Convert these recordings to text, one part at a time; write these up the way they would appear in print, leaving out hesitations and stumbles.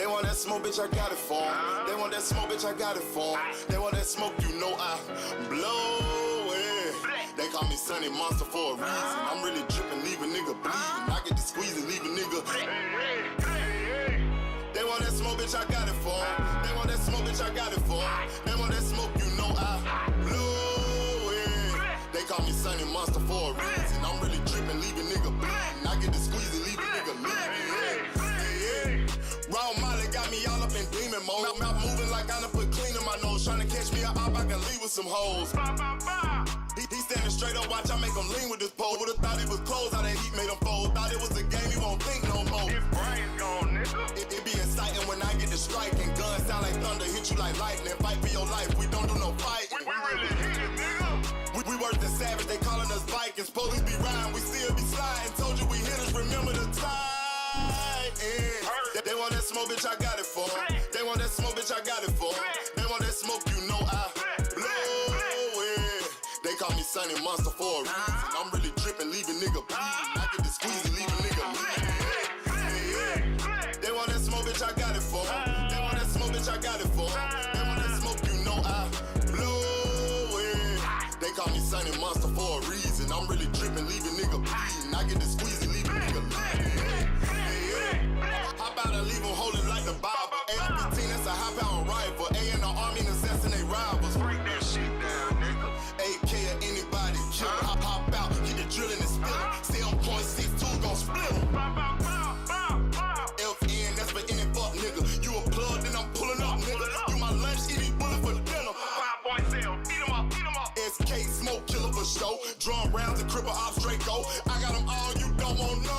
They want that smoke, bitch, I got it for 'em. They want that smoke, bitch, I got it for 'em. They want that smoke, you know I blow it. They call me Sunny Monster for a reason. I'm really dripping, leave a nigga bleeding. I get to squeeze and leave a nigga. They want that smoke, bitch, I got it for 'em. They want that smoke, bitch, I got it for 'em. They want that smoke, you know I blow it. They call me Sunny Monster for a reason. I'm really dripping, leave a nigga bleeding. I get to squeeze and leave a nigga bleeding. Raw Molly got me all up in demon mode. Mouth moving like I done put clean in my nose. Tryna catch me up, I can leave with some hoes. He standing straight up, watch I make him lean with this pole. Would've thought he was closed, how that heat made him fold. Thought it was a game, he won't think no more. His brain's gone, nigga. It be exciting when I get to striking. Guns sound like thunder, hit you like lightning. Fight for your life, we don't do no fighting. We really hit it, nigga. We worse than savage, they calling us Vikings. Police be riding, we still be sliding. Told you we hit us, remember the time. They want that smoke, bitch, I got it for 'em. They want that smoke, bitch, I got it for 'em. They want that smoke, you know I blow it. They call me Sunny Monster for a reason. I'm really dripping, leave a nigga bleeding. I get to squeeze and leave a nigga bleeding. They want that smoke, bitch, I got it for 'em. They want that smoke, bitch, I got it for 'em. They want that smoke, you know I blow it. They call me Sunny Monster for a reason. I'm really dripping, leave a nigga bleeding. I get to squeeze and leave a nigga bleeding. Hop out and leave them holding like the Bible. AR-15, that's a high-power rifle. A in the army and assassinate rivals. Break that shit down, nigga. AK or anybody kill. Hop out, get the drilling and spilling. 7.62 gon' split 'em. FN, that's for any fuck nigga. You a plug, then I'm pulling up, nigga. You my lunch, eat these bullets for dinner. 5.0, eat 'em up, eat 'em up. SK, smoke killer for show. Drum rounds and cripple ops, Draco. I got 'em all, you don't want no.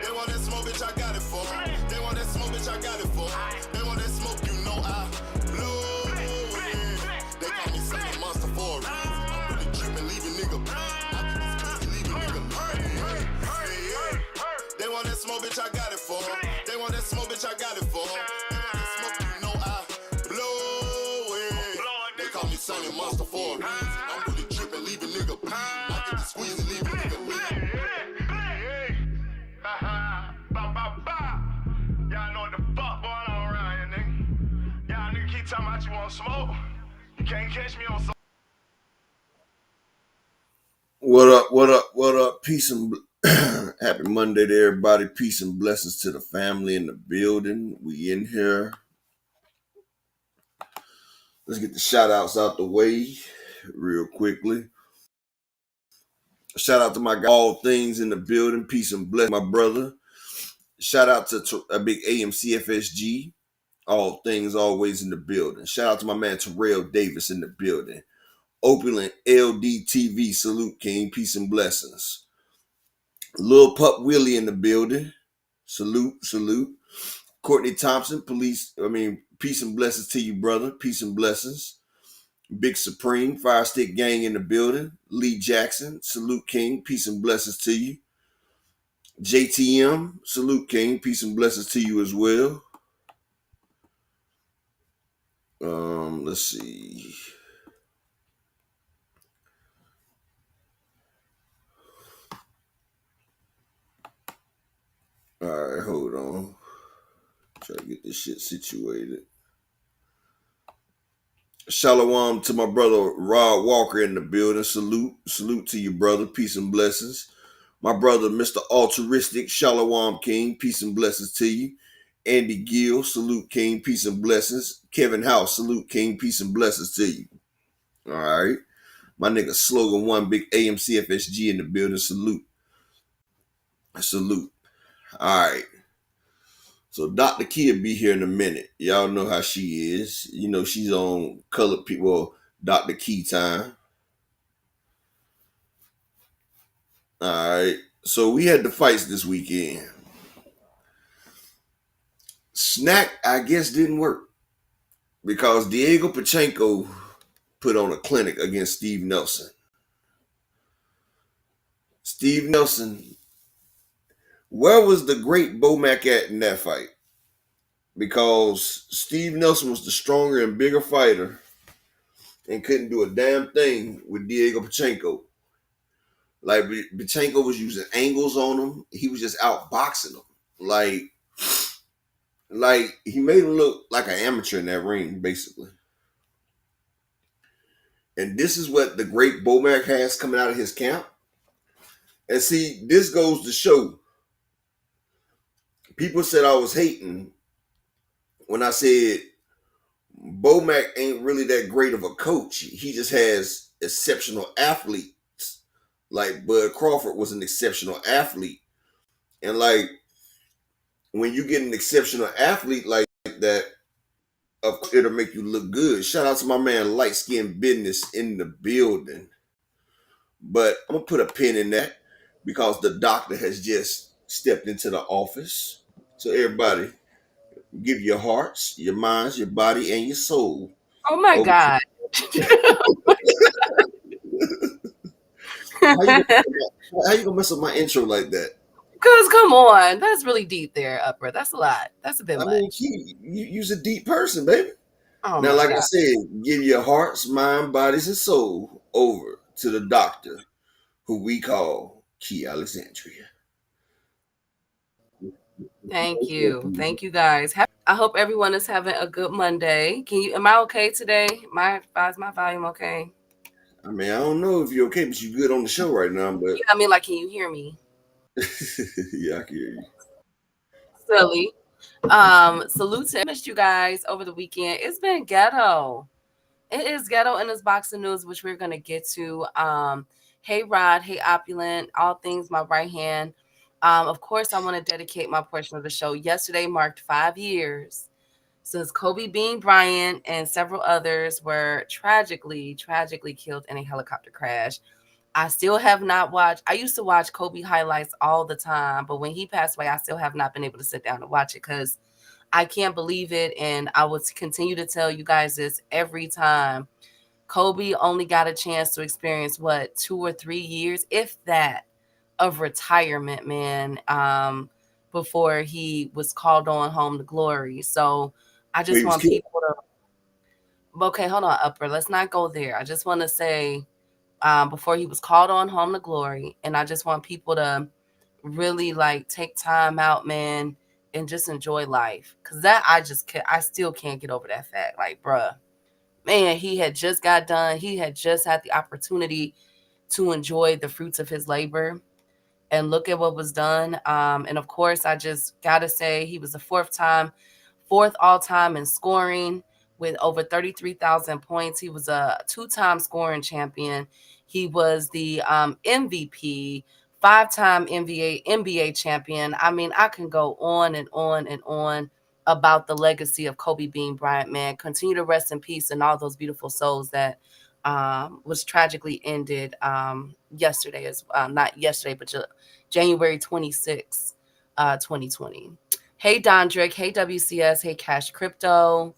They want that smoke, bitch, I got it for 'em. They want that smoke, bitch, I got it for 'em. They want that smoke, you know I blow it. They call me Sunny Monster for a reason. I'm really dripping, leave a nigga bleeding. I get this pussy, leave a nigga bleeding. They want that smoke, bitch, I got it for 'em. They want that smoke, bitch, I got it for 'em. They want that smoke, you know I blow it. They call me Sunny Monster for a reason. I'm really dripping, leave a nigga bleeding. I get to squeeze and leave a nigga bleeding. Y'all know what the fuck going on around here, nigga. Y'all nigga keep talking about you want smoke. You can't catch me on some. What up, what up, what up? Peace and happy Monday to everybody. Peace and blessings to the family in the building. We in here. Let's get the shout outs out the way real quickly. Shout out to my guy, All Things in the building. Peace and bless my brother. Shout out to a big AMCFSG. All Things always in the building. Shout out to my man Terrell Davis in the building. Opulent LDTV, salute King, peace and blessings. Lil Pup Willie in the building. Salute, salute. Courtney Thompson, peace and blessings to you, brother. Peace and blessings. Big Supreme, Fire Stick Gang in the building. Lee Jackson, salute King, peace and blessings to you. JTM, salute King, peace and blessings to you as well. Let's see. All right, hold on. Try to get this shit situated. Shalom to my brother Rod Walker in the building. Salute to you, brother. Peace and blessings. My brother, Mr. Altruistic, Shalom King. Peace and blessings to you. Andy Gill, salute King. Peace and blessings. Kevin House, salute King. Peace and blessings to you. All right. My nigga Slogan One, big AMCFSG in the building. Salute. All right. So Dr. Kia be here in a minute. Y'all know how she is. You know, she's on Colored People, Dr. Key time. All right. So we had the fights this weekend. Snack, I guess, didn't work because Diego Pachenko put on a clinic against Steve Nelson. Steve Nelson, where was the great Bomac at in that fight? Because Steve Nelson was the stronger and bigger fighter and couldn't do a damn thing with Diego Pachenko. Like, Pachenko was using angles on him. He was just outboxing him. Like, Like he made him look like an amateur in that ring, basically. And this is what the great Bomac has coming out of his camp. And see, this goes to show. People said I was hating when I said Bomac ain't really that great of a coach. He just has exceptional athletes. Like Bud Crawford was an exceptional athlete. And like when you get an exceptional athlete like that, of course it'll make you look good. Shout out to my man Light Skin Business in the building. But I'm gonna put a pin in that because the doctor has just stepped into the office. So everybody, give your hearts, your minds, your body, and your soul Oh my over to God. how you Cause how you gonna mess up my intro like that? come on, that's really deep there, Upper. That's a lot. That's a bit I mean, much. you's a deep person, baby. Oh Now, my like I God. said, give your hearts, mind, bodies, and soul over to the doctor who we call Key Alexandria. Thank you. Thank you guys. I hope everyone is having a good Monday. Am I okay today? Is my volume okay? I mean, I don't know if you're okay, but you're good on the show right now. But Yeah, I mean, like, can you hear me? yeah, I can hear you. Silly. Salute to missed you guys over the weekend. It's been ghetto. It is ghetto in this box of news, which we're gonna get to. Hey Rod, hey Opulent, all things my right hand. Of course, I want to dedicate my portion of the show. Yesterday marked 5 years since Kobe Bean Bryant and several others were tragically killed in a helicopter crash. I still have not watched. I used to watch Kobe highlights all the time, but when he passed away, I still have not been able to sit down and watch it because I can't believe it. And I will continue to tell you guys this every time. Kobe only got a chance to experience what 2 or 3 years, if that, of retirement, man. Before he was called on home to glory. So I Well, just he was want killed. people to. Okay, hold on, Upper. Let's not go there. I just want to say before he was called on home to glory. And I just want people to really like take time out, man, and just enjoy life. Cause that I still can't get over that fact. Like, bruh, man, he had just got done. He had just had the opportunity to enjoy the fruits of his labor and look at what was done. And of course, I just gotta say he was the fourth all time in scoring with over 33,000 points. He was a two-time scoring champion. He was the MVP, five-time NBA champion. I mean, I can go on and on and on about the legacy of Kobe Bean Bryant, man. Continue to rest in peace and all those beautiful souls that was tragically ended yesterday, as not yesterday, but January 26th, 2020. Hey, Dondrick. Hey, WCS. Hey, Cash Crypto.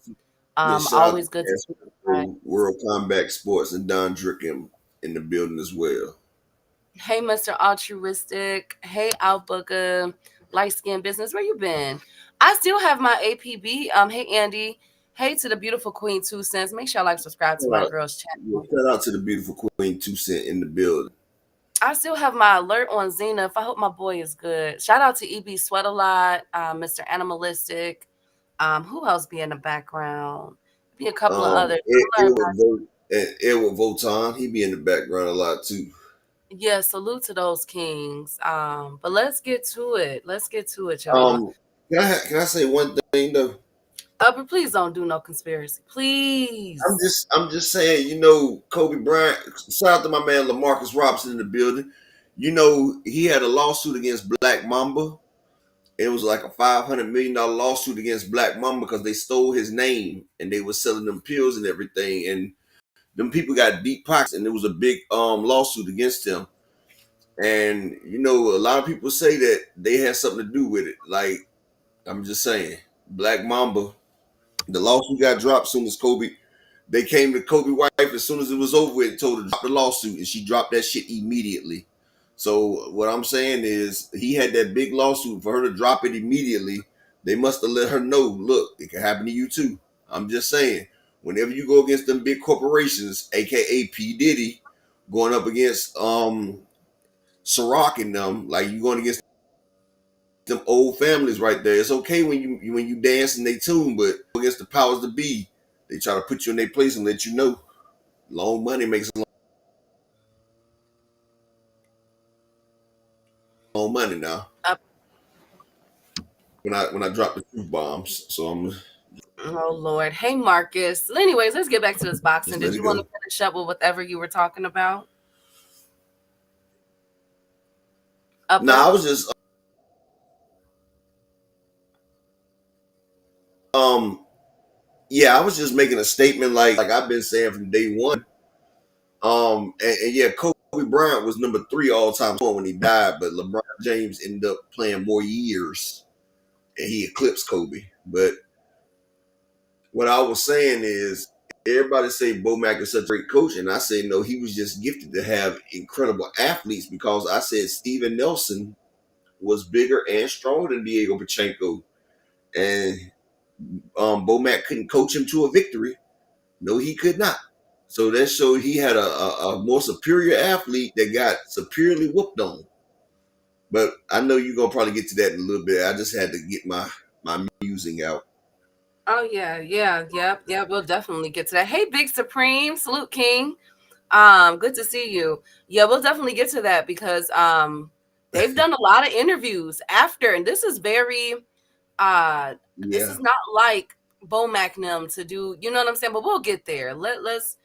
Yeah, shout out to Always good to see you guys. World Combat Sports and Don Drickham in the building as well. Hey, Mr. Altruistic. Hey, Outbooker. Light Skin Business. Where you been? I still have my APB. Hey, Andy. Hey to the beautiful Queen 2 Cents. Make sure I like subscribe to Shout my out, girl's yeah, channel. shout out to the beautiful Queen 2 Cent in the building. I still have my alert on Zenith. I hope my boy is good. Shout out to EB Sweat a lot, Mr. Animalistic. Who else be in the background? Be a couple of others. Don't learn about. Edward Votan, he be in the background a lot too. Yeah, salute to those kings. But let's get to it. Let's get to it, y'all. Can I say one thing though? But please don't do no conspiracy. Please. I'm just saying, Kobe Bryant. Shout out to my man LaMarcus Robinson in the building. He had a lawsuit against Black Mamba. It was like a $500 million lawsuit against Black Mamba because they stole his name and they were selling them pills and everything. And them people got deep pockets, and there was a big lawsuit against him. And a lot of people say that they had something to do with it. Like, I'm just saying, Black Mamba, the lawsuit got dropped soon as Kobe. They came to Kobe's wife as soon as it was over with and told her to drop the lawsuit, and she dropped that shit immediately. So what I'm saying is, he had that big lawsuit for her to drop it immediately. They must have let her know, look, it can happen to you too. I'm just saying, whenever you go against them big corporations, aka P Diddy, going up against Ciroc and them, like you going against them old families right there. It's okay when you dance and they tune, but against the powers to be, they try to put you in their place and let you know long money makes long money now. Up. When I drop the truth bombs, so I'm Oh Lord. Hey Marcus. Anyways, let's get back to this boxing. just Did let you it want to go. finish up with whatever you were talking about? Upper? Nah, I was just um yeah, I was just making a statement like I've been saying from day one. And yeah, Kobe Bryant was number 3 all time when he died, but LeBron James ended up playing more years and he eclipsed Kobe. But what I was saying is everybody say Bo Mack is such a great coach, and I say no, he was just gifted to have incredible athletes because I said Steven Nelson was bigger and stronger than Diego Pachenko, and Bo Mack couldn't coach him to a victory. No, he could not. So that showed he had a more superior athlete that got superiorly whooped on. But I know you're gonna probably get to that in a little bit. I just had to get my musing out. Oh yeah, yeah, yep, yeah. We'll definitely get to that. Hey, Big Supreme, salute King. Good to see you. Yeah, we'll definitely get to that because they've done a lot of interviews after, and this is very this Yeah, is not like Bo Magnum to do, you know what I'm saying? But we'll get there. Let's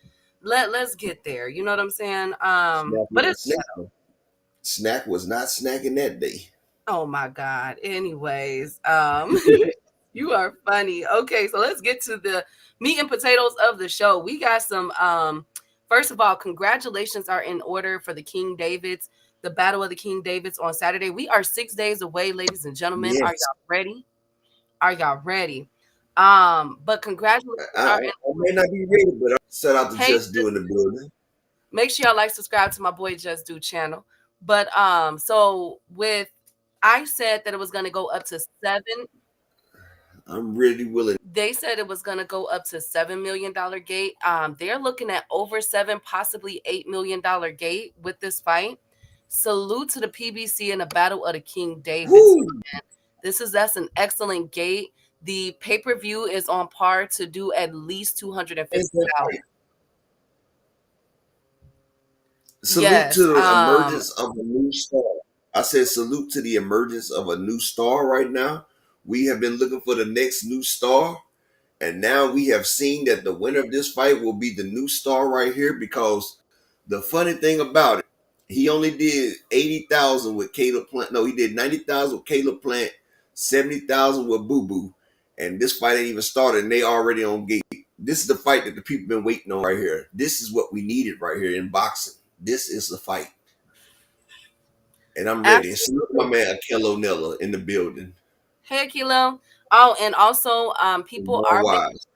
get there. You know what I'm saying? snack But not it's yeah. snacking. Snack was not snacking that day. Oh my God. Anyways, you are funny. Okay, so let's get to the meat and potatoes of the show. We got some first of all, congratulations are in order for the King Davids, the Battle of the King Davids on Saturday. We are 6 days away, ladies and gentlemen. Are Yes, y'all ready? Are y'all ready? But congratulations are in I may not be ready, but I'm set out to hey, just do in the building. make sure y'all like subscribe to my boy Just Do channel. But so with I said that it was gonna go up to seven. I'm really willing. They said it was going to go up to $7 million gate. They're looking at over seven, possibly $8 million gate with this fight. Salute to the PBC and the Battle of the King Davids. Woo! That's an excellent gate. The pay per view is on par to do at least It's 250,000. salute to Yes. the emergence of a new star. I said salute to the emergence of a new star right now. We have been looking for the next new star, and now we have seen that the winner of this fight will be the new star right here because the funny thing about it, he only did 80,000 with Caleb Plant. No, he did 90,000 with Caleb Plant, 70,000 with Boo Boo. And this fight ain't even started and they already on gate. This is the fight that the people been waiting on right here. This is what we needed right here in boxing. This is the fight. And I'm ready. And salute my Absolutely. man Akello Nella in the building. Hey, Kilo. Oh, and also, More wise.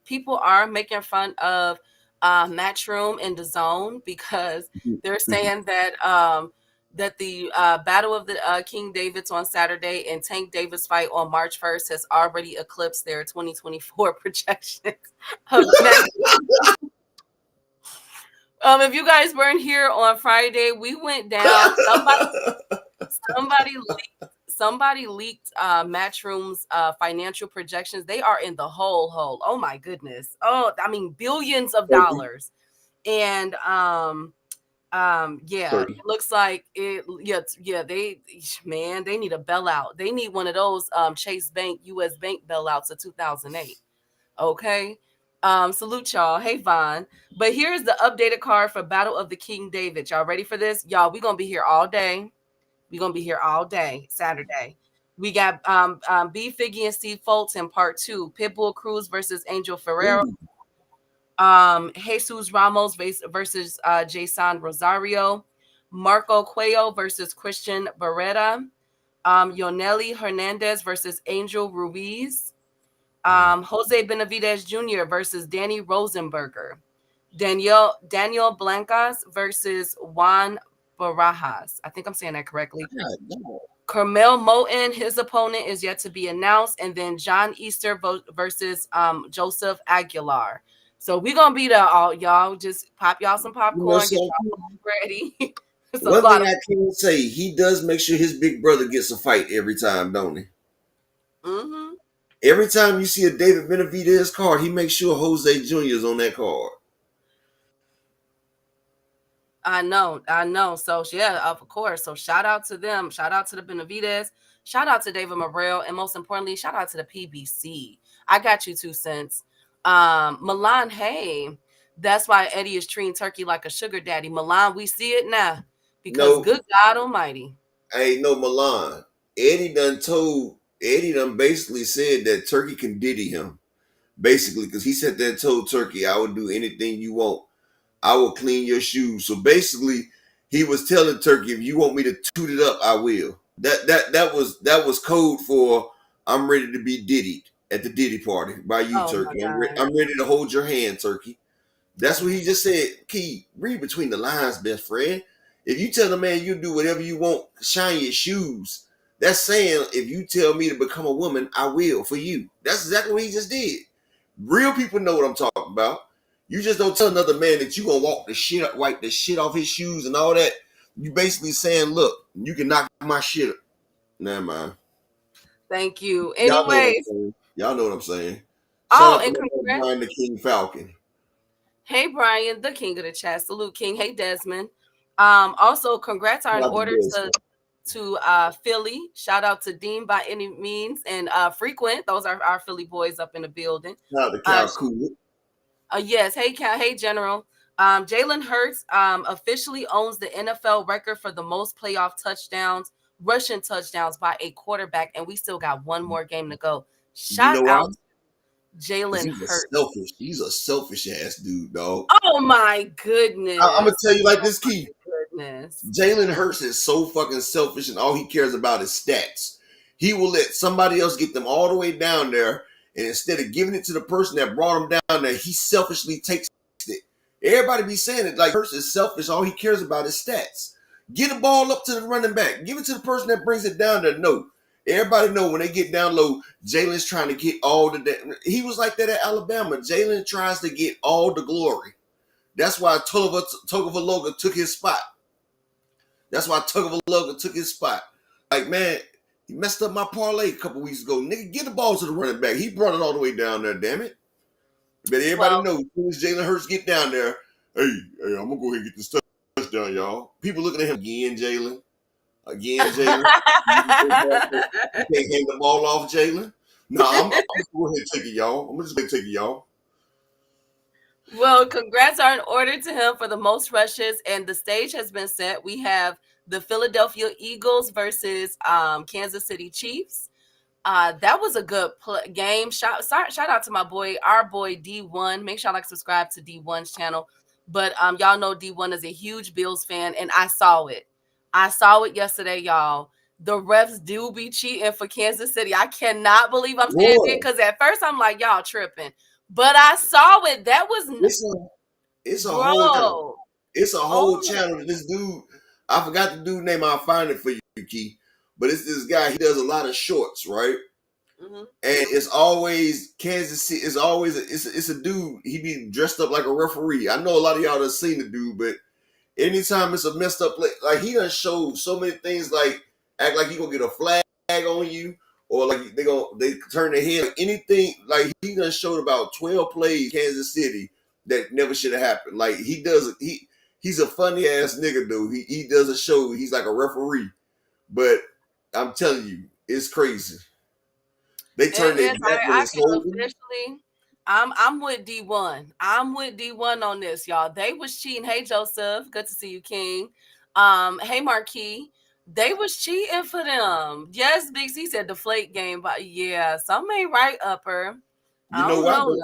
people are making fun of Matchroom and the Zone because they're saying that that the Battle of the King Davids on Saturday and Tank Davis fight on March 1st has already eclipsed their 2024 projections of next. If you guys weren't here on Friday, we went down. Somebody somebody leaked Matchroom's financial projections. They are in the hole. Oh my goodness. Oh, I mean billions of 30, dollars. And yeah, 30. it looks like it yeah, they need a bailout. They need one of those Chase Bank US Bank bailouts of 2008. Okay. Salute y'all. Hey Vaughn. But here's the updated card for Battle of the King David. Y'all ready for this? Y'all, we're gonna be here all day. We're gonna be here all day, Saturday. We got B Figgy and Steve Foltz in part 2. Pitbull Cruz versus Angel Ferrero. Ooh, Jesus Ramos versus Jason Rosario. Marco Cuello versus Christian Beretta. Yoneli Hernandez versus Angel Ruiz. Jose Benavidez Jr. versus Danny Rosenberger. Daniel Blancas versus Juan Barajas. I think I'm saying that correctly. God, no. Carmel Moten, his opponent is yet to be announced, and then John Easter versus Joseph Aguilar. So we're gonna be there, all y'all. Just pop y'all some You know popcorn, get something? y'all food ready. It's a One lot thing of. I can say, he does make sure his big brother gets a fight every time, don't he? Mm-hmm. Every time you see a David Benavidez card, he makes sure Jose Jr. is on that card. I know, I know. So yeah, of course. So shout out to them. Shout out to the Benavides. Shout out to David Morrell, and most importantly, shout out to the PBC. I got you 2 cents. Milan, hey, that's why Eddie is treating Turkey like a sugar daddy. Milan, we see it now because No, good God Almighty. ain't no Milan. Eddie done basically said that Turkey can diddy him. Basically, because he said that told Turkey, I would do anything you want. I will clean your shoes. So basically, he was telling Turkey, if you want me to toot it up, I will. That was code for I'm ready to be diddied at the Diddy party by you, Oh my Turkey. God. I'm ready to hold your hand, Turkey. That's what he just said. Key, read between the lines, best friend. If you tell the man you do whatever you want, shine your shoes. That's saying if you tell me to become a woman, I will for you. That's exactly what he just did. Real people know what I'm talking about. You just don't tell another man that you gonna wipe the shit off his shoes and all that. You basically saying, look, you can knock my shit up. Never mind. Thank you. Y'all know what I'm Anyways, saying. Y'all know what I'm saying. Shout oh, out to and my man congrats. Brian the King Falcon. Hey Brian, the king of the chat. Salute King. Hey Desmond. Also congrats are Shout in out to order Des. to Philly. Shout out to Dean by any means and Frequent. Those are our Philly boys up in the building. Shout out to Uh, Cal Cool. yes. Hey Cal. Hey General. Jalen Hurts officially owns the NFL record for the most playoff touchdowns, rushing touchdowns by a quarterback, and we still got one more game to go. You Shout know why? out Because Jalen he's a Hurts. selfish. He's a selfish ass dude, dog. Oh my I'm gonna goodness. tell you like Oh this, Key. my goodness. Jalen Hurts is so fucking selfish, and all he cares about is stats. He will let somebody else get them all the way down there, and instead of giving it to the person that brought him down there, he selfishly takes it. Everybody be saying it like Hurts is selfish. All he cares about is stats. Get the ball up to the running back. Give it to the person that brings it down there. No. Everybody know when they get down low, Jalen's trying to get all the. He was like that at Alabama. Jalen tries to get all the glory. That's why Tagovailoa took his spot. That's why Tagovailoa took his spot. Like, man, he messed up my parlay a couple weeks ago. Nigga, get the ball to the running back. He brought it all the way down there, damn it. But everybody Well, knows as soon as Jalen Hurts get down there, hey, I'm gonna go ahead and get this touchdown, y'all. People looking at him again, Jalen. Again, Jalen. You can't hand the ball off, Jalen. No, I'm just go ahead and take it, y'all. I'm just gonna take it, y'all. well, congrats are in order to him for the most rushes, and the stage has been set. We have the Philadelphia Eagles versus Kansas City Chiefs. That was a good game. Shout out to my boy, our boy D1. Make sure I like subscribe to D1's channel. But y'all know D1 is a huge Bills fan, and I saw it. I saw it yesterday, y'all. The refs do be cheating for Kansas City. I cannot believe I'm saying it Boy, because at first I'm like, y'all tripping. But I saw it. That was it's a it's a whole channel. bro. It's a whole Oh, channel. This dude, I forgot the dude name. I'll find it for you, Key. But it's this guy. He does a lot of shorts, right? mm-hmm. And it's always Kansas City. It's always it's a dude. He be dressed up like a referee. I know a lot of y'all have seen the dude, but anytime it's a messed up play, like he done showed so many things, like act like he gonna get a flag on you, or like they turn their head, anything. Like he done showed about 12 plays Kansas City that never should have happened. Like he's a funny ass nigga, dude. He does a show. He's like a referee, but I'm telling you, it's crazy. They It turn their is. back when I it's can holding. officially. I'm with D1. I'm with D1 on this, y'all. They was cheating. Hey Joseph, good to see you, King. Hey Marquis. They was cheating for them. Yes, Big C said deflate game, but yeah, some ain't right upper. You I know don't why? know. Though,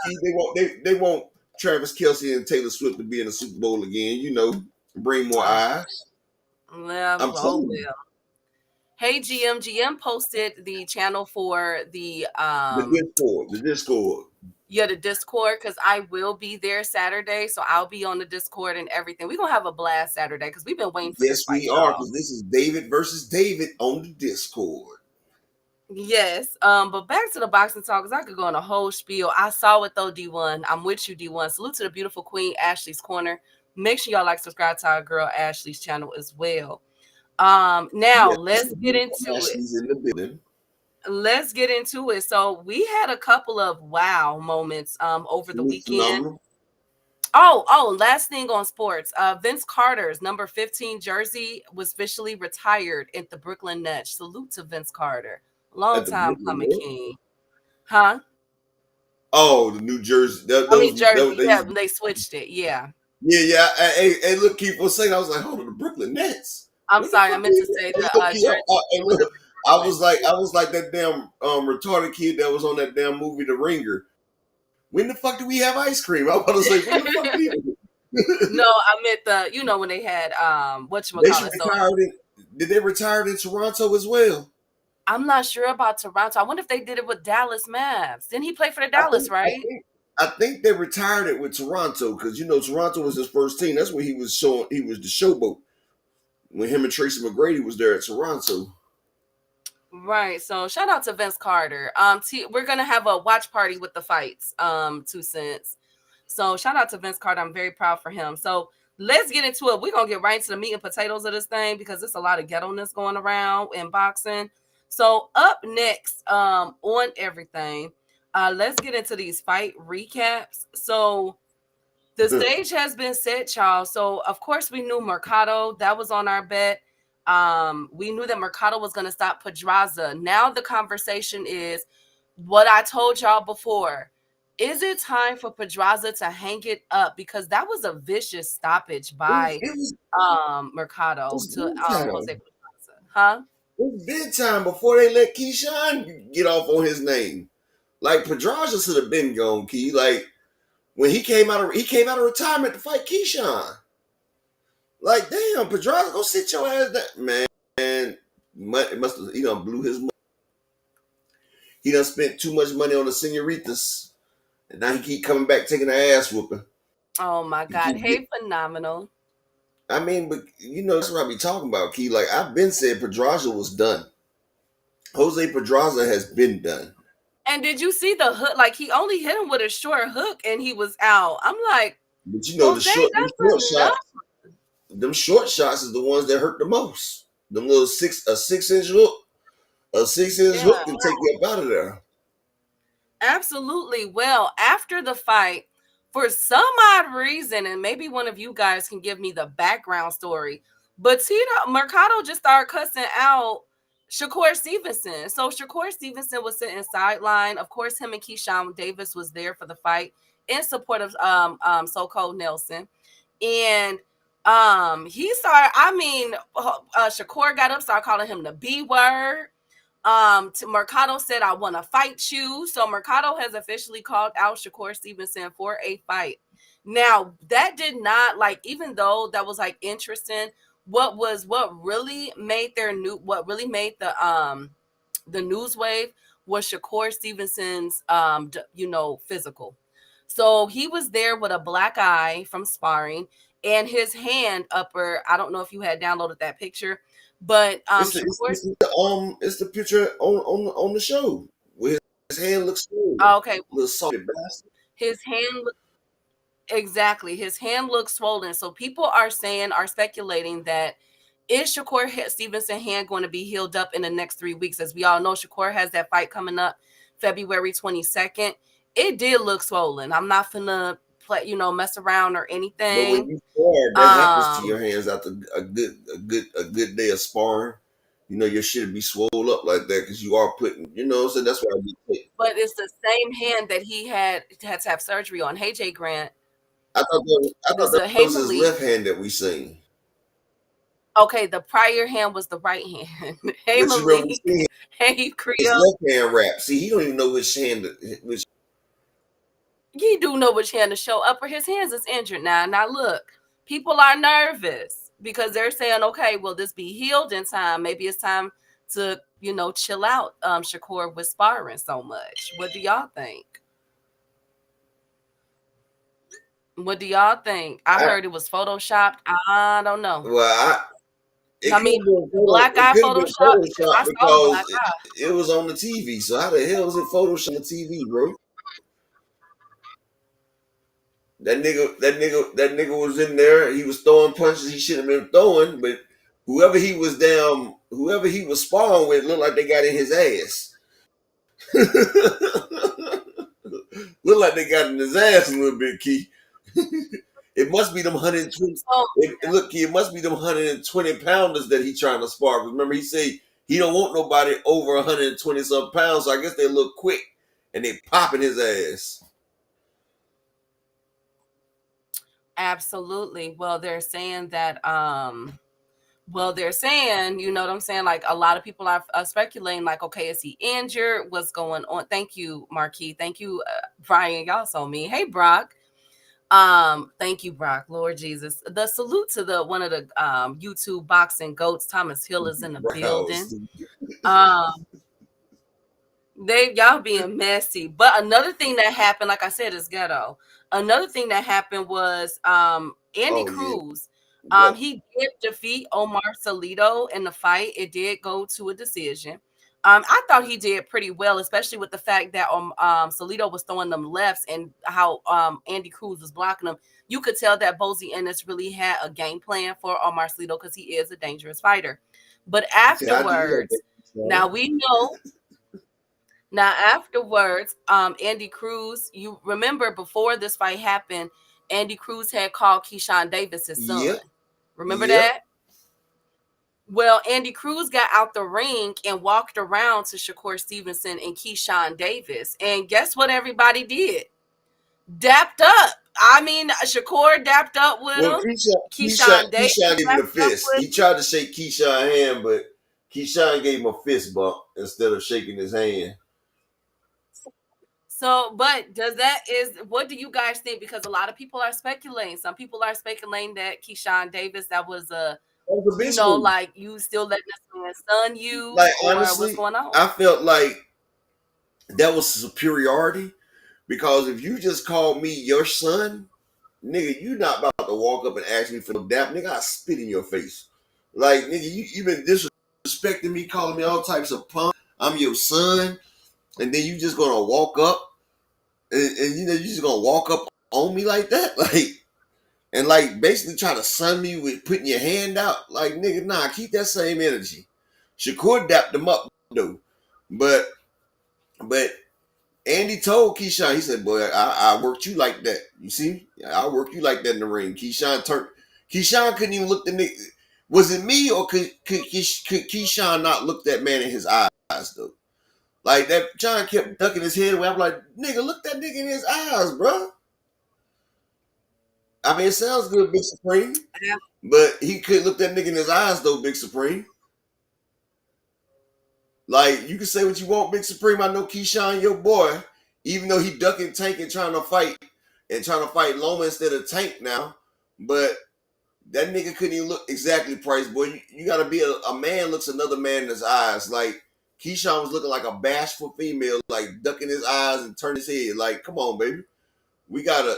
Keith? They want Travis Kelsey and Taylor Swift to be in the Super Bowl again. You know, bring more eyes. Well, I'm oh telling you, well. Hey GM posted the channel for the The Discord. yeah, the Discord, because I will be there Saturday. So I'll be on the Discord and everything. We're gonna have a blast Saturday because we've been waiting for Yes, this fight, we are, y'all. because this is David versus David on the Discord. Yes. But back to the boxing talk, because I could go on a whole spiel. I saw it though, D1. I'm with you, D1. Salute to the beautiful queen, Ashley's Corner. Make sure y'all like, subscribe to our girl Ashley's channel as well. Now Yes, let's get into it. Ashley's in the building. Let's get into it. So we had a couple of wow moments over She the was weekend. phenomenal. Last thing on sports. Vince Carter's number 15 jersey was officially retired at the Brooklyn Nets. Salute to Vince Carter. Long At the time Brooklyn coming, Nets. king. Huh? Oh, the New Jersey. I mean Those Jersey. they Yeah, used to, they switched it. Yeah. yeah. Hey, look, keep on saying. I was like, hold on, the Brooklyn Nets. I'm When the sorry, I fuck meant to we? say Hey, the look, jersey hey, was look. a Brooklyn. I was like that damn retarded kid that was on that damn movie, The Ringer. When the fuck do we have ice cream? I was about to say, when the fuck do we? No, I meant when they had They should whatchamacallit. So retire it. Did they retire it in Toronto as well? I'm not sure about Toronto. I wonder if they did it with Dallas Mavs. Didn't he play for the I Dallas, think I right? think I think they retired it with Toronto because Toronto was his first team. That's where he was showing. He was the showboat when him and Tracy McGrady was there at Toronto. Right. So shout out to Vince Carter. We're gonna have a watch party with the fights. 2 cents. So shout out to Vince Carter. I'm very proud for him. So let's get into it. We're gonna get right into the meat and potatoes of this thing because there's a lot of ghetto-ness going around in boxing. So up next, on everything, let's get into these fight recaps. So the stage has been set, y'all. So of course we knew Mercado. That was on our bet. We knew that Mercado was going to stop Pedraza. Now the conversation is what I told y'all before. Is it time for Pedraza to hang it up? Because that was a vicious stoppage by It Mercado was to big Jose time. Pedraza. Huh? It was big time before they let Keyshawn get off on his name. Like Pedraza should have been gone, Key. Like when he came out of retirement to fight Keyshawn. Like damn, Pedraza, go sit your ass down, man. It must have he done blew his money. He done spent too much money on the senoritas, and now he keep coming back taking an ass whooping. Oh my He God. keep get, Hey, phenomenal. I mean, but that's what I be talking about, Key. Like I've been saying, Pedraza was done. Jose Pedraza has been done. And did you see the hook? Like he only hit him with a short hook and he was out. I'm like, But Jose, that's enough. them short shots is the ones that hurt the most. Them little 6-inch hook, a 6-inch Yeah. hook can take you up out of there. Absolutely. Well, after the fight, for some odd reason, and maybe one of you guys can give me the background story, but Mercado just started cussing out Shakur Stevenson. So Shakur Stevenson was sitting sideline. Of course, him and Keyshawn Davis was there for the fight in support of so-called Nelson. And he started, Shakur got up, started calling him the B word. Mercado said, I want to fight you. So Mercado has officially called out Shakur Stevenson for a fight. Now, that did not, like, even though that was like interesting, what really made the news wave was Shakur Stevenson's physical. So he was there with a black eye from sparring and his hand upper. I don't know if you had downloaded that picture, but Shakur. It's the picture on the show where his hand looks swollen, Okay, little salty bastard. his hand exactly. His hand looks swollen. So people are speculating that is Shakur Stevenson hand going to be healed up in the next 3 weeks? As we all know, Shakur has that fight coming up February 22nd. It did look swollen. I'm not finna play, mess around or But when anything. you spar, that happens to your hands after a good day of sparring. Your shit be swole up like that because you are putting, so that's why I be taking. But it's the same hand that he had to have surgery on. Hey, Jay Grant. I thought This that Hey was his Malik. left hand that we seen. Okay, the prior hand was the right hand. Hey But you remember Malik. seeing Hey his Creole. left hand wrap. See, he don't even know which hand. He do know which hand to show up, or his hands is injured now. Now look, people are nervous because they're saying, okay, will this be healed in time? Maybe it's time to, chill out. Shakur with sparring so much. What do y'all think? What do y'all think? I heard it was photoshopped. I don't know. Well, I mean, black eye it could have been Photoshop because I Photoshop saw the black because eye. it was on the TV. So how the hell is it Photoshop on the TV, bro? That nigga was in there. He was throwing punches he shouldn't have been throwing, but whoever he was sparring with looked like they got in his ass. Looked like they got in his ass a little bit, Key. It must be them 120. So Look, Key, it must be them 120 pounders that he trying to spar. Remember, he said he don't want nobody over 120 some pounds. So I guess they look quick and they popping his ass. absolutely. Well, they're saying, you know what I'm saying? Like a lot of people are speculating, like, okay, is he injured? What's going on? Thank you, Marquis. Thank you, Brian. Y'all saw me. Hey, Brock. Thank you, Brock. Lord Jesus. The salute to the one of the YouTube boxing goats, Thomas Hill, is in the building. Browse. Um, they y'all being messy. But another thing that happened, like I said, is ghetto. Another thing that happened was Andy Oh yeah. Cruz. What? He did defeat Omar Salito in the fight. It did go to a decision. I thought he did pretty well, especially with the fact that Salito was throwing them lefts and how Andy Cruz was blocking them. You could tell that Bozy Ennis really had a game plan for Omar Salito because he is a dangerous fighter. But See, I do like afterwards, that. now we know now, afterwards, Andy Cruz, you remember before this fight happened, Andy Cruz had called Keyshawn Davis his son. Yep. Remember Yep. that? Well, Andy Cruz got out the ring and walked around to Shakur Stevenson and Keyshawn Davis. And guess what everybody did? Dapped up. I mean, Shakur dapped up with Well, him. Keyshawn Davis Keyshawn gave him a dapped up fist. with He tried to shake Keyshawn's hand, but Keyshawn gave him a fist bump instead of shaking his hand. So, but what do you guys think? Because a lot of people are speculating. Some people are speculating that Keyshawn Davis, that was That was a bitch move. like you still letting this man's son you, Like or what's honestly, going on? I felt like that was superiority because if you just called me your son, nigga, you not about to walk up and ask me for no dap, nigga. I spit in your face. Like nigga, you been disrespecting me, calling me all types of punk. I'm your son, and then you just gonna walk up and you know you just gonna walk up on me like that, like and like basically try to sun me with putting your hand out. Like nigga, nah, keep that same energy. Shakur dapped him up though, but but Andy told Keyshawn, he said, "Boy, I worked you like that. You see, I work you like that in the ring." Keyshawn couldn't even look the nigga. Was it me or could Keyshawn not look that man in his eyes though? Like that, John kept ducking his head away. I'm like, nigga, look that nigga in his eyes, bro. I mean, it sounds good, Big Supreme, but he couldn't look that nigga in his eyes though, Big Supreme. Like you can say what you want, Big Supreme. I know Keyshawn, your boy, even though he ducking Tank and trying to fight Loma instead of Tank now, but that nigga couldn't even look exactly Price, boy. You gotta be a man looks another man in his eyes. Like Keyshawn was looking like a bashful female, like ducking his eyes and turning his head. Like, come on, baby. We gotta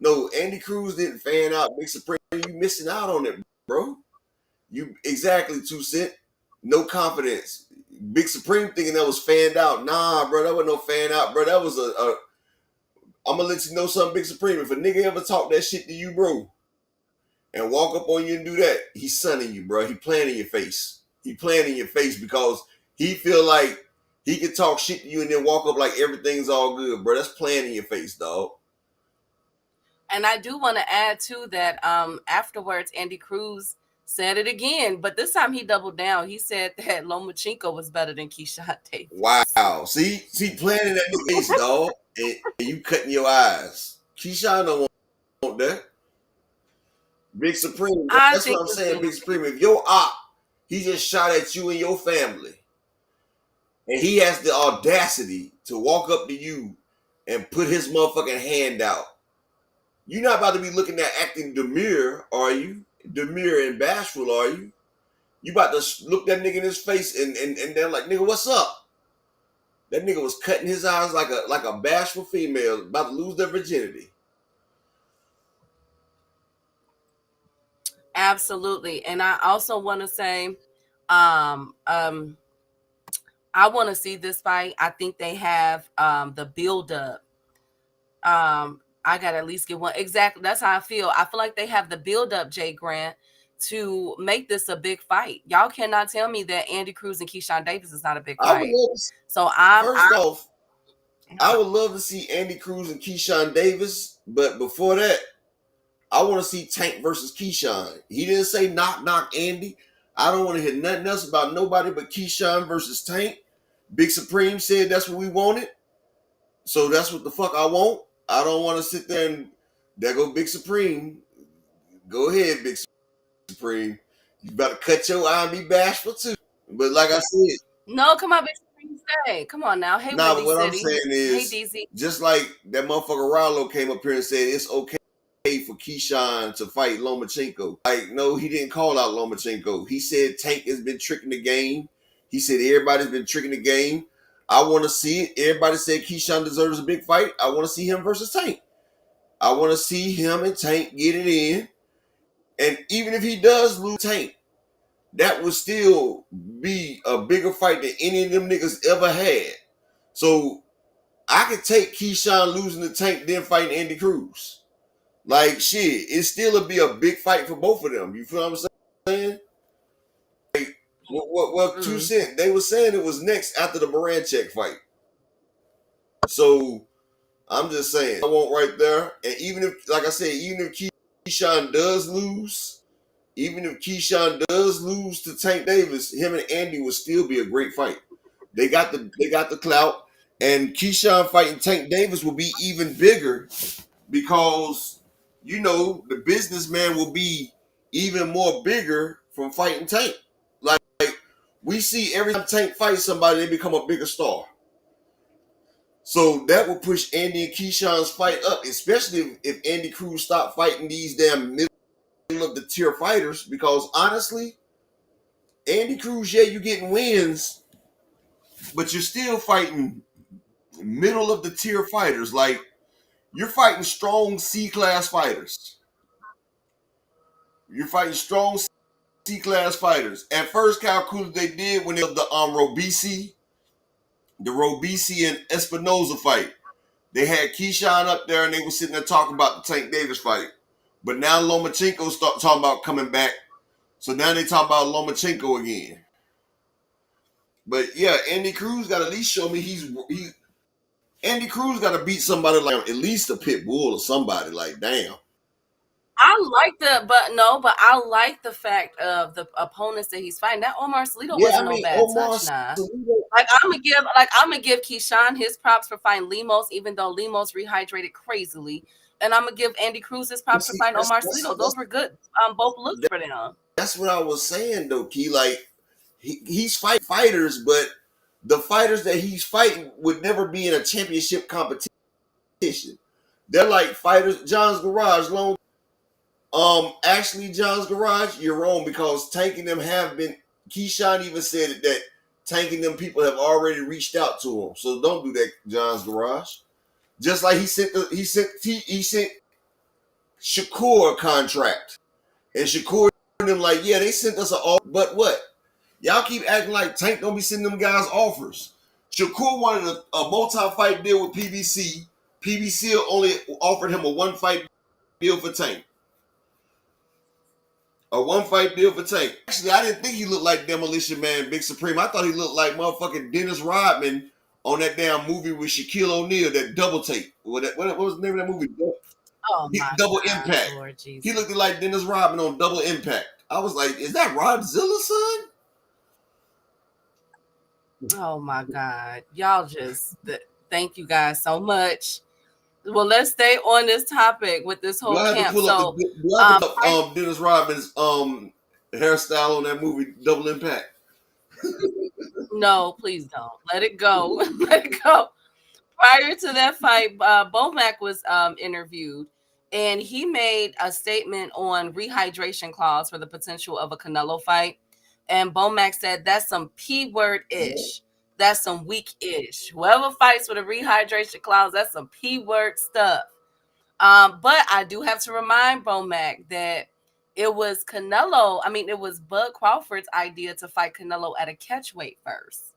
no, Andy Cruz didn't fan out. Big Supreme, you missing out on it, bro. You exactly 2 Cent. No confidence. Big Supreme thinking that was fanned out. Nah, bro, that wasn't no fan out, bro. That was a I'm gonna let you know something, Big Supreme. If a nigga ever talk that shit to you, bro, and walk up on you and do that, he's sunning you, bro. He playing in your face. He playing in your face because he feel like he can talk shit to you and then walk up like everything's all good, bro. That's playing in your face, dog. And I do want to add too that afterwards, Andy Cruz said it again, but this time he doubled down. He said that Lomachenko was better than Keyshawn Davis. Wow. See, playing in that face, dog, and you cutting your eyes. Keyshawn don't want that. Big Supreme, I that's think what I'm it's saying, been Big Supreme. If your op, he just shot at you and your family, and he has the audacity to walk up to you and put his motherfucking hand out. You're not about to be looking at acting demure, are you? Demure and bashful, are you? You about to look that nigga in his face and they're like, nigga, what's up? That nigga was cutting his eyes like a bashful female about to lose their virginity. absolutely. And I also want to say, um, um, I want to see this fight. I think they have the build up. I gotta at least get one. Exactly. That's how I feel. I feel like they have the build up, Jay Grant, to make this a big fight. Y'all cannot tell me that Andy Cruz and Keyshawn Davis is not a big I would fight. love to see, So I'm first off, I would love to see Andy Cruz and Keyshawn Davis, but before that, I want to see Tank versus Keyshawn. He didn't say knock Andy. I don't want to hear nothing else about nobody but Keyshawn versus Tank. Big Supreme said that's what we wanted, so that's what the fuck I want. I don't want to sit there and there go Big Supreme. Go ahead, Big Supreme. You better cut your eye and be bashful too. But like I said, no, come on, Big Supreme, say, come on now. Hey, nah, Windy what I'm City. saying Hey, is, DZ. just like that motherfucker Rollo came up here and said it's okay for Keyshawn to fight Lomachenko. Like, no, he didn't call out Lomachenko. He said Tank has been tricking the game. He said everybody's been tricking the game. I want to see it. Everybody said Keyshawn deserves a big fight. I want to see him versus Tank. I want to see him and Tank get it in. And even if he does lose Tank, that would still be a bigger fight than any of them niggas ever had. So I could take Keyshawn losing the Tank, then fighting Andy Cruz. Like, shit, it still would be a big fight for both of them. You feel what I'm saying? Like, well, 2 Cent, they were saying it was next after the Baranchek fight. So I'm just saying, I want right there. And even if, like I said, even if Keyshawn does lose, to Tank Davis, him and Andy would still be a great fight. They got the clout, and Keyshawn fighting Tank Davis will be even bigger because the businessman will be even more bigger from fighting Tank. Like we see every time Tank fights somebody, they become a bigger star. So that will push Andy and Keyshawn's fight up, especially if Andy Cruz stop fighting these damn middle of the tier fighters. Because honestly, Andy Cruz, yeah, you getting wins, but you're still fighting middle of the tier fighters. Like you're fighting strong C class fighters. You're fighting strong C class fighters. At first, calculus they did when it was the Robisi and Espinoza fight. They had Keyshawn up there and they were sitting there talking about the Tank Davis fight. But now Lomachenko start talking about coming back. So now they talk about Lomachenko again. But yeah, Andy Cruz got to at least show me Andy Cruz got to beat somebody like at least a pit bull or somebody. Like damn. I like the fact of the opponents that he's fighting. That Omar Salito Yeah, wasn't I no mean bad Omar touch, nah. Salito. I'm gonna give Keyshawn his props for fighting Lemos, even though Lemos rehydrated crazily. And I'm gonna give Andy Cruz his props for fighting Omar Salito. Those were good both looks for them. That's what I was saying though, Key. Like he's fighting fighters, but the fighters that he's fighting would never be in a championship competition. They're like fighters. John's Garage, long. Actually, John's Garage, you're wrong because Tank and them have been. Keyshawn even said it, that Tank and them people have already reached out to him. So don't do that, John's Garage. Just like he sent Shakur a contract, and Shakur and them like, yeah, they sent us an offer, but what? Y'all keep acting like Tank don't be sending them guys offers. Shakur wanted a multi-fight deal with PBC. PBC only offered him a one-fight deal for Tank. A one-fight deal for Tank. Actually, I didn't think he looked like Demolition Man, Big Supreme. I thought he looked like motherfucking Dennis Rodman on that damn movie with Shaquille O'Neal, that Double Take. What was the name of that movie? Oh my Double God, Impact. Lord Jesus. He looked like Dennis Rodman on Double Impact. I was like, is that Rodzilla's son? Oh my God. Y'all just thank you guys so much. Well, let's stay on this topic with this whole camp. Do I have to pull up Dennis Rodman's hairstyle on that movie Double Impact? No, please don't. Let it go. Let it go. Prior to that fight, Bomac was interviewed, and he made a statement on rehydration clause for the potential of a Canelo fight. And Bomac said that's some P word ish. That's some weak ish. Whoever fights with a rehydration clause, that's some P word stuff. But I do have to remind Bomac that it was it was Bud Crawford's idea to fight Canelo at a catchweight first.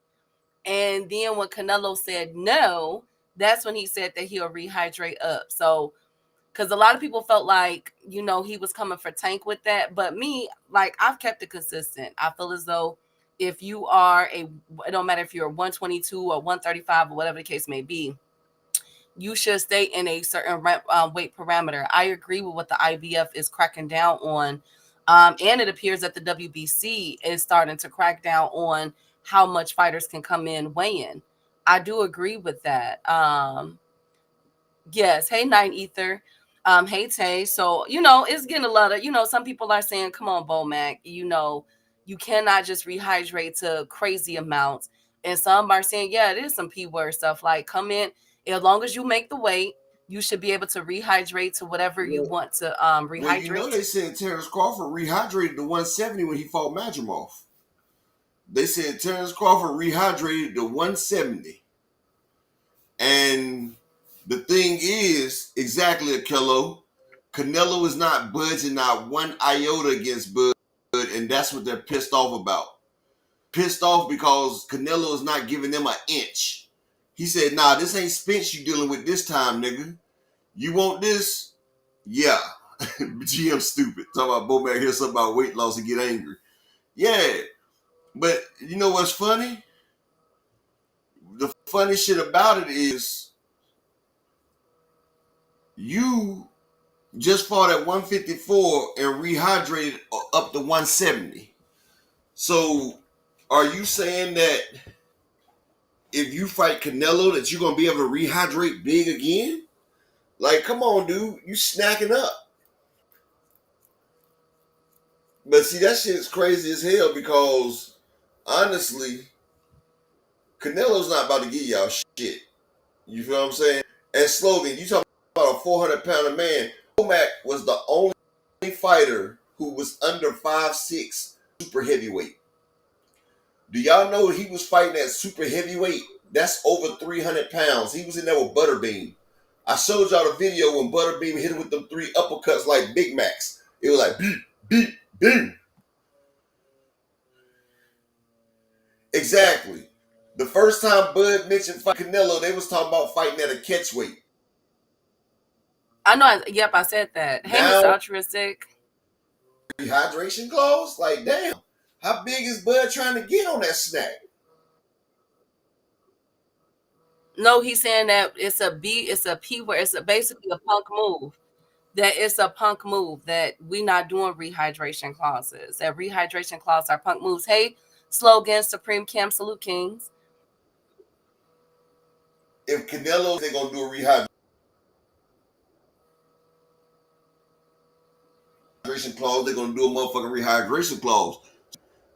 And then when Canelo said no, that's when he said that he'll rehydrate up. So because a lot of people felt like, you know, he was coming for Tank with that. But me, like, I've kept it consistent. I feel as though if you are it don't matter if you're 122 or 135 or whatever the case may be, you should stay in a certain weight parameter. I agree with what the IBF is cracking down on. And it appears that the WBC is starting to crack down on how much fighters can come in weighing. I do agree with that. Yes. Hey, Nine Ether. Hey, Tay. So, you know, it's getting a lot of, you know, some people are saying, come on, Bomac, you know, you cannot just rehydrate to crazy amounts. And some are saying, yeah, it is some P word stuff. Like, come in, as long as you make the weight, you should be able to rehydrate to whatever you want to Well, you know, rehydrate. they said Terrence Crawford rehydrated to 170 when he fought Madrimov. They said Terrence Crawford rehydrated to 170. And the thing is, exactly, Akello, Canelo is not budging not one iota against Bud, and that's what they're pissed off about. Pissed off because Canelo is not giving them an inch. He said, nah, this ain't Spence you dealing with this time, nigga. You want this? Yeah. GM stupid. Talking about Bomac hear something about weight loss and get angry. Yeah. But you know what's funny? The funny shit about it is you just fought at 154 and rehydrated up to 170. So are you saying that if you fight Canelo that you're going to be able to rehydrate big again? Like, come on, dude. You snacking up. But see, that shit's crazy as hell because, honestly, Canelo's not about to give y'all shit. You feel what I'm saying? And Slogan, you talking about a 400-pounder man. Womack was the only fighter who was under 5'6", super heavyweight. Do y'all know he was fighting at super heavyweight? That's over 300 pounds. He was in there with Butterbean. I showed y'all the video when Butterbean hit him with them 3 uppercuts like Big Macs. It was like, beep, beep, beep. Exactly. The first time Bud mentioned fight Canelo, they was talking about fighting at a catch weight. I know. Yep, I said that. Hey, Mr. Now, Altruistic. Hydration gloves? Like, damn. How big is Bud trying to get on that snack? No, he's saying that it's a P word. It's basically a punk move. That it's a punk move, that we not doing rehydration clauses. That rehydration clauses are punk moves. Hey, Slogan, Supreme Cam, Salute Kings. If Canelo, they're going to do a rehydration clause, they're going to do a motherfucking rehydration clause.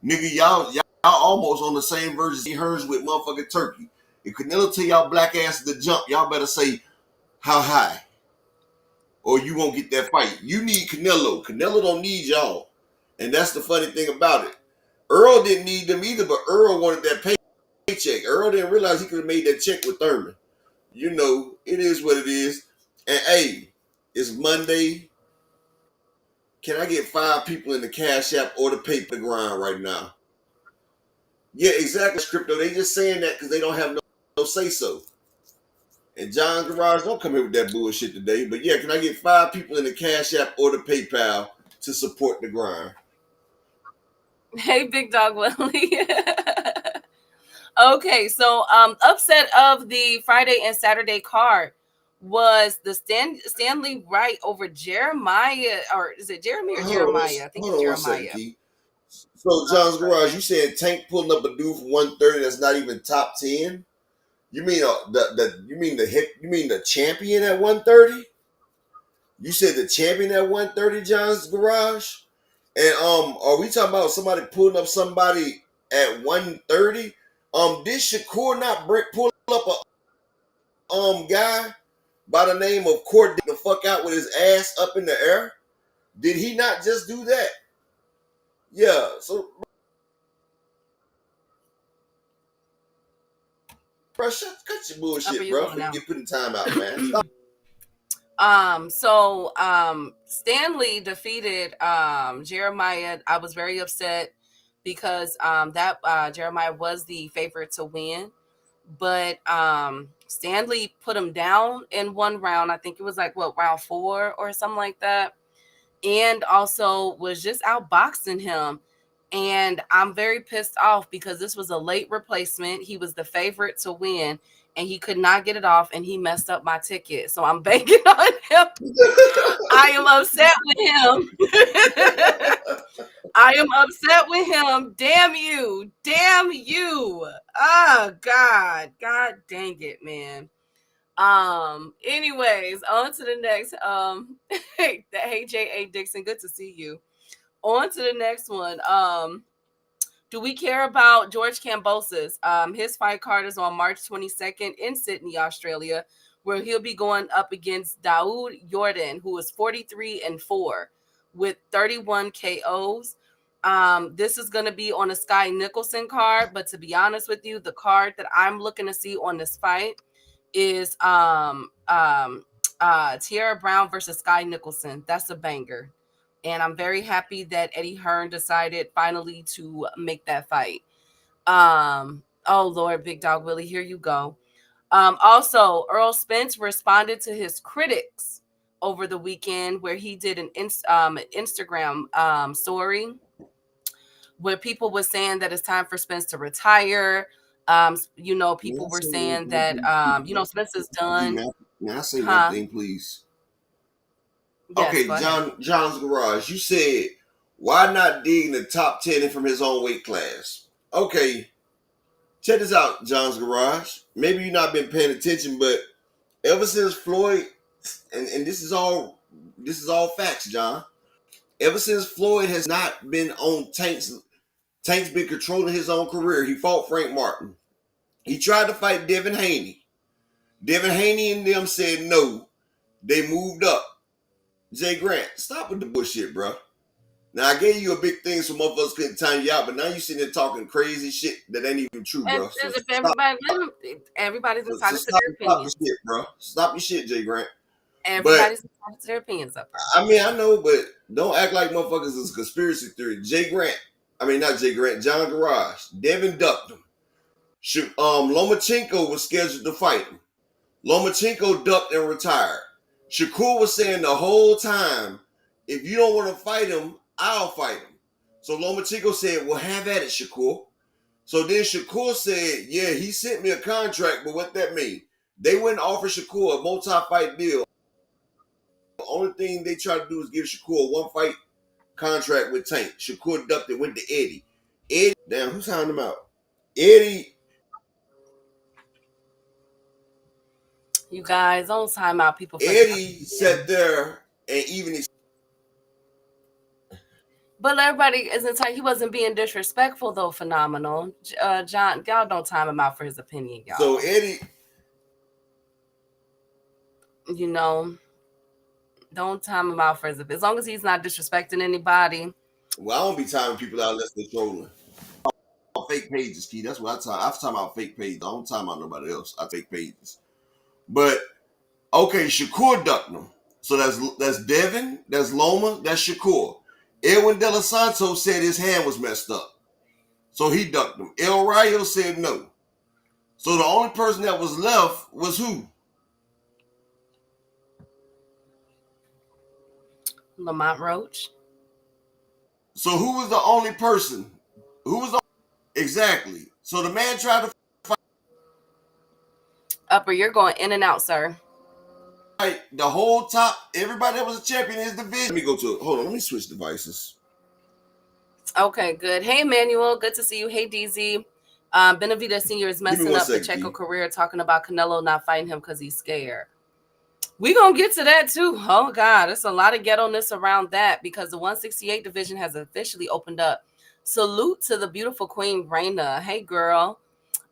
Nigga, y'all almost on the same version as Hearns with motherfucking Turkey. If Canelo tell y'all black ass to jump, y'all better say, how high? Or you won't get that fight. You need Canelo. Canelo don't need y'all. And that's the funny thing about it. Earl didn't need them either, but Earl wanted that paycheck. Earl didn't realize he could have made that check with Thurman. You know, it is what it is. And hey, it's Monday. Can I get 5 people in the Cash App or the paper grind right now? Yeah, exactly, Crypto. They just saying that because they don't have no say-so. And John Garage don't come here with that bullshit today. But yeah, can I get 5 people in the Cash App or the PayPal to support the grind? Hey, Big Dog Willie. Okay, so upset of the Friday and Saturday card was the Stanley Wright over Jeremiah, or is it Jeremy or Jeremiah? I think it's Jeremiah. So John's Garage, you said Tank pulling up a dude for 130 that's not even top 10? You mean the champion at 130? You said the champion at 130, John's Garage? And are we talking about somebody pulling up somebody at 130? Did Shakur not pull up a guy by the name of Court the fuck out with his ass up in the air? Did he not just do that? Yeah, so bro, cut your bullshit, bro. You get put in time out, man. Stanley defeated Jeremiah. I was very upset because that Jeremiah was the favorite to win. but Stanley put him down in one round. I think it was like what, round 4 or something like that, and also was just outboxing him. And I'm very pissed off because this was a late replacement. He was the favorite to win, and he could not get it off, and he messed up my ticket. So I'm banking on him. I am upset with him. I am upset with him. Damn you. Damn you. Oh God. God dang it, man. Anyways, on to the next. Hey J.A. Dixon, good to see you. On to the next one. Do we care about George Kambosos? His fight card is on March 22nd in Sydney, Australia, where he'll be going up against Daoud Jordan, who is 43-4 with 31 KOs. This is going to be on a Sky Nicholson card, but to be honest with you, the card that I'm looking to see on this fight is Tierra Brown versus Sky Nicholson. That's a banger. And I'm very happy that Eddie Hearn decided finally to make that fight. Oh Lord, Big Dog Willie, here you go. Also, Earl Spence responded to his critics over the weekend, where he did an Instagram story where people were saying that it's time for Spence to retire. People were saying that Spence is done. May I say one thing, please? Yes, okay, John's Garage. You said why not dig in the top 10 from his own weight class? Okay, check this out, John's Garage. Maybe you've not been paying attention, but ever since Floyd, and this is all facts, John. Ever since Floyd has not been on Tank's been controlling his own career. He fought Frank Martin. He tried to fight Devin Haney. Devin Haney and them said no. They moved up. Jay Grant, stop with the bullshit, bro. Now, I gave you a big thing so motherfuckers couldn't time you out, but now you sitting there talking crazy shit that ain't even true, bro. So everybody's entitled to their opinions. Stop your shit, bro. Stop your shit, Jay Grant. Everybody's entitled to their opinions up there. I mean, I know, but don't act like motherfuckers is a conspiracy theory. Not Jay Grant, John Garage. Devin ducked him. Lomachenko was scheduled to fight him. Lomachenko ducked and retired. Shakur was saying the whole time, if you don't want to fight him, I'll fight him. So Lomachenko said, well, have at it, Shakur. So then Shakur said, yeah, he sent me a contract, but what that mean? They wouldn't offer Shakur a multi-fight deal. The only thing they tried to do is give Shakur a one-fight contract with Tank. Shakur ducked and went to Eddie. Damn, who's hounding him out? Eddie. You guys, don't time out people. Eddie sat there and even... But everybody is entitled. He wasn't being disrespectful, though. Phenomenal. John, y'all don't time him out for his opinion, y'all. So Eddie... don't time him out for his opinion. As long as he's not disrespecting anybody. Well, I don't be timing people out unless they're trolling. Fake pages, Key. That's what I time. I've time out fake pages. I don't time out nobody else. I take pages. But, okay, Shakur ducked him. So that's Devin, that's Loma, that's Shakur. Edwin De Los Santos said his hand was messed up. So he ducked him. El Rayo said no. So the only person that was left was who? Lamont Roach. So who was the only person? Exactly. So the man tried to fight. Upper, you're going in and out, sir. The whole top, everybody that was a champion in his division. Let me switch devices. Okay, good. Hey, Emmanuel, good to see you. Hey, DZ. Benavidez Sr. is messing up the Checo career, talking about Canelo not fighting him because he's scared. We're going to get to that, too. Oh, God, there's a lot of ghetto-ness around that because the 168 division has officially opened up. Salute to the beautiful Queen Reina. Hey, girl.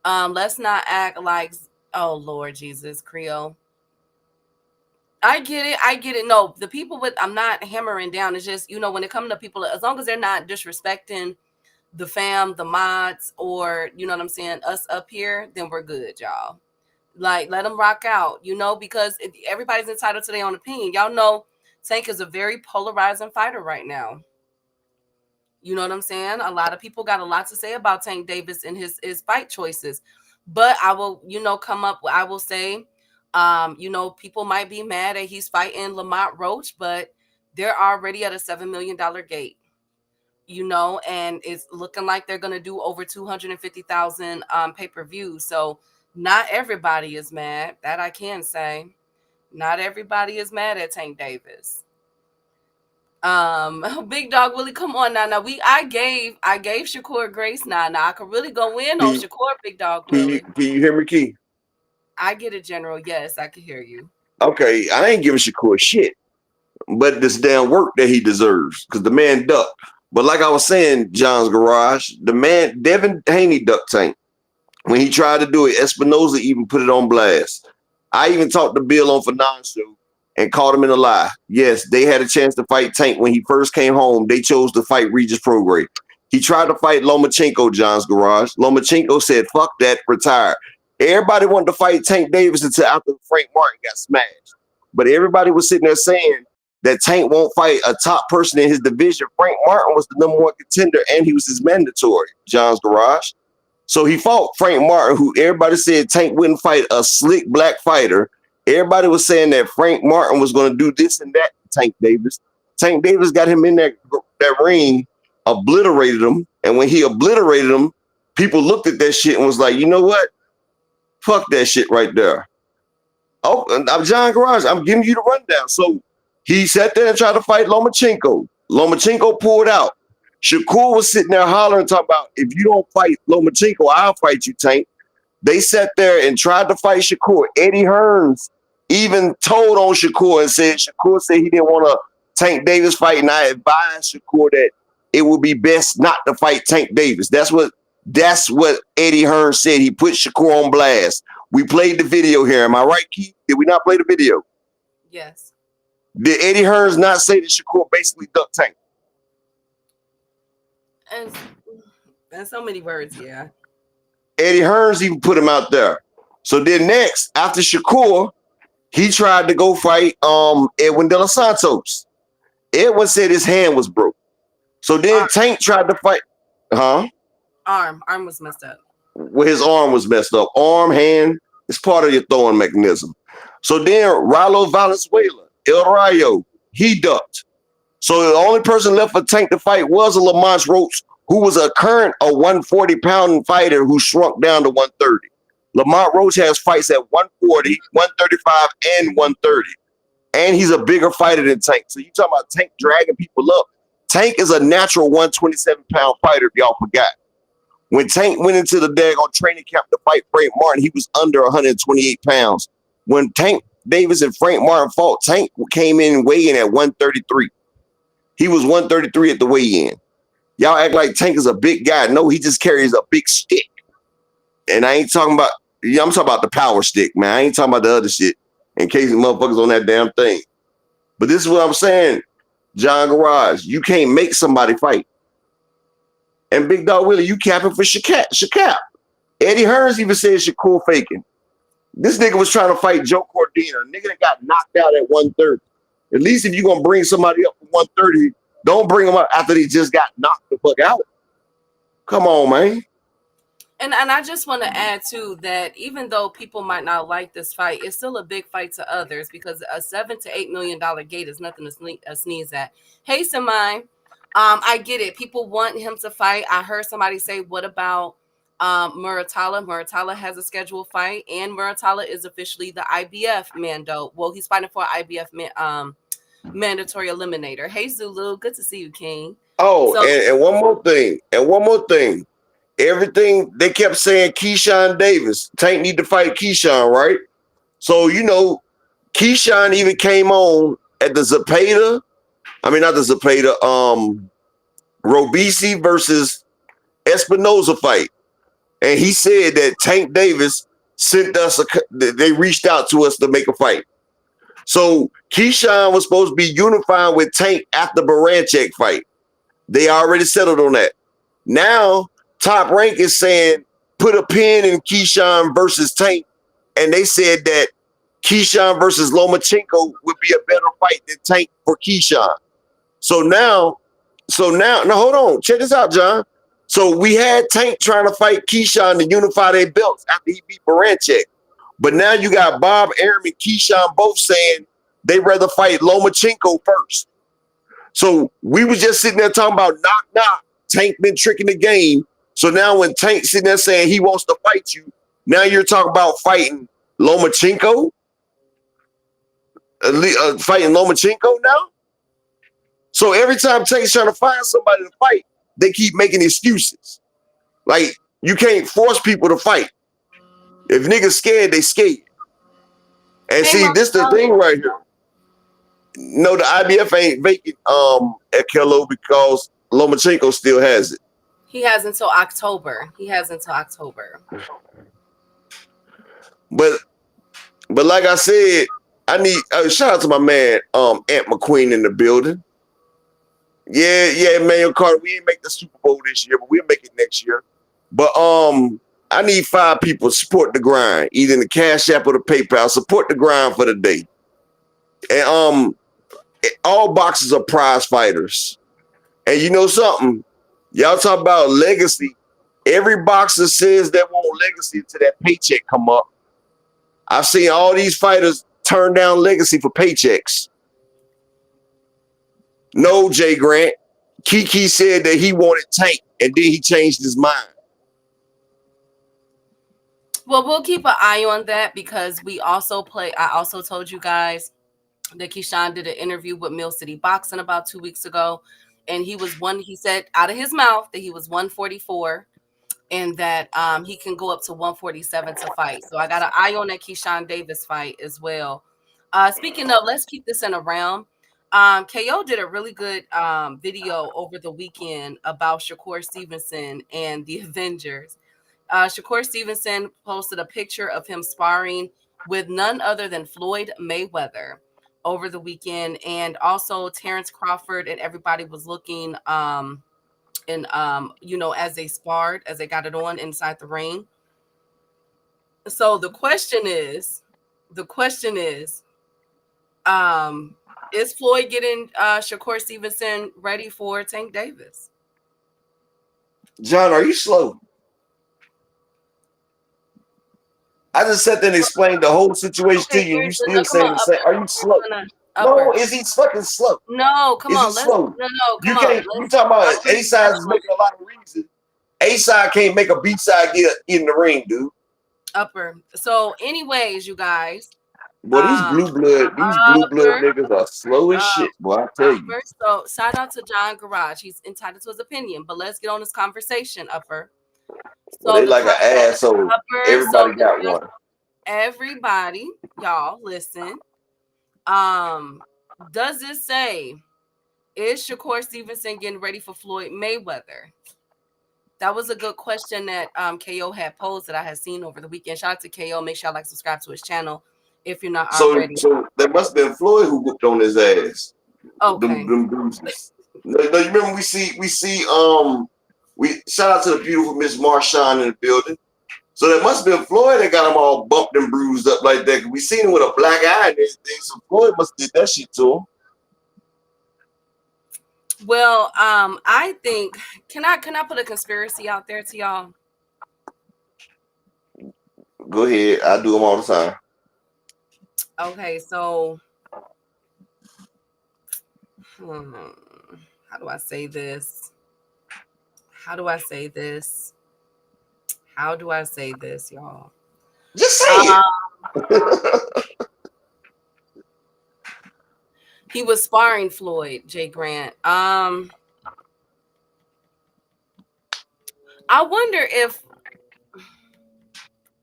Let's not act like, oh, Lord Jesus, Creole. I get it. No, the people I'm not hammering down. It's just, when it comes to people, as long as they're not disrespecting the fam, the mods, or, you know what I'm saying, us up here, then we're good, y'all. Like, let them rock out, because everybody's entitled to their own opinion. Y'all know Tank is a very polarizing fighter right now. You know what I'm saying? A lot of people got a lot to say about Tank Davis and his fight choices. But I will, come up. I will say, people might be mad that he's fighting Lamont Roach, but they're already at a $7 million gate. And it's looking like they're gonna do over 250,000 pay-per-views. So not everybody is mad. That I can say. Not everybody is mad at Tank Davis. Big Dog Willie, come on now. Now I gave Shakur grace now. Now I could really go in on Can, Shakur, Big Dog can you Willie. can you hear me, Key? I get it, General. Yes, I can hear you. Okay, I ain't giving Shakur shit, but this damn work that he deserves because the man ducked. But like I was saying, John's Garage, the man Devin Haney ducked Tank. When he tried to do it, Espinoza even put it on blast. I even talked to Bill on Fanon show and caught him in a lie. Yes, they had a chance to fight Tank when he first came home. They chose to fight Regis Prograis. He tried to fight Lomachenko, John's Garage. Lomachenko said, fuck that, retire. Everybody wanted to fight Tank Davis until after Frank Martin got smashed. But everybody was sitting there saying that Tank won't fight a top person in his division. Frank Martin was the number one contender, and he was his mandatory, John's Garage. So he fought Frank Martin, who everybody said Tank wouldn't fight a slick black fighter. Everybody was saying that Frank Martin was going to do this and that to Tank Davis. Tank Davis got him in that ring, obliterated him. And when he obliterated him, people looked at that shit and was like, you know what? Fuck that shit right there. Oh, I'm John Garage. I'm giving you the rundown. So he sat there and tried to fight Lomachenko. Lomachenko pulled out. Shakur was sitting there hollering, talking about, if you don't fight Lomachenko, I'll fight you, Tank. They sat there and tried to fight Shakur. Eddie Hearns even told on Shakur and said Shakur said he didn't want to Tank Davis fight, and I advised Shakur that it would be best not to fight Tank Davis. That's what Eddie Hearns said. He put Shakur on blast. We played the video here. Am I right, Keith? Did we not play the video? Yes. Did Eddie Hearns not say that Shakur basically ducked Tank? And so many words, yeah. Eddie Hearns even put him out there. So then next, after Shakur, he tried to go fight Edwin De Los Santos. Edwin said his hand was broke. So then Tank tried to fight. Arm was messed up. Well, his arm was messed up. Arm, hand, it's part of your throwing mechanism. So then Ralo Valenzuela, El Rayo, he ducked. So the only person left for Tank to fight was a Lamont Roach, who was a 140-pound fighter who shrunk down to 130. Lamont Roach has fights at 140, 135, and 130. And he's a bigger fighter than Tank. So you talking about Tank dragging people up. Tank is a natural 127-pound fighter, if y'all forgot. When Tank went into the daggone training camp to fight Frank Martin, he was under 128 pounds. When Tank Davis and Frank Martin fought, Tank came in weighing at 133. He was 133 at the weigh-in. Y'all act like Tank is a big guy. No, he just carries a big stick. And I ain't talking about, I'm talking about the power stick, man. I ain't talking about the other shit in case the motherfuckers on that damn thing. But this is what I'm saying, John Garage. You can't make somebody fight. And Big Dog Willie, you capping for Shakap. Eddie Hearns even said Shakur faking. This nigga was trying to fight Joe Cordina. Nigga that got knocked out at 130. At least if you're going to bring somebody up from 130, don't bring them up after they just got knocked the fuck out. Come on, man. And I just want to add, too, that even though people might not like this fight, it's still a big fight to others because a $7 to $8 million gate is nothing to sneeze at. Hey, Samai, I get it. People want him to fight. I heard somebody say, what about Muratalla? Muratalla has a scheduled fight, and Muratalla is officially the IBF Mando. Well, he's fighting for an IBF mandatory eliminator. Hey, Zulu, good to see you, King. Oh, so, and one more thing. Everything they kept saying, Keyshawn Davis, Tank need to fight Keyshawn, right? So, you know, Keyshawn even came on at the Zepeda. I mean, not the Zepeda, Robisi versus Espinoza fight. And he said that Tank Davis sent us, they reached out to us to make a fight. So Keyshawn was supposed to be unifying with Tank after the Baranchek fight. They already settled on that. Now, Top Rank is saying, put a pin in Keyshawn versus Tank. And they said that Keyshawn versus Lomachenko would be a better fight than Tank for Keyshawn. So now, hold on. Check this out, John. So we had Tank trying to fight Keyshawn to unify their belts after he beat Baranchek. But now you got Bob, Arum, and Keyshawn both saying they rather fight Lomachenko first. So we was just sitting there talking about knock knock. Tank been tricking the game. So now when Tank sitting there saying he wants to fight you, now you're talking about fighting Lomachenko? Fighting Lomachenko now? So every time Tank's trying to find somebody to fight, they keep making excuses. Like, you can't force people to fight. If niggas scared, they scared. And see, this the thing right here. No, the IBF ain't vacant at Kello because Lomachenko still has it. He has until October. But like I said, I need shout out to my man Ant McQueen in the building. Yeah, Emmanuel Carter. We didn't make the Super Bowl this year, but we'll make it next year. But I need 5 people to support the grind, either in the Cash App or the PayPal. Support the grind for the day. And all boxers are prize fighters. And you know something? Y'all talk about legacy. Every boxer says they want legacy until that paycheck come up. I've seen all these fighters turn down legacy for paychecks. No, Jay Grant. Kiki said that he wanted Tank, and then he changed his mind. Well, we'll keep an eye on that because I also told you guys that Keyshawn did an interview with Mill City Boxing about 2 weeks ago. And he said out of his mouth that he was 144 and that he can go up to 147 to fight. So I got an eye on that Keyshawn Davis fight as well. Speaking of, let's keep this in a realm. KO did a really good video over the weekend about Shakur Stevenson and the Avengers. Shakur Stevenson posted a picture of him sparring with none other than Floyd Mayweather over the weekend, and also Terrence Crawford, and everybody was looking as they sparred, as they got it on inside the ring. So the question is Floyd getting Shakur Stevenson ready for Tank Davis? John, are you slow? I just sat there and explained the whole situation to you, and you still saying the same. Are you slow? No, is he fucking slow? No, come on. Slow? You can't. You talking about A-side is making a lot of reasons. A-side can't make a B-side get in the ring, dude. Upper. So, anyways, you guys. Boy, these blue blood niggas are slow as shit, boy. I tell you. So, shout out to John Garage. He's entitled to his opinion, but let's get on this conversation, Upper. So they like an asshole. Everybody got one. Everybody, y'all, listen. Does it say, is Shakur Stevenson getting ready for Floyd Mayweather? That was a good question that KO had posed that I had seen over the weekend. Shout out to KO. Make sure y'all subscribe to his channel if you're not already. So there must have been Floyd who whooped on his ass. Okay. Them bruises. No, you remember we shout out to the beautiful Miss Marshawn in the building. So that must have been Floyd that got him all bumped and bruised up like that. We seen him with a black eye and everything. So Floyd must have did that shit to him. Well, I think can I put a conspiracy out there to y'all? Go ahead. I do them all the time. Okay, so how do I say this? Y'all? Just say it. He was sparring Floyd, Jay Grant. I wonder if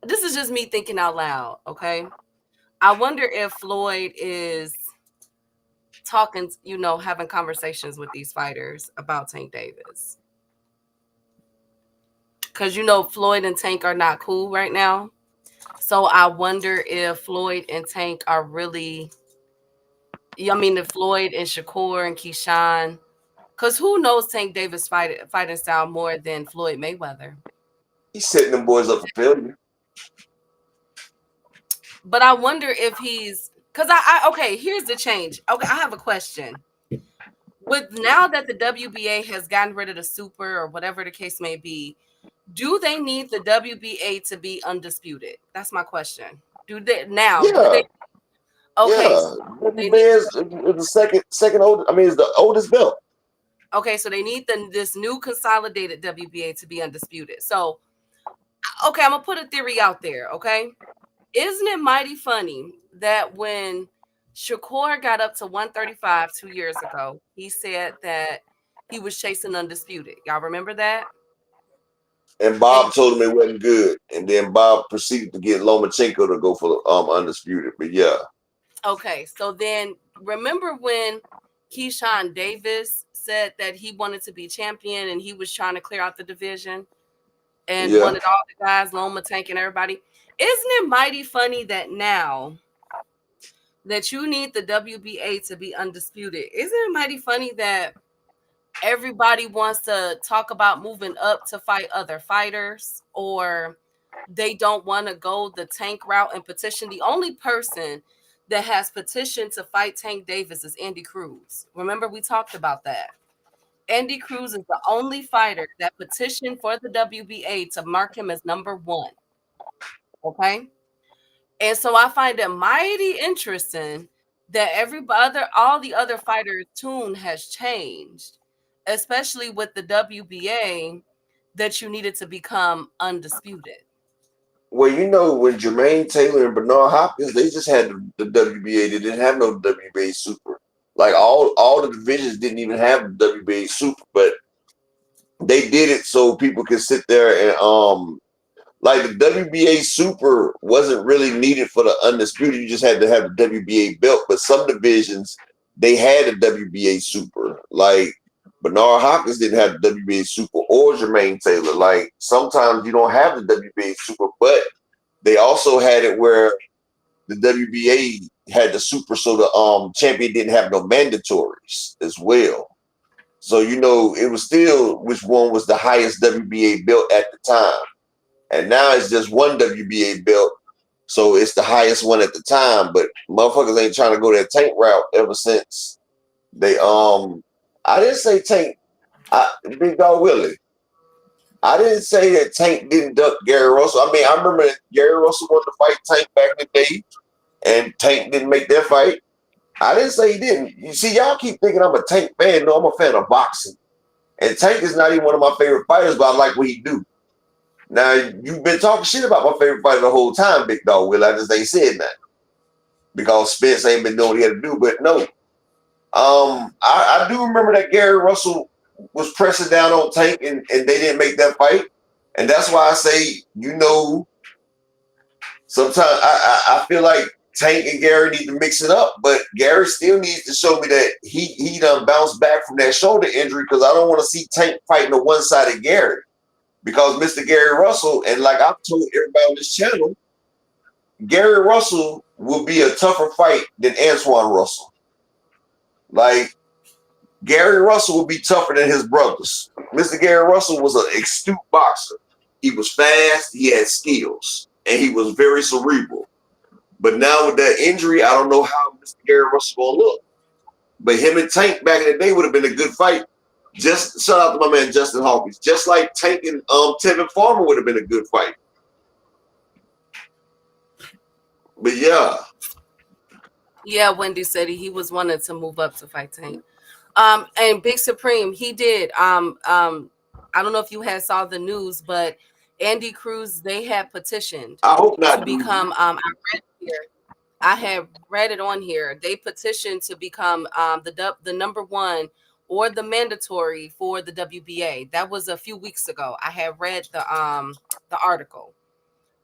this is just me thinking out loud, okay? I wonder if Floyd is talking, having conversations with these fighters about Tank Davis. Because, Floyd and Tank are not cool right now. So I wonder if Floyd and Tank are really... if Floyd and Shakur and Keyshawn, because who knows Tank Davis fighting style more than Floyd Mayweather? He's setting them boys up for failure. But I wonder if he's, because okay, here's the change. Okay, I have a question. with now that the WBA has gotten rid of the super or whatever the case may be, do they need the WBA to be undisputed? That's my question. Do they now? Do Yeah, they? Okay, yeah. they WBA need. is the second oldest. I mean, it's the oldest belt. Okay, so they need this new consolidated WBA to be undisputed. So, okay, I'm gonna put a theory out there. Okay, isn't it mighty funny that when Shakur got up to 135 2 years ago, he said that he was chasing undisputed. Y'all remember that? And And Bob told him it wasn't good, and then Bob proceeded to get Lomachenko to go for undisputed. But yeah, okay, so then remember when Keyshawn Davis said that he wanted to be champion and he was trying to clear out the division and yeah. wanted all the guys, Loma Tank and everybody. Isn't it mighty funny that now that you need the WBA to be undisputed? Isn't it mighty funny that everybody wants to talk about moving up to fight other fighters, or they don't want to go the Tank route and petition? The only person that has petitioned to fight Tank Davis is Andy Cruz. Remember, we talked about that. Andy Cruz is the only fighter that petitioned for the WBA to mark him as number one. Okay. And so I find it mighty interesting that all the other fighters' tune has changed, especially with the WBA, that you needed to become undisputed. Well, when Jermaine Taylor and Bernard Hopkins, they just had the WBA. They didn't have no WBA Super. Like all the divisions didn't even have the WBA Super, but they did it so people could sit there and like the WBA Super wasn't really needed for the undisputed. You just had to have the WBA belt. But some divisions they had a WBA Super. Like Bernard Hopkins didn't have the WBA Super or Jermaine Taylor. Like sometimes you don't have the WBA Super, but they also had it where the WBA had the Super, so the champion didn't have no mandatories as well. So it was still which one was the highest WBA belt at the time. And now it's just one WBA belt. So it's the highest one at the time. But motherfuckers ain't trying to go that Tank route ever since they I didn't say Tank Big Dog Willie. I didn't say that Tank didn't duck Gary Russell. I mean, I remember that Gary Russell wanted to fight Tank back in the day, and Tank didn't make that fight. I didn't say he didn't. You see, y'all keep thinking I'm a Tank fan. No, I'm a fan of boxing. And Tank is not even one of my favorite fighters, but I like what he do. Now, you've been talking shit about my favorite fighter the whole time, Big Dog Will. I just ain't said that. Because Spence ain't been doing what he had to do, but no. I do remember that Gary Russell was pressing down on Tank and they didn't make that fight. And that's why I say, sometimes I feel like Tank and Gary need to mix it up, but Gary still needs to show me that he done bounced back from that shoulder injury, because I don't want to see Tank fighting a one-sided Gary. Because Mr. Gary Russell, and like I've told everybody on this channel, Gary Russell will be a tougher fight than Antoine Russell. Like, Gary Russell will be tougher than his brothers. Mr. Gary Russell was an astute boxer. He was fast, he had skills, and he was very cerebral. But now with that injury, I don't know how Mr. Gary Russell will look. But him and Tank back in the day would have been a good fight. Just shout out to my man Justin Hawkins. Just like Tank and Tevin Farmer would have been a good fight. But yeah. Yeah, Wendy said he was wanting to move up to fight Tank. And Big Supreme, he did. I don't know if you had saw the news, but Andy Cruz, they had petitioned I hope not. to become. I read here. I have read it on here. They petitioned to become the number one or the mandatory for the WBA. That was a few weeks ago. I had read the article.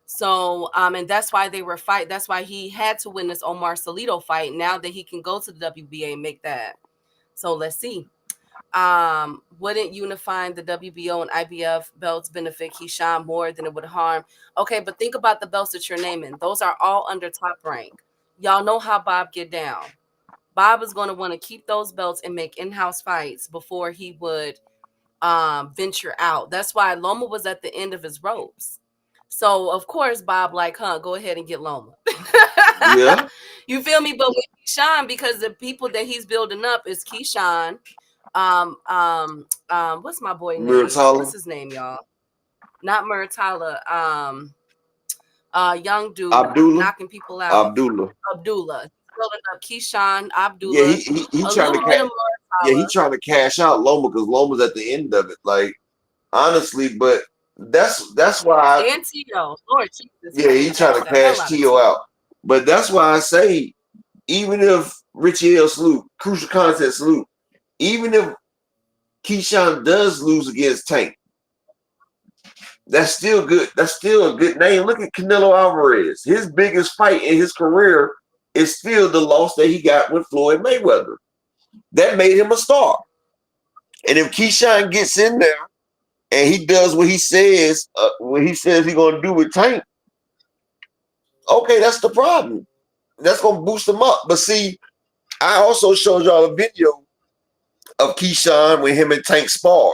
So and that's why they were fight. That's why he had to win this Omar Salido fight. Now that he can go to the WBA and make that. So let's see. Wouldn't unifying the WBO and IBF belts benefit Keyshawn more than it would harm? Okay, but think about the belts that you're naming. Those are all under Top Rank. Y'all know how Bob get down. Bob is going to want to keep those belts and make in-house fights before he would venture out. That's why Loma was at the end of his ropes. So of course Bob like, go ahead and get Loma. Yeah. You feel me? But with Keyshawn, because the people that he's building up is Keyshawn, What's my boy name? Muratala, What's his name, y'all? Not Muratala. Young dude Abdullah, knocking people out. Abdullah. Abdullah. Building up Keyshawn, Yeah, Abdullah, he a trying to little bit cash. of Yeah, he Muratala. trying to cash out Loma because Loma's at the end of it. Like honestly, but that's why. And Tito. Lord Jesus, he Yeah, finna he trying cash to the hell cash out of Tio Tito. out. But that's why I say, even if Richie L. Salute, Crucial Content Salute, even if Keyshawn does lose against Tank, that's still good. That's still a good name. Look at Canelo Alvarez. His biggest fight in his career is still the loss that he got with Floyd Mayweather. That made him a star. And if Keyshawn gets in there and he does what he says he's gonna do with Tank, okay, that's the problem. That's gonna boost him up. But see, I also showed y'all a video of Keyshawn when him and Tank spar.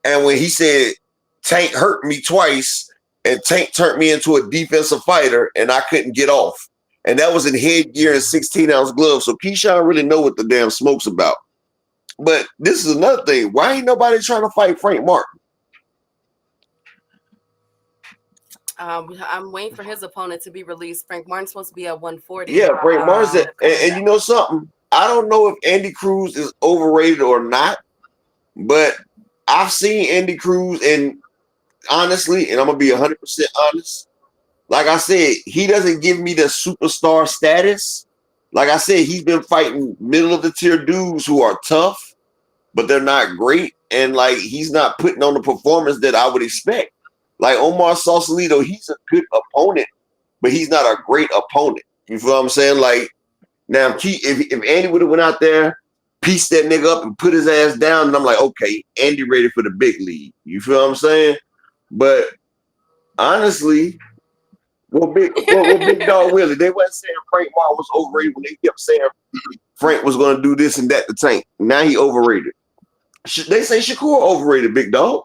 And when he said Tank hurt me twice and Tank turned me into a defensive fighter and I couldn't get off. And that was in headgear and 16-ounce gloves. So Keyshawn really know what the damn smoke's about. But this is another thing. Why ain't nobody trying to fight Frank Martin? I'm waiting for his opponent to be released. Frank Martin's supposed to be at 140. Yeah, Frank Martin. And you know something? I don't know if Andy Cruz is overrated or not, but I've seen Andy Cruz, and honestly, and I'm going to be 100% honest, like I said, he doesn't give me the superstar status. Like I said, he's been fighting middle of the tier dudes who are tough, but they're not great. And like, he's not putting on the performance that I would expect. Like Omar Sausalito, he's a good opponent, but he's not a great opponent. You feel what I'm saying? Like, now if Andy would have went out there, pieced that nigga up and put his ass down, and I'm like, okay, Andy ready for the big league. You feel what I'm saying? But honestly, what big dog Willie? They wasn't saying Frank Martin was overrated when they kept saying Frank was going to do this and that to Tank. Now he overrated. They say Shakur overrated, big dog.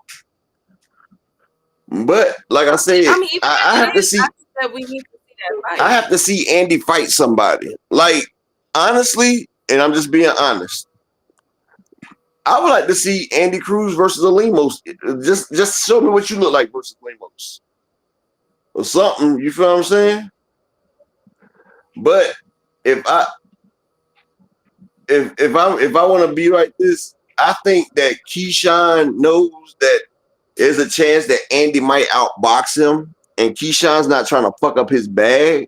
But like I said, I mean, even I have to see. I think that we need to see that fight. I have to see Andy fight somebody. Like honestly, and I'm just being honest. I would like to see Andy Cruz versus Lemos. Just show me what you look like versus Lemos or something. You feel what I'm saying? But if I want to be like this, I think that Keyshawn knows that there's a chance that Andy might outbox him, and Keyshawn's not trying to fuck up his bag.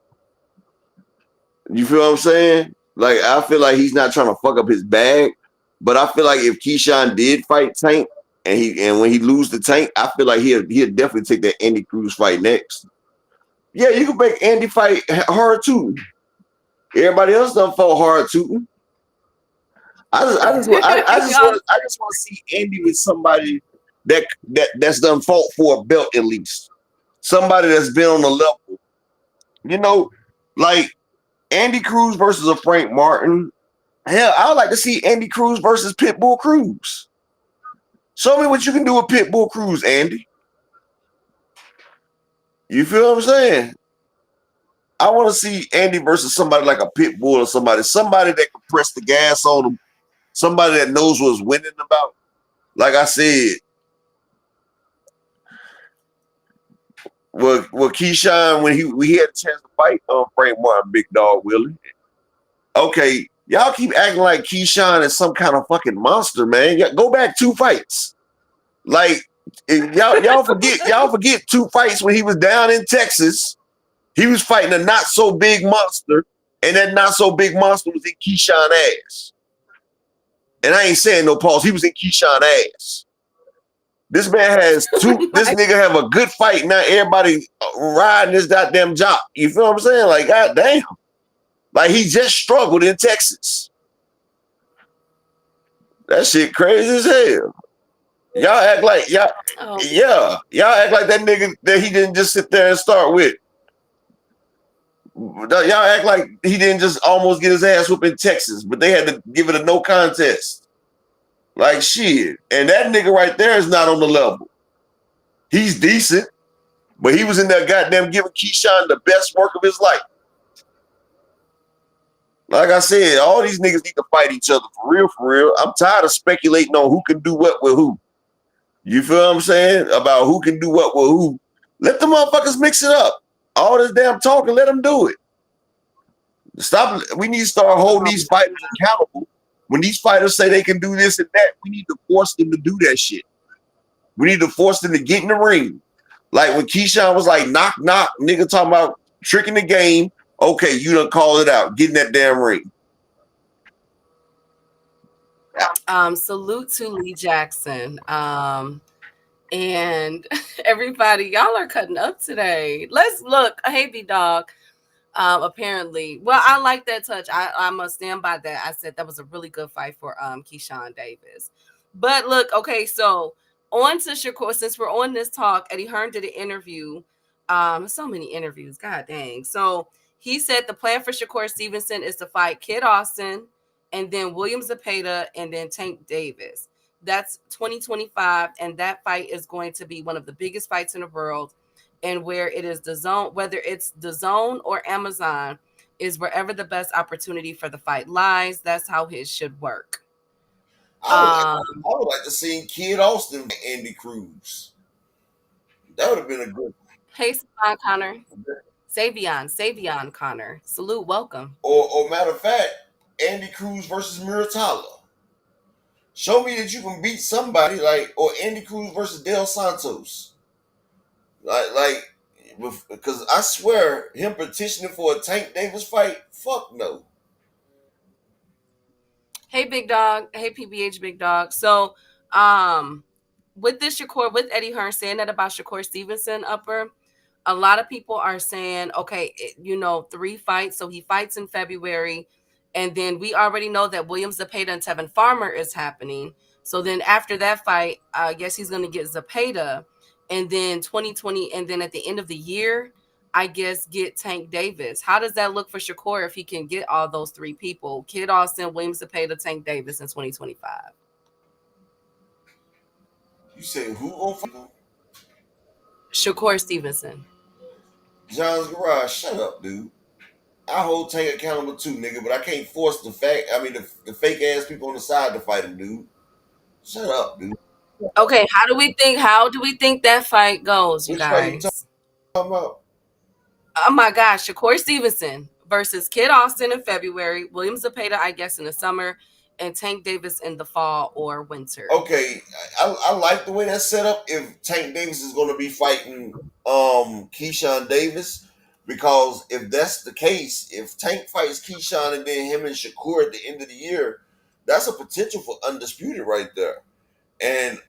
You feel what I'm saying? Like I feel like he's not trying to fuck up his bag, but I feel like if Keyshawn did fight Tank and when he lose the Tank, I feel like he'll definitely take that Andy Cruz fight next. Yeah, you can make Andy fight hard too. Everybody else done fought hard too. I just want to see Andy with somebody that's done fought for a belt at least. Somebody that's been on the level. You know, like Andy Cruz versus a Frank Martin. Hell, I would like to see Andy Cruz versus Pitbull Cruz. Show me what you can do with Pitbull Cruz, Andy. You feel what I'm saying? I want to see Andy versus somebody like a Pitbull or somebody that can press the gas on him, somebody that knows what's winning about. Like I said, well, Keyshawn, when he had a chance to fight Frank Martin, big dog Willie. Okay, y'all keep acting like Keyshawn is some kind of fucking monster, man. Go back 2 fights. Like y'all forget 2 fights when he was down in Texas. He was fighting a not so big monster, and that not so big monster was in Keyshawn ass. And I ain't saying no pause. He was in Keyshawn ass. This man has 2. This nigga have a good fight. Now everybody riding his goddamn job. You feel what I'm saying? Like, goddamn. Like, he just struggled in Texas. That shit crazy as hell. Y'all act like y'all act like that nigga that he didn't just sit there and start with. Y'all act like he didn't just almost get his ass whooped in Texas, but they had to give it a no contest. Like shit. And that nigga right there is not on the level. He's decent, but he was in there goddamn giving Keyshawn the best work of his life. Like I said, all these niggas need to fight each other for real, for real. I'm tired of speculating on who can do what with who. You feel what I'm saying? About who can do what with who. Let the motherfuckers mix it up. All this damn talking, let them do it. Stop. We need to start holding these fighters accountable. When these fighters say they can do this and that, we need to force them to do that shit. We need to force them to get in the ring. Like when Keyshawn was like, knock, knock, nigga talking about tricking the game. Okay, you done call it out. Get in that damn ring. Salute to Lee Jackson. And everybody, y'all are cutting up today. Let's look. Hey, B Dog. Apparently, well, I like that touch. I must stand by that. I said that was a really good fight for Keyshawn Davis. But look, okay, so on to Shakur. Since we're on this talk, Eddie Hearn did an interview. So many interviews. God dang. So he said the plan for Shakur Stevenson is to fight Kid Austin and then William Zepeda and then Tank Davis. That's 2025, and that fight is going to be one of the biggest fights in the world. And where it is the zone, whether it's the zone or Amazon, is wherever the best opportunity for the fight lies. That's how it should work. I would like to see Kid Austin Andy Cruz. That would have been a good. Hey, Savion Connor. Savion Connor. Salute, welcome. Or matter of fact, Andy Cruz versus Muratalla. Show me that you can beat somebody or Andy Cruz versus Del Santos. Because I swear, him petitioning for a Tank Davis fight, fuck no. Hey, Big Dog. Hey, PBH Big Dog. So, with this Shakur, with Eddie Hearn saying that about Shakur Stevenson, Upper, a lot of people are saying, okay, 3 fights. So he fights in February. And then we already know that William Zepeda and Tevin Farmer is happening. So then after that fight, I guess he's going to get Zepeda. And then 2020, and then at the end of the year, I guess get Tank Davis. How does that look for Shakur if he can get all those 3 people? Kid Austin, William Zepeda, Tank Davis in 2025. You say who gonna fight him? Shakur Stevenson. John's Garage. Shut up, dude. I hold Tank accountable too, nigga, but I can't force the fake ass people on the side to fight him, dude. Shut up, dude. Okay, how do we think that fight goes, you Which fight you guys? talking about? Oh my gosh, Shakur Stevenson versus Kid Austin in February, William Zepeda, I guess, in the summer, and Tank Davis in the fall or winter. Okay, I like the way that's set up. If Tank Davis is going to be fighting Keyshawn Davis, because if that's the case, if Tank fights Keyshawn and then him and Shakur at the end of the year, that's a potential for undisputed right there. And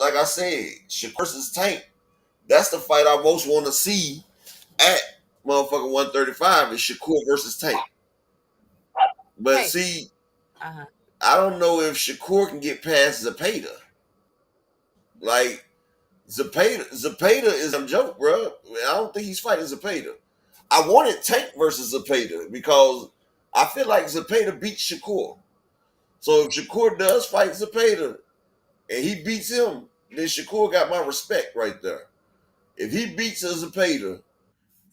like I said, Shakur versus Tank, that's the fight I most want to see at motherfucking 135 is Shakur versus Tank. But see, I don't know if Shakur can get past Zepeda. Like Zepeda is a joke, bro. I don't think he's fighting Zepeda. I wanted Tank versus Zepeda because I feel like Zepeda beats Shakur. So if Shakur does fight Zepeda and he beats him, then Shakur got my respect right there. If he beats Zepeda,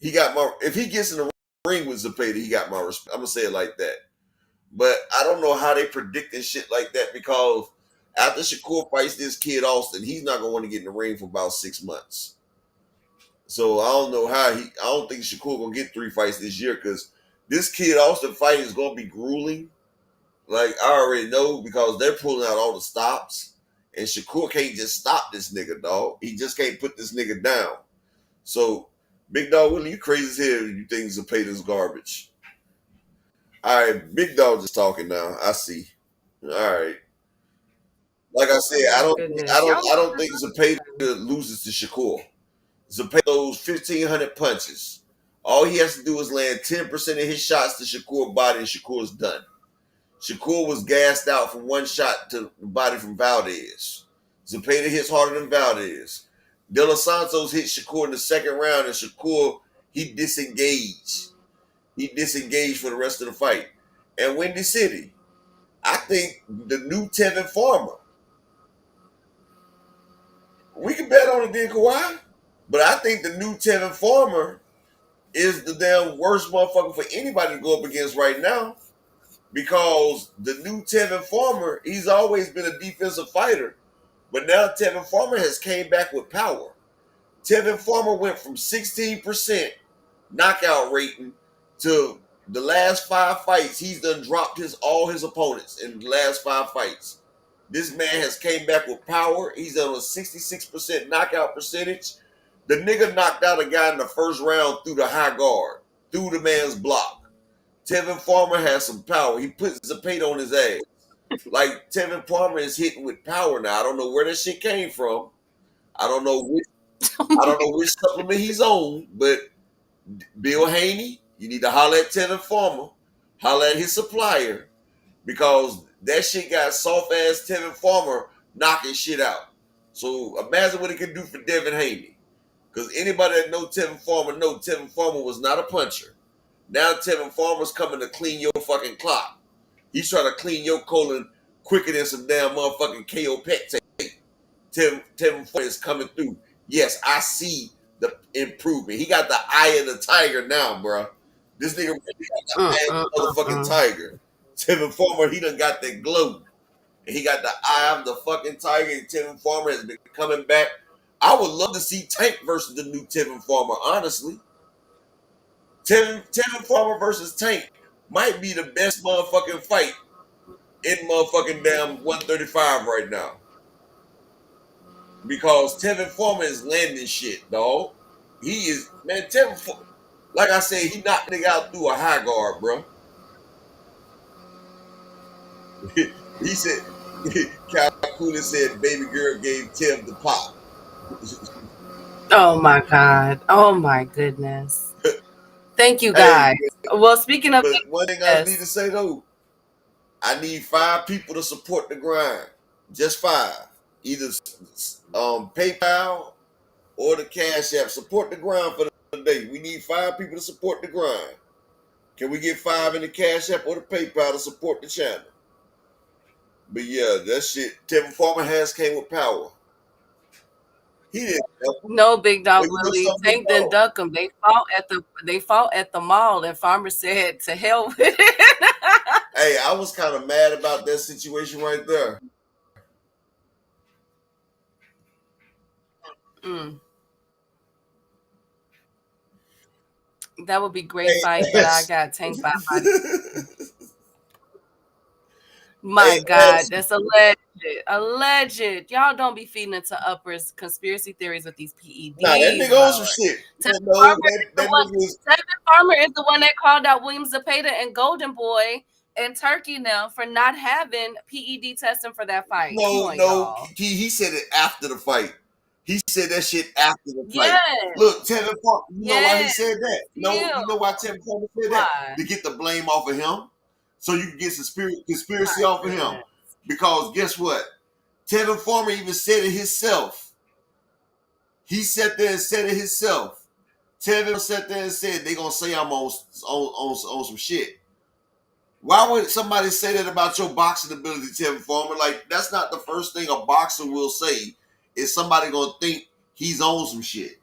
he got my. If he gets in the ring with Zepeda, he got my respect. I'm gonna say it like that. But I don't know how they predicting shit like that because after Shakur fights this Kid Austin, he's not gonna want to get in the ring for about 6 months. So I don't know how I don't think Shakur gonna get 3 fights this year because this Kid Austin fight is gonna be grueling. Like I already know because they're pulling out all the stops, and Shakur can't just stop this nigga, dog. He just can't put this nigga down. So, Big Dog Willie, you crazy as hell. You think Zepeda's garbage? All right, Big Dog just talking now. I see. All right. Like I said, I don't think Zepeda loses to Shakur. Zepeda throws 1,500 punches. All he has to do is land 10% of his shots to Shakur's body, and Shakur's done. Shakur was gassed out from one shot to the body from Valdez. Zepeda hits harder than Valdez. De Los Santos hit Shakur in the 2nd round, and Shakur, he disengaged. He disengaged for the rest of the fight. And Windy City, I think the new Tevin Farmer, we can bet on it then, Kawhi. But I think the new Tevin Farmer is the damn worst motherfucker for anybody to go up against right now. because the new Tevin Farmer, he's always been a defensive fighter, but now Tevin Farmer has came back with power. Tevin Farmer went from 16% knockout rating to the last 5 fights. He's done dropped all his opponents in the last 5 fights. This man has came back with power. He's on a 66% knockout percentage. The nigga knocked out a guy in the first round through the high guard, through the man's block. Tevin Farmer has some power. He puts Zapata on his ass. Like, Tevin Farmer is hitting with power now. I don't know where that shit came from. I don't know which supplement he's on, but Bill Haney, you need to holler at Tevin Farmer, holler at his supplier, because that shit got soft ass Tevin Farmer knocking shit out. So imagine what it can do for Devin Haney. Because anybody that knows Tevin Farmer was not a puncher. Now Tevin Farmer's coming to clean your fucking clock. He's trying to clean your colon quicker than some damn motherfucking KO pet tape. Tevin Farmer is coming through. Yes, I see the improvement. He got the eye of the tiger now, bro. This nigga really got the eye of the motherfucking tiger. Tevin Farmer, he done got that glow. And he got the eye of the fucking tiger, and Tevin Farmer has been coming back. I would love to see Tank versus the new Tevin Farmer, honestly. Tevin Farmer versus Tank might be the best motherfucking fight in motherfucking damn 135 right now. Because Tevin Farmer is landing shit, dog. He is, man, Tevin Farmer, like I said, he knocked nigga out through a high guard, bro. He said, Calcula said baby girl gave Tim the pop. Oh my God. Oh my goodness. Thank you guys. Hey, well, speaking of, but one thing I need to say though, I need 5 people to support the grind. Just 5. Either PayPal or the Cash App. Support the grind for the day. We need 5 people to support the grind. Can we get 5 in the Cash App or the PayPal to support the channel? But yeah, that shit. Tevin Farmer has came with power. He didn't. No, Big Dog Willie. Tank didn't duck him. They fought at the mall, and Farmer said, "To hell with it." Hey, I was kind of mad about that situation right there. That would be great fight, but I got tanked by my God, that's alleged. Y'all don't be feeding into uppers conspiracy theories with these PEDs. Nah, that nigga owns some shit. Tevin Farmer is the one that called out William Zapata and Golden Boy and Turkey now for not having PED testing for that fight. He said it after the fight. He said that shit after the fight. Yes. Look, Tevin Farmer, you know why he said that? No, you know why Tevin Farmer said that? To get the blame off of him. So you can get some conspiracy off of him. Because guess what? Tevin Farmer even said it himself. He sat there and said it himself. Tevin sat there and said they gonna say I'm on some shit. Why would somebody say that about your boxing ability, Tevin Farmer? Like, that's not the first thing a boxer will say. Is somebody gonna think he's on some shit?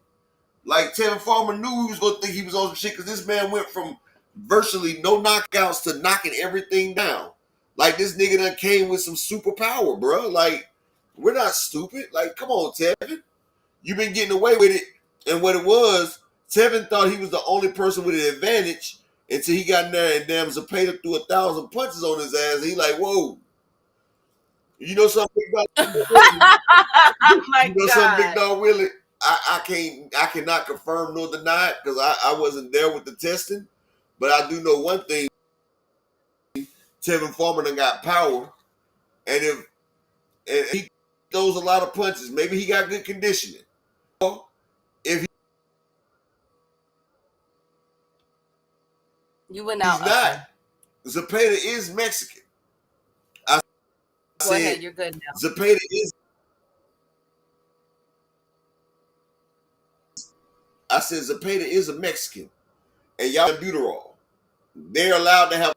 Like, Tevin Farmer knew he was gonna think he was on some shit because this man went from virtually no knockouts to knocking everything down. Like, this nigga done came with some superpower, bro. Like, we're not stupid. Like, come on, Tevin. You've been getting away with it. And what it was, Tevin thought he was the only person with an advantage until he got in there and damn Zapata threw 1,000 punches on his ass. And he like, whoa. You know something about something, Big Dog Willie? I cannot confirm nor deny it because I wasn't there with the testing. But I do know one thing. Tevin Farmer done got power. And if he throws a lot of punches, maybe he got good conditioning. Or if you went out, he's not, Zapata is Mexican. Go ahead, you're good now. Zapata is. I said Zapata is a Mexican, and y'all Buterol. They're allowed to have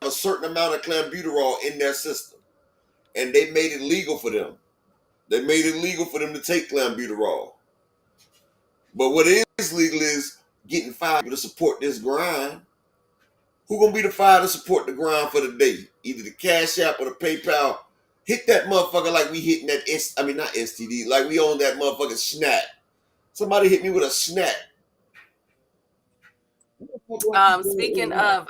a certain amount of clenbuterol in their system, and they made it legal for them. They made it legal for them to take clenbuterol. But what is legal is getting 5 people to support this grind. Who gonna be the 5 to support the grind for the day? Either the Cash App or the PayPal. Hit that motherfucker like we hitting that not STD, like we own that motherfucking snap. Somebody hit me with a snap. Speaking of,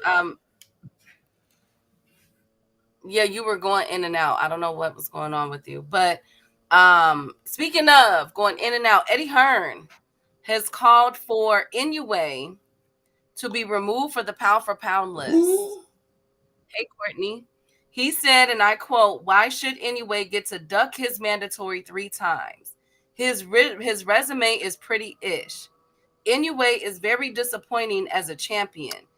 yeah, you were going in and out. I don't know what was going on with you, but speaking of going in and out, Eddie Hearn has called for Inoue to be removed for the pound for pound list. Ooh. Hey, Courtney. He said, and I quote, "Why should Inoue get to duck his mandatory 3 times? His resume is pretty-ish. Inoue is very disappointing as a champion.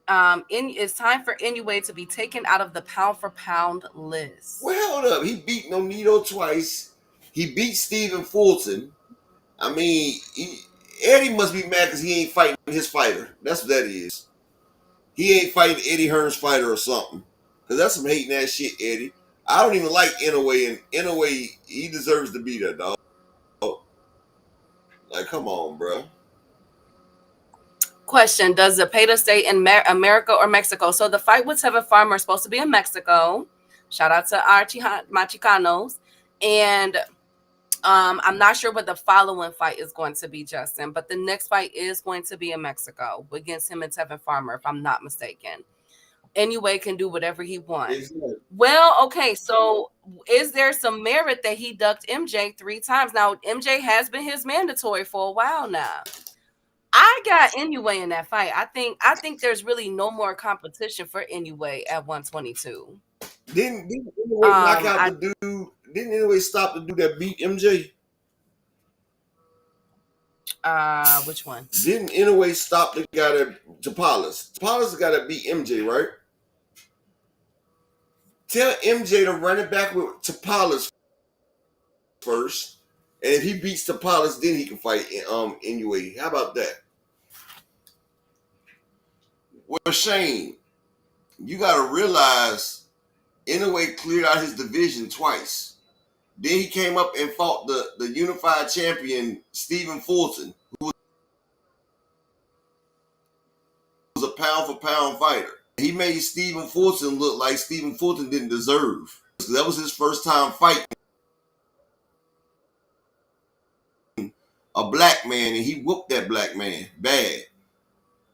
It's time for Inoue to be taken out of the pound for pound list." Well, hold up. He beat Nonito twice. He beat Stephen Fulton. I mean, Eddie must be mad because he ain't fighting his fighter. That's what that is. He ain't fighting Eddie Hearn's fighter or something. Because that's some hating ass shit, Eddie. I don't even like Inoue, and Inoue, he deserves to be there, dog. Like, come on, bro. Question: Does Zepeda stay in America or Mexico? So the fight with Tevin Farmer is supposed to be in Mexico. Shout out to our Machicanos. And I'm not sure what the following fight is going to be, Justin, but the next fight is going to be in Mexico against him and Tevin Farmer, if I'm not mistaken. Inoue can do whatever he wants. Exactly. Well, okay, so is there some merit that he ducked MJ 3 times? Now, MJ has been his mandatory for a while now. I got Inoue in that fight. I think there's really no more competition for Inoue at 122. Didn't Inoue knock out the dude? Didn't Inoue stop the dude that beat MJ? Which one? Didn't Inoue stop the guy that Tapalas? Tapalas the guy that beat MJ, right? Tell MJ to run it back with Tapalas first, and if he beats Tapalas, then he can fight Inoue. How about that? Well, Shane, you gotta realize Inoue cleared out his division twice. Then he came up and fought the unified champion Stephen Fulton, who was a pound for pound fighter. He made Stephen Fulton look like Stephen Fulton didn't deserve. So that was his first time fighting a black man, and he whooped that black man bad.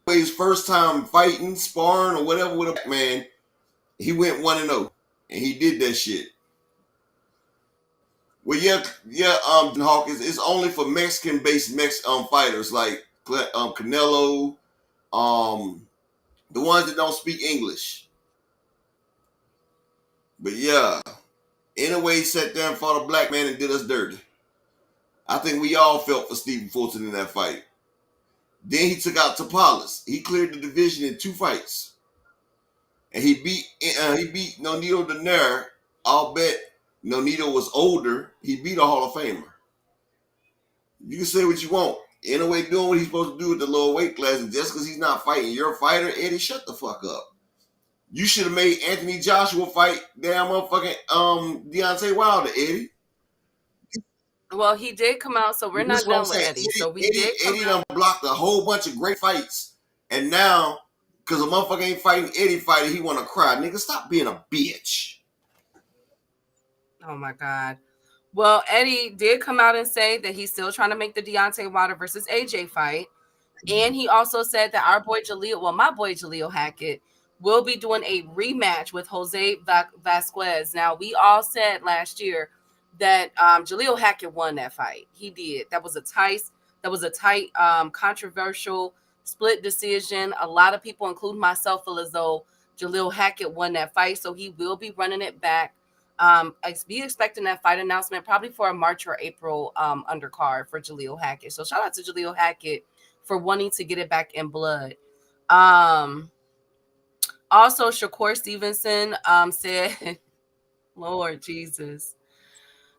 His first time fighting, sparring, or whatever with a black man, he went 1-0, and he did that shit. Well, Hawk, it's only for Mexican-based fighters like Canelo, the ones that don't speak English. But yeah, Inoue sat there and fought a black man and did us dirty. I think we all felt for Stephen Fulton in that fight. Then he took out Tapalas. He cleared the division in 2 fights, and he beat Nonito Donaire. I'll bet Nonito was older. He beat a Hall of Famer. You can say what you want. Inoue doing what he's supposed to do with the lower weight class, and just because he's not fighting your fighter, Eddie, shut the fuck up. You should have made Anthony Joshua fight damn motherfucking Deontay Wilder, Eddie. Well, he did come out, so we're not done with Eddie. So Eddie done blocked a whole bunch of great fights, and now because a motherfucker ain't fighting Eddie fighter, he want to cry. Nigga, stop being a bitch. Oh my God. Well, Eddie did come out and say that he's still trying to make the Deontay Wilder versus AJ fight. And he also said that our boy my boy Jaleel Hackett, will be doing a rematch with Jose Vasquez. Now, we all said last year that Jaleel Hackett won that fight. He did. That was a tight, controversial split decision. A lot of people, including myself, feel as though Jaleel Hackett won that fight. So he will be running it back. Be expecting that fight announcement probably for a March or April undercard for Jaleel Hackett. So shout out to Jaleel Hackett for wanting to get it back in blood. Also, Shakur Stevenson said, Lord Jesus.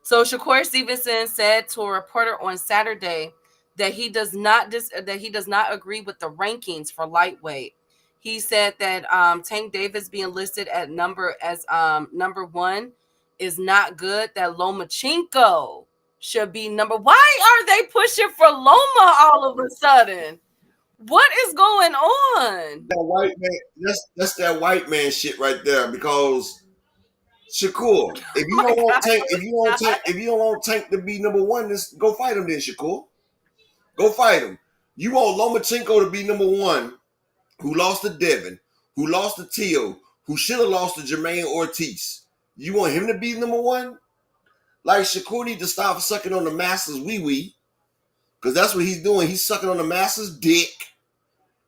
So Shakur Stevenson said to a reporter on Saturday that he does not agree with the rankings for lightweight. He said that Tank Davis being listed at number 1 is not good. That Lomachenko should be number. Why are they pushing for Loma all of a sudden? What is going on? That white man, that's that white man shit right there. Because Shakur, if Oh you my don't want God. Tank, if you don't want Tank to be number one, just go fight him then, Shakur. Go fight him. You want Lomachenko to be number one, who lost to Devin, who lost to Tio, who should have lost to Jermaine Ortiz. You want him to be number one? Like Shakur need to stop sucking on the Masters wee-wee, because that's what he's doing. He's sucking on the Masters dick,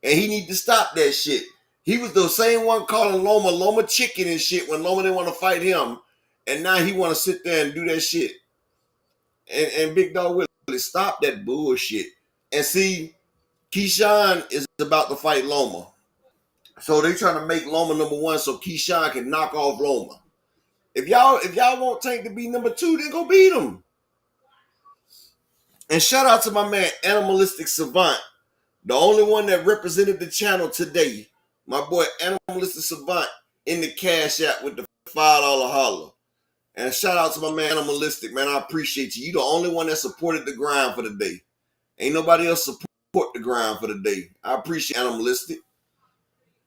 and he need to stop that shit. He was the same one calling Loma chicken and shit when Loma didn't want to fight him, and now he want to sit there and do that shit. And Big Dog Willie, stop that bullshit. And see, Keyshawn is about to fight Loma. So they trying to make Loma number one so Keyshawn can knock off Loma. If y'all want Tank to be number two, then go beat him. And shout out to my man Animalistic Savant, the only one that represented the channel today. My boy Animalistic Savant in the Cash App with the $5 holler. And shout out to my man Animalistic, man. I appreciate you. You the only one that supported the grind for the day. Ain't nobody else support the grind for the day. I appreciate Animalistic.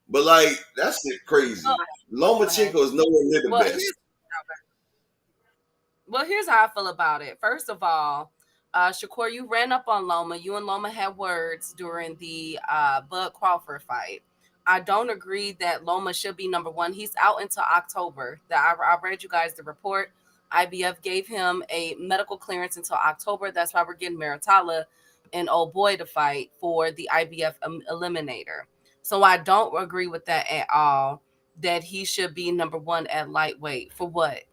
But like, that's it crazy. Lomachenko is nowhere near the Well, best. here's how I feel about it. First of all, Shakur, you ran up on Loma. You and Loma had words during the Bud Crawford fight. I don't agree that Loma should be number one. He's out until October. I read you guys the report. IBF gave him a medical clearance until October. That's why we're getting Maritala and Old Boy to fight for the IBF Eliminator. So I don't agree with that at all, that he should be number one at lightweight. For what?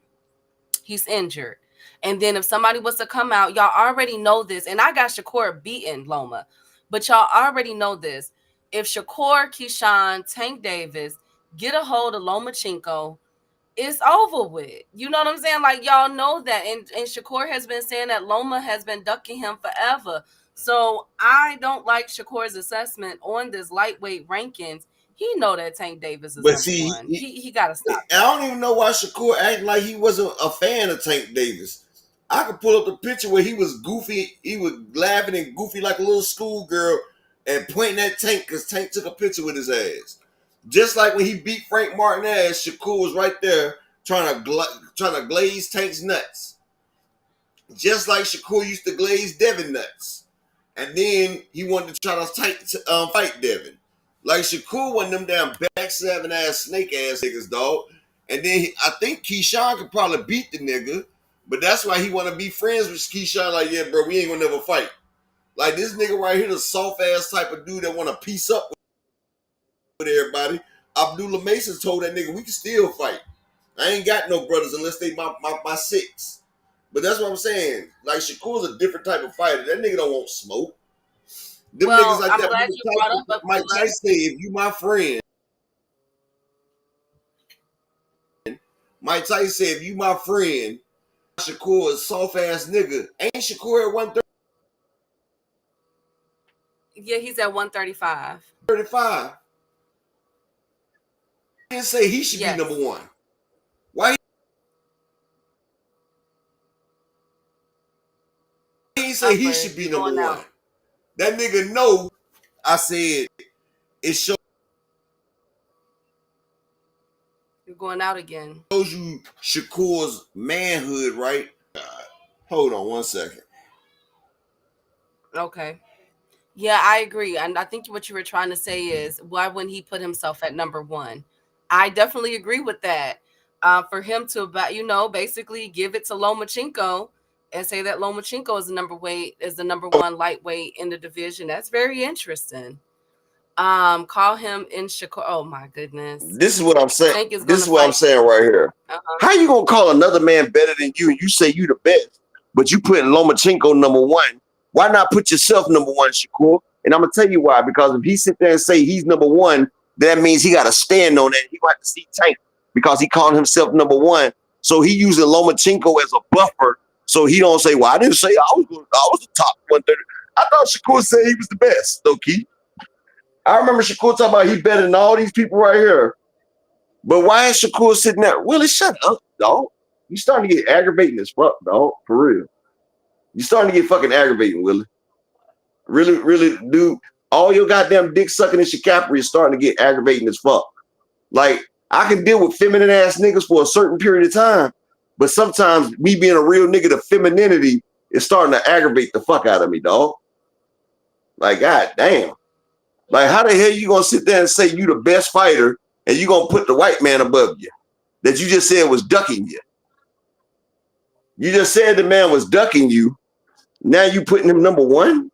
He's injured. And then if somebody was to come out, y'all already know this. And I got Shakur beating Loma, but y'all already know this. If Shakur, Keyshawn, Tank Davis get a hold of Lomachenko, it's over with. You know what I'm saying? Like, y'all know that. And Shakur has been saying that Loma has been ducking him forever. So I don't like Shakur's assessment on this lightweight rankings. He know that Tank Davis is But number see, one. He got to stop. I don't even know why Shakur acted like he wasn't a fan of Tank Davis. I could pull up the picture where he was goofy. He was laughing and goofy like a little schoolgirl and pointing at Tank because Tank took a picture with his ass. Just like when he beat Frank Martin ass, Shakur was right there trying to glaze Tank's nuts. Just like Shakur used to glaze Devin nuts. And then he wanted to try to fight Devin. Like Shakur one of them damn backstabbing ass snake ass niggas, dog. And then I think Keyshawn could probably beat the nigga, but that's why he want to be friends with Keyshawn. Like, yeah, bro, we ain't gonna never fight. Like this nigga right here, the soft ass type of dude that want to piece up with everybody. Abdullah Mason told that nigga we can still fight. I ain't got no brothers unless they my six. But that's what I'm saying. Like Shakur's a different type of fighter. That nigga don't want smoke. Them Well, niggas like I'm that. glad you brought up Mike Tyson say, if you my friend. Mike Tyson said, if you my friend, Shakur is soft ass nigga. Ain't Shakur at 135? Yeah, he's at 135. I didn't say he should be number one. Why he didn't say he should be number one? That nigga know I said it shows You're going out again. Shows you Shakur's manhood, right? Hold on one second. Okay. Yeah, I agree. And I think what you were trying to say is, why wouldn't he put himself at number one? I definitely agree with that. For him to, basically give it to Lomachenko and say that Lomachenko is the number one lightweight in the division. That's very interesting. Call him in Shakur. Oh my goodness. This is what I'm saying. This is what I'm saying right here. How you gonna call another man better than you and you say you the best, but you put Lomachenko number one? Why not put yourself number one, Shakur? And I'm gonna tell you why. Because if he sit there and say he's number one, that means he got to stand on that. He got to see Tank because he called himself number one. So he using Lomachenko as a buffer. So he don't say, "Well, I didn't say I was the top 130." I thought Shakur said he was the best. Okay. I remember Shakur talking about he better than all these people right here. But why is Shakur sitting there? Willie, shut up, dog. You starting to get aggravating as fuck, dog. For real. You starting to get fucking aggravating, Willie. Really, really, dude. All your goddamn dick sucking and Shakapri is starting to get aggravating as fuck. Like, I can deal with feminine ass niggas for a certain period of time, but sometimes me being a real nigga, the femininity is starting to aggravate the fuck out of me, dog. Like, god damn. Like, how the hell you gonna sit there and say you the best fighter and you gonna put the white man above you that you just said was ducking you? You just said the man was ducking you. Now you putting him number one?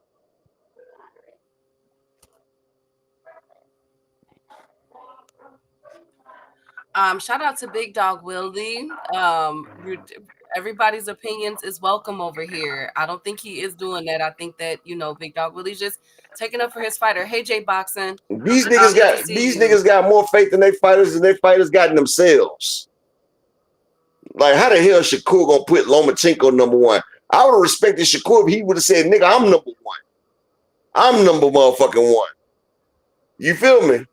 Shout out to Big Dog Willie. Everybody's opinions is welcome over here. I don't think he is doing that. I think that, you know, Big Dog Willie's just taking up for his fighter. Hey, J Boxing. These Good to see these you. niggas got more faith in their fighters than their fighters got in themselves. Like, how the hell Shakur gonna put Lomachenko number one? I would have respected Shakur if he would have said, nigga, I'm number one. I'm number motherfucking one. You feel me?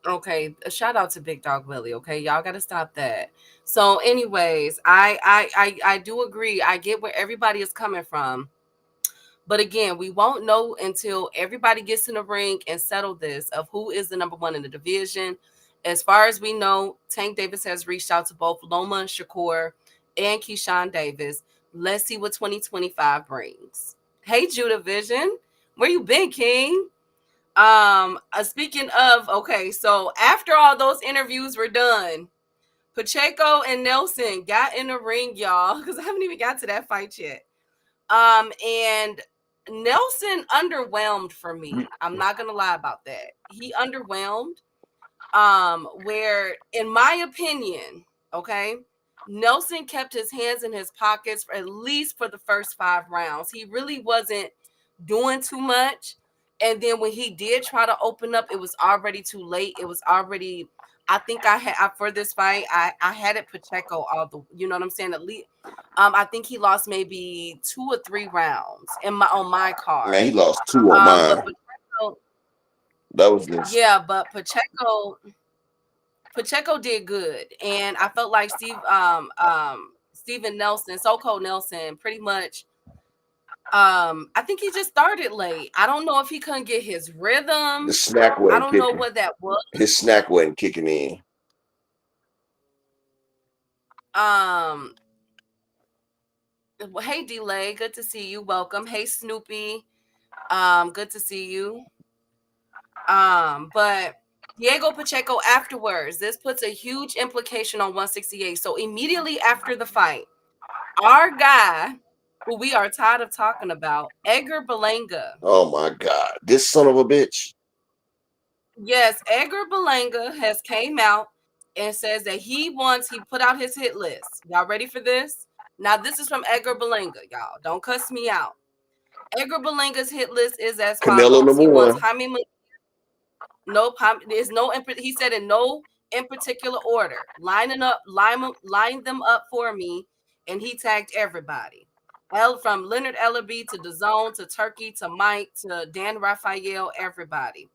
Okay, a shout out to Big Dog Willie. Okay, y'all got to stop that. So, anyways, I do agree. I get where everybody is coming from, but again, we won't know until everybody gets in the ring and settle this of who is the number one in the division. As far as we know, Tank Davis has reached out to both Loma Shakur and Keyshawn Davis. Let's see what 2025 brings. Hey, Judah Vision, where you been, King? Speaking of, okay, so after all those interviews were done, Pacheco and Nelson got in the ring, y'all, because I haven't even got to that fight yet. And Nelson underwhelmed for me. I'm not gonna lie about that. He underwhelmed. Where, in my opinion, okay, Nelson kept his hands in his pockets for at least for the first 5 rounds. He really wasn't doing too much. And then when he did try to open up, it was already too late. It was already, I think for this fight, I had it Pacheco all the, you know what I'm saying? At least, I think he lost maybe 2 or 3 rounds on my card. Man, he lost 2 on mine. But Pacheco, that was this. Yeah, but Pacheco did good, and I felt like Steven Nelson, So-Called Nelson, pretty much. I think he just started late. I don't know if he couldn't get his rhythm. The snack wasn't I don't kicking. know what that was. His snack wasn't kicking in. Hey Delay, good to see you. Welcome. Hey Snoopy, good to see you. But Diego Pacheco afterwards, this puts a huge implication on 168. So immediately after the fight, our guy, who we are tired of talking about, Edgar Berlanga. Oh my God, this son of a bitch. Yes, Edgar Berlanga has came out and says that he put out his hit list. Y'all ready for this? Now, this is from Edgar Berlanga, y'all. Don't cuss me out. Edgar Berlanga's hit list is as Canelo follows. He number wants one. Jaime. Nope. There's no. He said in no in particular order. Line them up for me, and he tagged everybody. From Leonard Ellerby to DAZN to Turkey to Mike to Dan Raphael, everybody.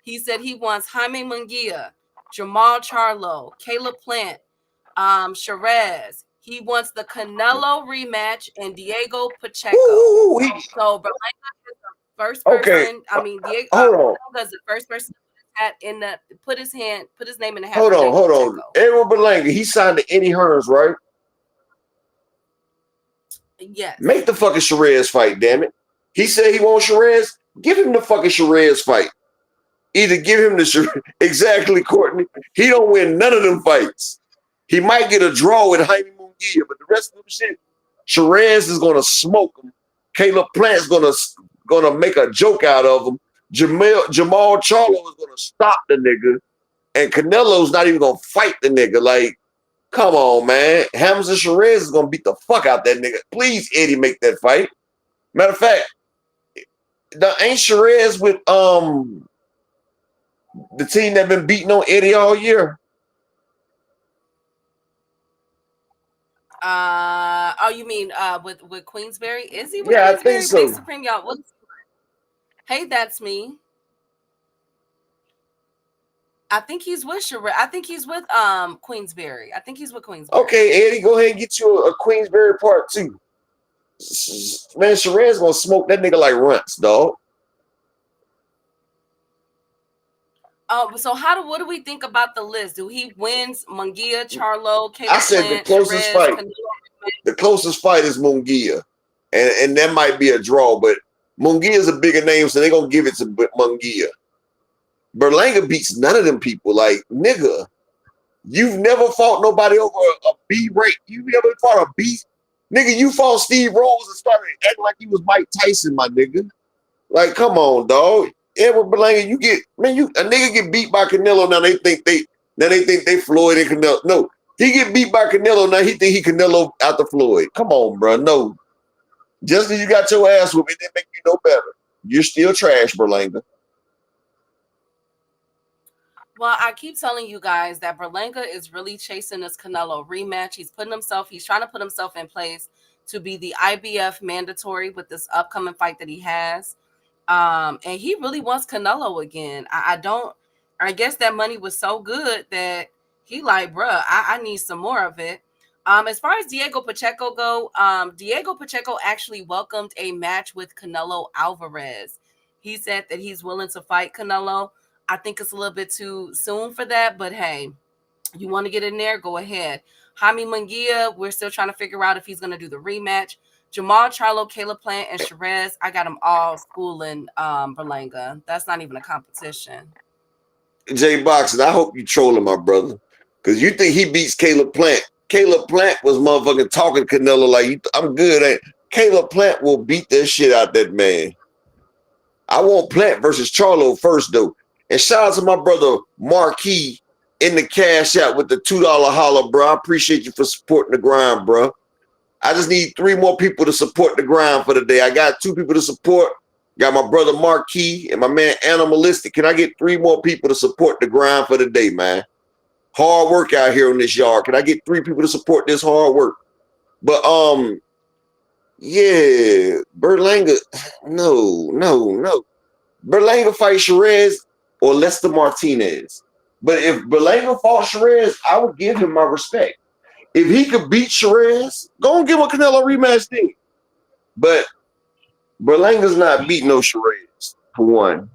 He said he wants Jaime Munguia, Jamal Charlo, Caleb Plant, Sherez. He wants the Canelo rematch and Diego Pacheco. Ooh, so Berlanga is the first person. Okay. I mean, Diego Berlanga is the first person put his name in the hat. Hold on. Edgar Berlanga, he signed to Eddie Hearns, right? Yes. Make the fucking Sherez fight, damn it. He said he wants Sherez. Give him the fucking Sherez fight. Either give him the Sherez. Exactly, Courtney. He don't win none of them fights. He might get a draw with Jaime Munguia, but the rest of them shit, Sherez is gonna smoke him. Caleb Plant's gonna make a joke out of him. Jamal Charlo is gonna stop the nigga, and Canelo's not even gonna fight the nigga. Like, come on, man. Hamza Sherez is gonna beat the fuck out that nigga. Please, Eddie, make that fight. Matter of fact, ain't Sherez with the team that been beating on Eddie all year? You mean with Queensberry? Is he with Queensberry? I think so. Big Supreme, y'all. Hey, that's me. I think he's with Sherez. I think he's with Queensberry. Okay, Eddie, go ahead and get you a Queensberry part 2. Man, Sherez gonna smoke that nigga like runts, dog. So what do we think about the list? Do he wins Munguia, Charlo, I Caleb said the Plant, closest Sherez, fight. Canelo? The closest fight is Munguia. And that might be a draw, but Munguia is a bigger name, so they're gonna give it to Munguia. Berlanga beats none of them people. Like, nigga, you've never fought nobody over a B rate. You never fought a B. Nigga, you fought Steve Rose and started acting like he was Mike Tyson, my nigga. Like, come on, dog. Edward Berlanga, a nigga get beat by Canelo. Now they think they Floyd and Canelo. No, he get beat by Canelo. Now he think he Canelo out the Floyd. Come on, bro. No, just because you got your ass whooped, it didn't make you no better. You're still trash, Berlanga. Well, I keep telling you guys that Berlanga is really chasing this Canelo rematch. He's trying to put himself in place to be the IBF mandatory with this upcoming fight that he has. And he really wants Canelo again. I guess that money was so good that he like, bruh, I need some more of it. As far as Diego Pacheco go, Diego Pacheco actually welcomed a match with Canelo Alvarez. He said that he's willing to fight Canelo. I think it's a little bit too soon for that, but hey, you want to get in there, go ahead. Jaime Munguia, we're still trying to figure out if he's going to do the rematch. Jamal Charlo, Caleb Plant, and Sherez, I got them all schooling Berlanga. That's not even a competition. Jay Boxing, I hope you trolling my brother. Because you think he beats Caleb Plant. Caleb Plant was motherfucking talking Canelo like, I'm good. Caleb Plant will beat that shit out that man. I want Plant versus Charlo first, though. And shout out to my brother Marquis in the cash out with the $2 holler, bro. I appreciate you for supporting the grind, bro. I just need 3 more people to support the grind for the day. I got 2 people to support. Got my brother Marquis and my man Animalistic. Can I get 3 more people to support the grind for the day, man? Hard work out here in this yard. Can I get 3 people to support this hard work? But yeah, Berlanga, no. Berlanga fight Sherez or Lester Martinez. But if Berlanga fought Sherez, I would give him my respect. If he could beat Sherez, go and give him a Canelo rematch thing. But Berlanga's not beating no Sherez, for one.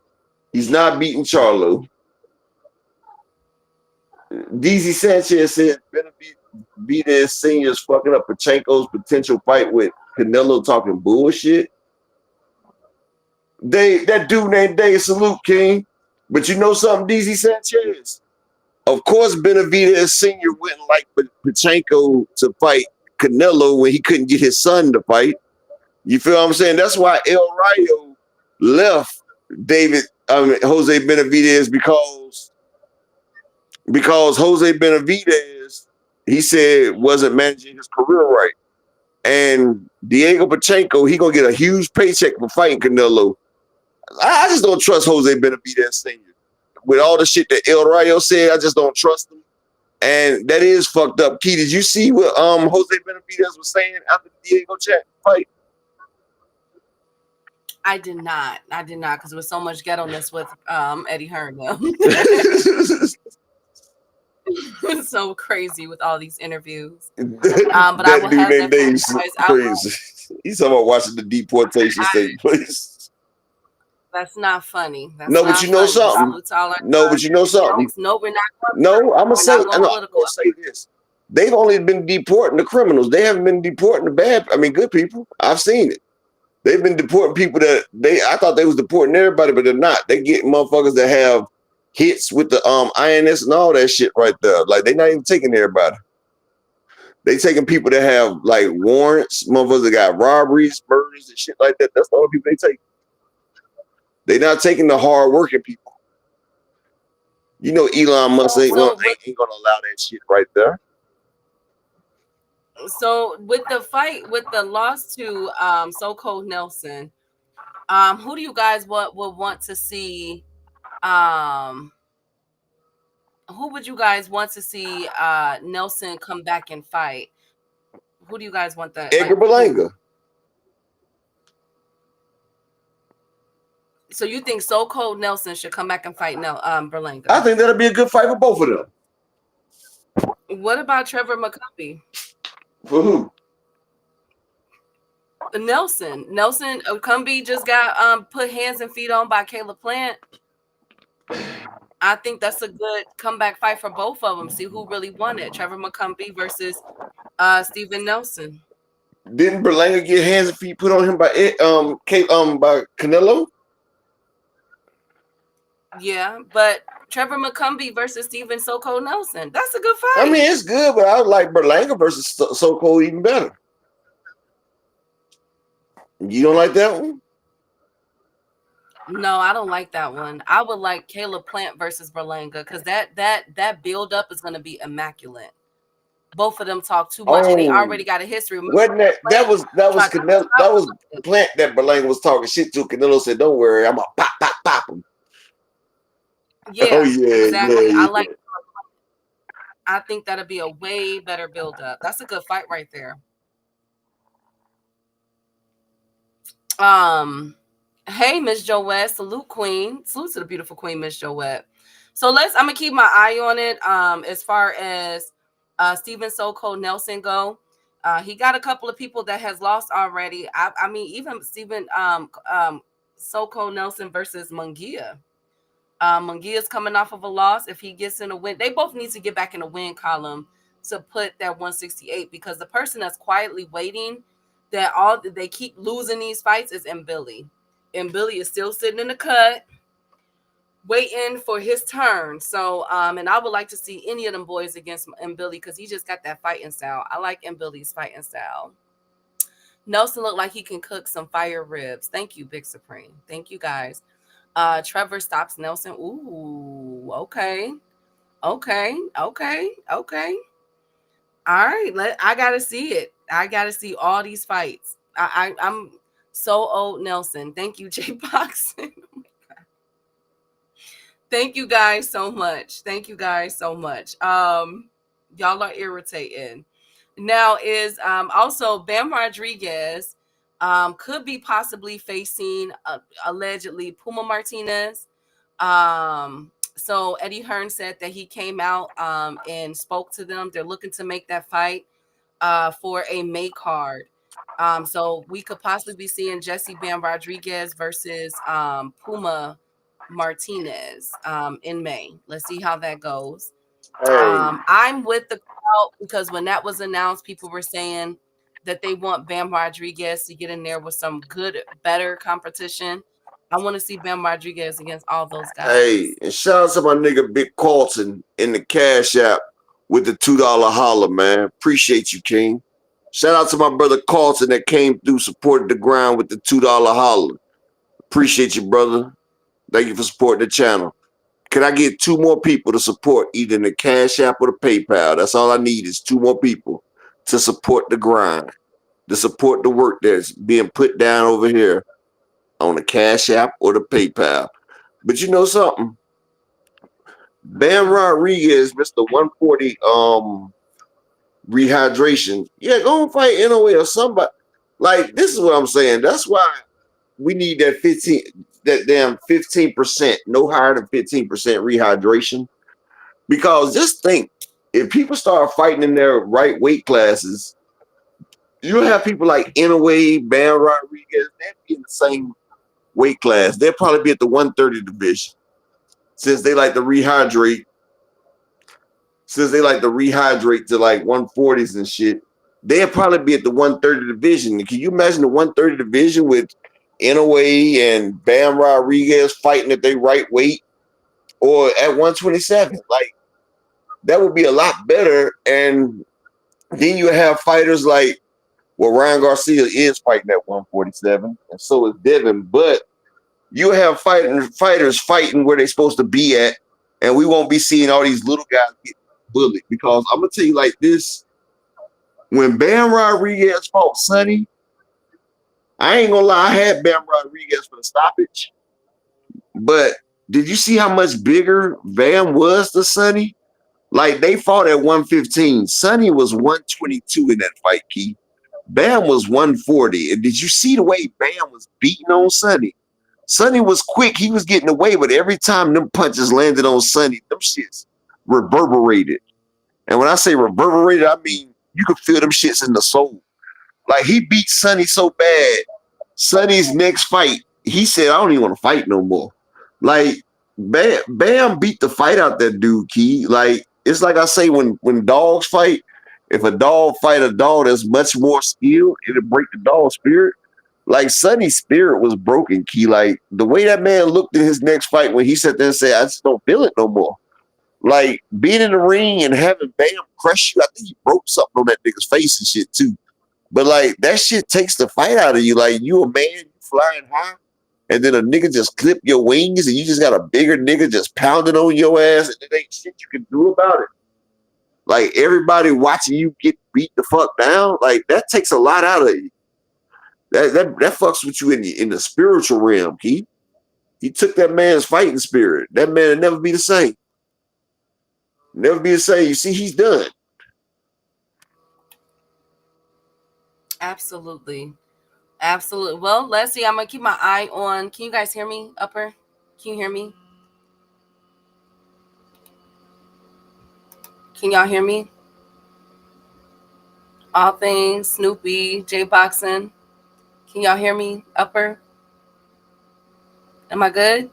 He's not beating Charlo. DZ Sanchez said Benavidez Sr. is fucking up Pachenko's potential fight with Canelo talking bullshit. That dude named Dave Salute, King. But you know something, DZ Sanchez? Of course, Benavidez Sr. wouldn't like Pachenko to fight Canelo when he couldn't get his son to fight. You feel what I'm saying? That's why El Rayo left Jose Benavidez because Jose Benavidez, he said, wasn't managing his career right. And Diego Pachenko, he gonna get a huge paycheck for fighting Canelo. I just don't trust Jose Benavidez Sr. With all the shit that El Rayo said, I just don't trust him. And that is fucked up. Key, did you see what Jose Benavidez was saying after the Diego fight? I did not, because there was so much ghetto-ness with Eddie Hearn. It's so crazy with all these interviews. But I will have that crazy. He's talking about watching the deportation take place. That's not funny. No, but you know something. No, but you know something. No, we're not. No, I'm gonna say this. They've only been deporting the criminals. They haven't been deporting the good people. I've seen it. They've been deporting people I thought they was deporting everybody, but they're not. They get motherfuckers that have hits with the INS and all that shit right there. Like, they're not even taking everybody. They taking people that have like warrants, motherfuckers that got robberies, murders, and shit like that. That's the only people they take. They're not taking the hard working people. You know, Elon Musk ain't gonna allow that shit right there. So with the loss to So-Called Nelson, who do you guys would want to see? Who would you guys want to see Nelson come back and fight? Who do you guys want that? Edgar Berlanga. So you think So-Called Nelson should come back and fight Berlanga? I think that'd be a good fight for both of them. What about Trevor McCuppy? For who? Nelson Okumbi just got put hands and feet on by Caleb Plant. I think that's a good comeback fight for both of them. See who really won it. Trevor McCumbee versus Steven Nelson. Didn't Berlanga get hands and feet put on him by by Canelo? Yeah, but Trevor McCumbee versus Steven So Nelson. That's a good fight. I mean, it's good, but I would like Berlanga versus Soko even better. You don't like that one? No, I don't like that one. I would like Caleb Plant versus Berlanga because that build up is going to be immaculate. Both of them talk too much, and they already got a history. Wasn't that was Canelo, that was Plant that Berlanga was talking shit to. Canelo said, "Don't worry, I'm gonna pop him." Yeah, oh yeah, exactly. yeah. I like. I think that'll be a way better build up. That's a good fight right there. Hey, Miss Joette, salute Queen. Salute to the beautiful Queen, Miss Joette. So I'm gonna keep my eye on it. As far as Steven So Nelson go, he got a couple of people that has lost already. I mean, even Steven So Nelson versus Munguia. Munguia's coming off of a loss. If he gets in a win, they both need to get back in the win column to put that 168 because the person that's quietly waiting that they keep losing these fights is Billy. And Billy is still sitting in the cut, waiting for his turn. So, and I would like to see any of them boys against Billy because he just got that fighting style. I like Billy's fighting style. Nelson looked like he can cook some fire ribs. Thank you, Big Supreme. Thank you, guys. Trevor stops Nelson. Ooh, okay. All right, I gotta see it. I gotta see all these fights. I'm so old, Nelson. Thank you, J Boxing. Thank you guys so much. Y'all are irritating. Now is also Bam Rodriguez could be possibly facing allegedly Puma Martinez. So Eddie Hearn said that he came out and spoke to them. They're looking to make that fight for a May card. So we could possibly be seeing Jesse Bam Rodriguez versus Puma Martinez in May. Let's see how that goes. I'm with the crowd because when that was announced, people were saying that they want Bam Rodriguez to get in there with some good, better competition. I want to see Bam Rodriguez against all those guys. Hey, and shout out to my nigga Big Carlton in the Cash App with the $2 holler, man. Appreciate you, King. Shout out to my brother Carlton that came through, supported the ground with the $2 holler. Appreciate you, brother. Thank you for supporting the channel. Can I get 2 more people to support either the Cash App or the PayPal? That's all I need is 2 more people to support the grind, to support the work that's being put down over here on the Cash App or the PayPal. But you know something? Bam Rodriguez, Mr. 140 rehydration. Yeah, go and fight NOA or somebody. Like, this is what I'm saying. That's why we need that damn 15%, no higher than 15% rehydration. Because just think, if people start fighting in their right weight classes, you'll have people like Inoue, Bam Rodriguez, they'll be in the same weight class. They'll probably be at the 130 division. Since they like to rehydrate to like 140s and shit, they'll probably be at the 130 division. Can you imagine the 130 division with Inoue and Bam Rodriguez fighting at their right weight or at 127? Like, that would be a lot better. And then you have fighters like, well, Ryan Garcia is fighting at 147, and so is Devin. But you have fighters fighting where they're supposed to be at, and we won't be seeing all these little guys get bullied. Because I'm gonna tell you like this: when Bam Rodriguez fought Sonny, I ain't gonna lie, I had Bam Rodriguez for the stoppage. But did you see how much bigger Bam was to Sonny? Like, they fought at 115. Sonny was 122 in that fight, Keith. Bam was 140. And did you see the way Bam was beating on Sonny? Sonny was quick. He was getting away, but every time them punches landed on Sonny, them shits reverberated. And when I say reverberated, I mean you could feel them shits in the soul. Like he beat Sonny so bad. Sonny's next fight, he said, "I don't even want to fight no more." Like Bam beat the fight out that dude, Key. Like it's like I say when dogs fight. If a dog fight a dog that's much more skilled, it'll break the dog's spirit. Like Sonny's spirit was broken, Key. Like the way that man looked in his next fight when he sat there and said, "I just don't feel it no more." Like being in the ring and having Bam crush you, I think he broke something on that nigga's face and shit too. But like that shit takes the fight out of you. Like you a man, you flying high, and then a nigga just clip your wings, and you just got a bigger nigga just pounding on your ass, and there ain't shit you can do about it. Like everybody watching you get beat the fuck down, like that takes a lot out of you. That fucks with you in the spiritual realm. He took that man's fighting spirit. That man will never be the same. Never be the same. You see, he's done. Absolutely. Absolutely. Well, let's see. I'm going to keep my eye on. Can you guys hear me, Upper? Can you hear me? Can y'all hear me? All things, Snoopy, J-Boxing. Can y'all hear me, Upper? Am I good?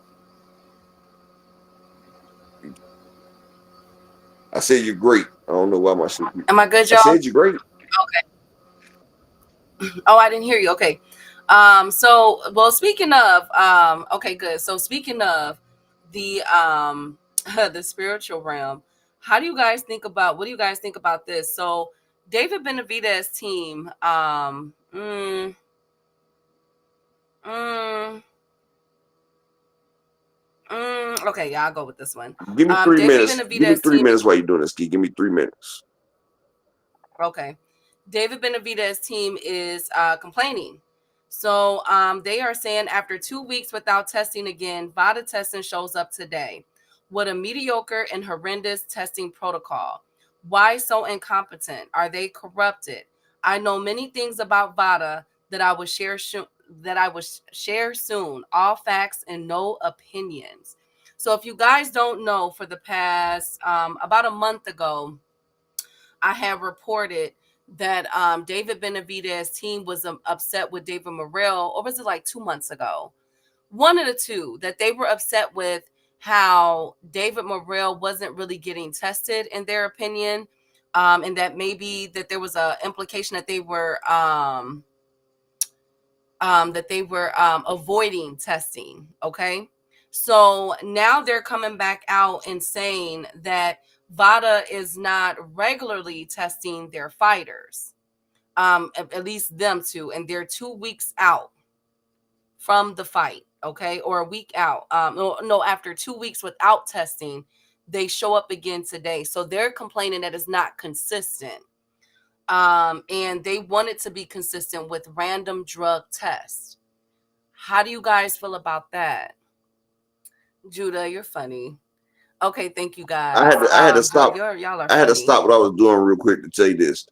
I said you're great. I don't know why my shit. Am I good, I y'all? said you're great. Okay. Oh, I didn't hear you. Okay. So well, speaking of, okay, good. So speaking of the the spiritual realm, what do you guys think about this? So David Benavidez team, okay, yeah, I'll go with this one. Give me 3 David minutes. Give me Benavidez 3 team. minutes while you're doing this, Key. Give me 3 minutes. Okay. David Benavidez team is complaining. So they are saying after 2 weeks without testing again, VADA testing shows up today. What a mediocre and horrendous testing protocol. Why so incompetent? Are they corrupted? I know many things about VADA that I will share soon. All facts and no opinions. So if you guys don't know, for the past about a month ago, I have reported that David Benavidez's team was upset with David Morrell, or was it like 2 months ago? One of the two, that they were upset with how David Morrell wasn't really getting tested, in their opinion, and that maybe that there was a implication that they were avoiding testing. Okay, so now they're coming back out and saying that VADA is not regularly testing their fighters, at least them two, and they're 2 weeks out from the fight, okay, or a week out. No, after 2 weeks without testing, they show up again today. So they're complaining that it's not consistent, and they want it to be consistent with random drug tests. How do you guys feel about that? Judah, you're funny. Okay, thank you guys. I had to stop. Y'all are I had to funny. stop what I was doing real quick to tell you this.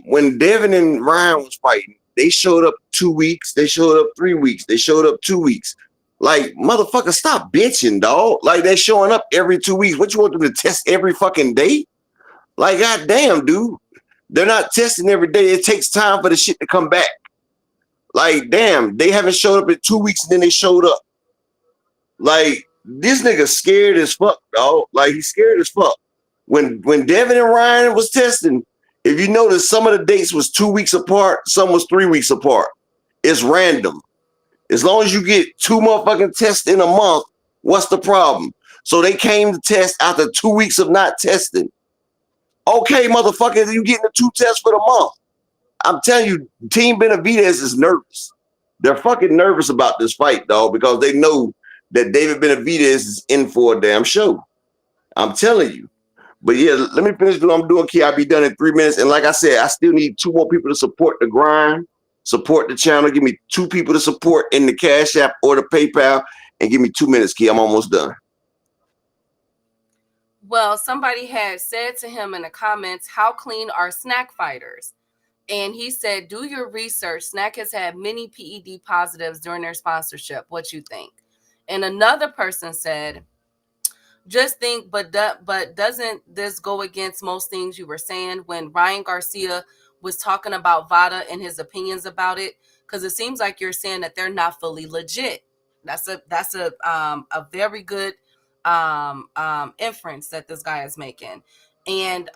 When Devin and Ryan was fighting, they showed up 2 weeks, they showed up 3 weeks, they showed up 2 weeks. Like, motherfucker, stop bitching, dog. Like they're showing up every 2 weeks. What you want them to test every fucking day? Like, goddamn, dude. They're not testing every day. It takes time for the shit to come back. Like, damn, they haven't showed up in 2 weeks and then they showed up. Like, this nigga scared as fuck, dog. Like, he's scared as fuck. When Devin and Ryan was testing, if you notice, some of the dates was 2 weeks apart, some was 3 weeks apart. It's random. As long as you get 2 motherfucking tests in a month, what's the problem? So they came to test after 2 weeks of not testing. Okay, motherfucker, you getting the 2 tests for the month. I'm telling you, Team Benavidez is nervous. They're fucking nervous about this fight, dog, because they know that David Benavidez is in for a damn show. I'm telling you. But yeah, let me finish what I'm doing, Key. I'll be done in 3 minutes. And like I said, I still need 2 more people to support the grind, support the channel. Give me 2 people to support in the Cash App or the PayPal, and give me 2 minutes, Key. I'm almost done. Well, somebody had said to him in the comments, how clean are snack fighters? And he said, do your research. Snack has had many PED positives during their sponsorship. What you think? And another person said, just think, but doesn't this go against most things you were saying when Ryan Garcia was talking about Vada and his opinions about it, because it seems like you're saying that they're not fully legit. That's a very good inference that this guy is making. And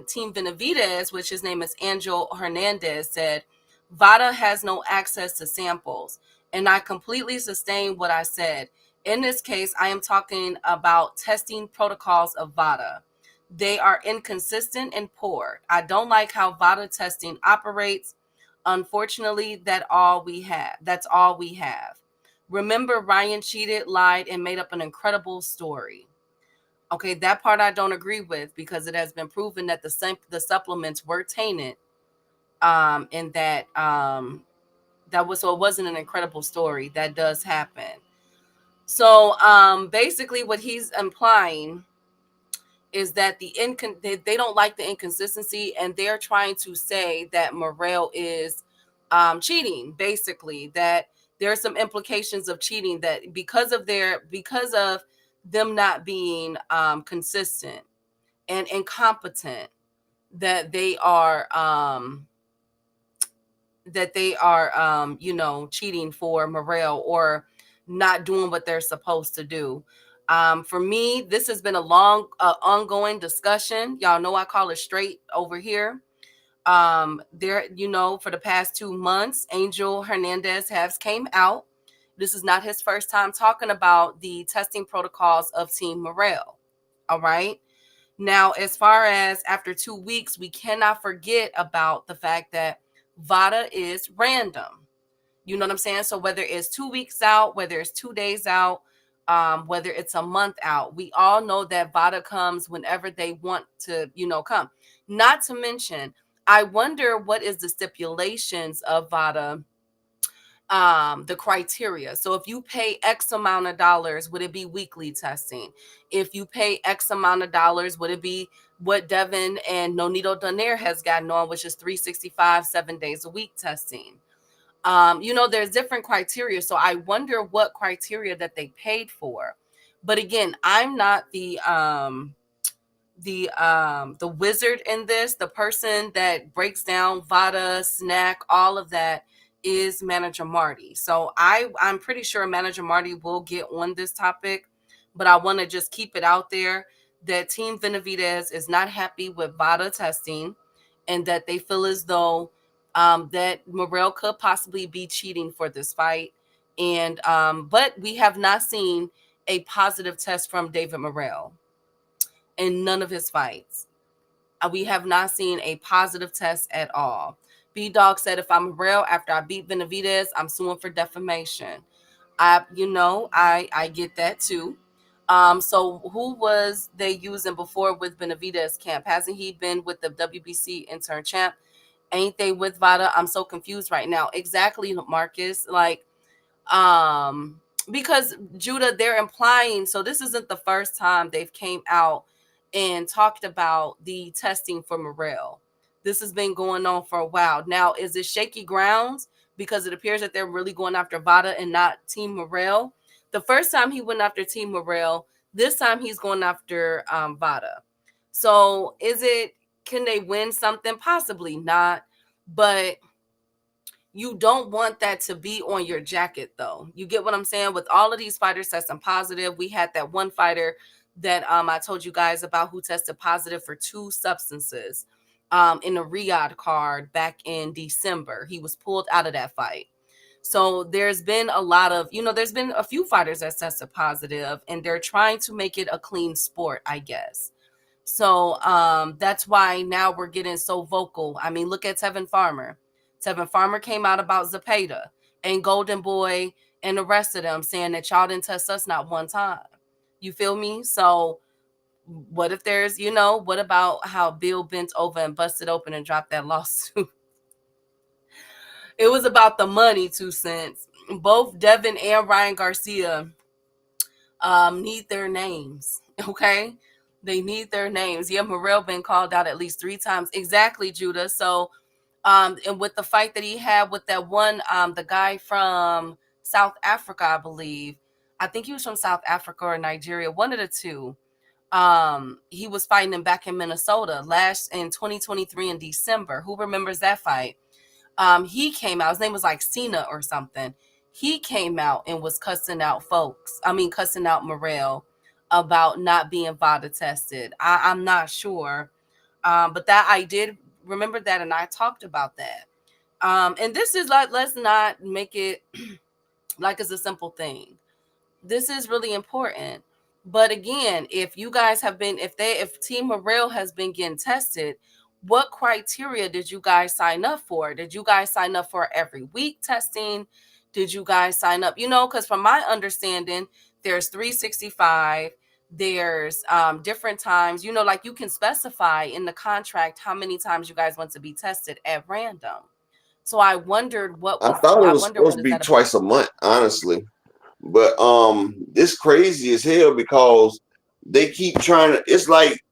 Team Benavidez, which his name is Angel Hernandez, said Vada has no access to samples, and I completely sustain what I said. In this case, I am talking about testing protocols of Vada. They are inconsistent and poor. I don't like how Vada testing operates. Unfortunately, that's all we have. Remember, Ryan cheated, lied, and made up an incredible story. Okay, that part I don't agree with, because it has been proven that the supplements were tainted. And that was, so it wasn't an incredible story. That does happen. So basically what he's implying is that they don't like the inconsistency, and they're trying to say that Morrell is cheating, basically, that there are some implications of cheating, that because of them not being consistent and incompetent, that they are cheating for Morrell, or not doing what they're supposed to do. For me, this has been a long ongoing discussion. Y'all know I call it straight over here. For the past 2 months, Angel Hernandez has came out. This is not his first time talking about the testing protocols of Team Morrell. All right. Now, as far as after 2 weeks, we cannot forget about the fact that Vada is random. You know what I'm saying? So whether it's 2 weeks out, whether it's 2 days out, whether it's a month out, we all know that Vada comes whenever they want to, come. Not to mention, I wonder what is the stipulations of Vada, the criteria. So if you pay X amount of dollars, would it be weekly testing? If you pay X amount of dollars, would it be what Devin and Nonito Donaire has gotten on, which is 365, 7 days a week testing? There's different criteria. So I wonder what criteria that they paid for. But again, I'm not the wizard in this. The person that breaks down Vada, snack, all of that is Manager Marty. So I'm pretty sure Manager Marty will get on this topic, but I want to just keep it out there that Team Benavidez is not happy with Vada testing, and that they feel as though that Morrell could possibly be cheating for this fight. And but we have not seen a positive test from David Morrell in none of his fights. We have not seen a positive test at all. B-Dog said, if I'm Morrell after I beat Benavidez, I'm suing for defamation. I get that too. So who was they using before with Benavidez camp? Hasn't he been with the WBC intern champ? Ain't they with Vada? I'm so confused right now. Exactly, Marcus. Like, because Judah, they're implying, so this isn't the first time they've came out and talked about the testing for Morrell. This has been going on for a while. Now, is it shaky grounds? Because it appears that they're really going after Vada and not Team Morrell. The first time he went after Team Morrell, this time he's going after Vada. So can they win something? Possibly not. But you don't want that to be on your jacket, though. You get what I'm saying? With all of these fighters testing positive, we had that one fighter that I told you guys about who tested positive for 2 substances in a Riyadh card back in December. He was pulled out of that fight. So there's been there's been a few fighters that tested positive, and they're trying to make it a clean sport, I guess. So that's why now we're getting so vocal. I mean, look at Tevin Farmer. Tevin Farmer came out about Zepeda and Golden Boy and the rest of them, saying that y'all didn't test us not one time. You feel me? So what if there's, what about how Bill bent over and busted open and dropped that lawsuit? It was about the money, 2 cents. Both Devin and Ryan Garcia need their names, okay? They need their names. Yeah, Morrell been called out at least 3 times. Exactly, Judah. So and with the fight that he had with that one, the guy from South Africa, I believe. I think he was from South Africa or Nigeria, one of the two. He was fighting him back in Minnesota last in 2023 in December. Who remembers that fight? He came out. His name was like Cena or something. He came out and was cussing out cussing out Morrell about not being VADA tested. I'm not sure, but that I did remember that, and I talked about that. And this is like, let's not make it like it's a simple thing. This is really important. But again, if you guys have been, if Team Morrell has been getting tested, what criteria did you guys sign up for? Did you guys sign up for every week testing? Did you guys sign up? Because from my understanding, there's 365. There's different times. Like you can specify in the contract how many times you guys want to be tested at random. So I wondered I thought it was supposed what to is be that about? twice a month, honestly. But this crazy as hell because they keep trying to. It's like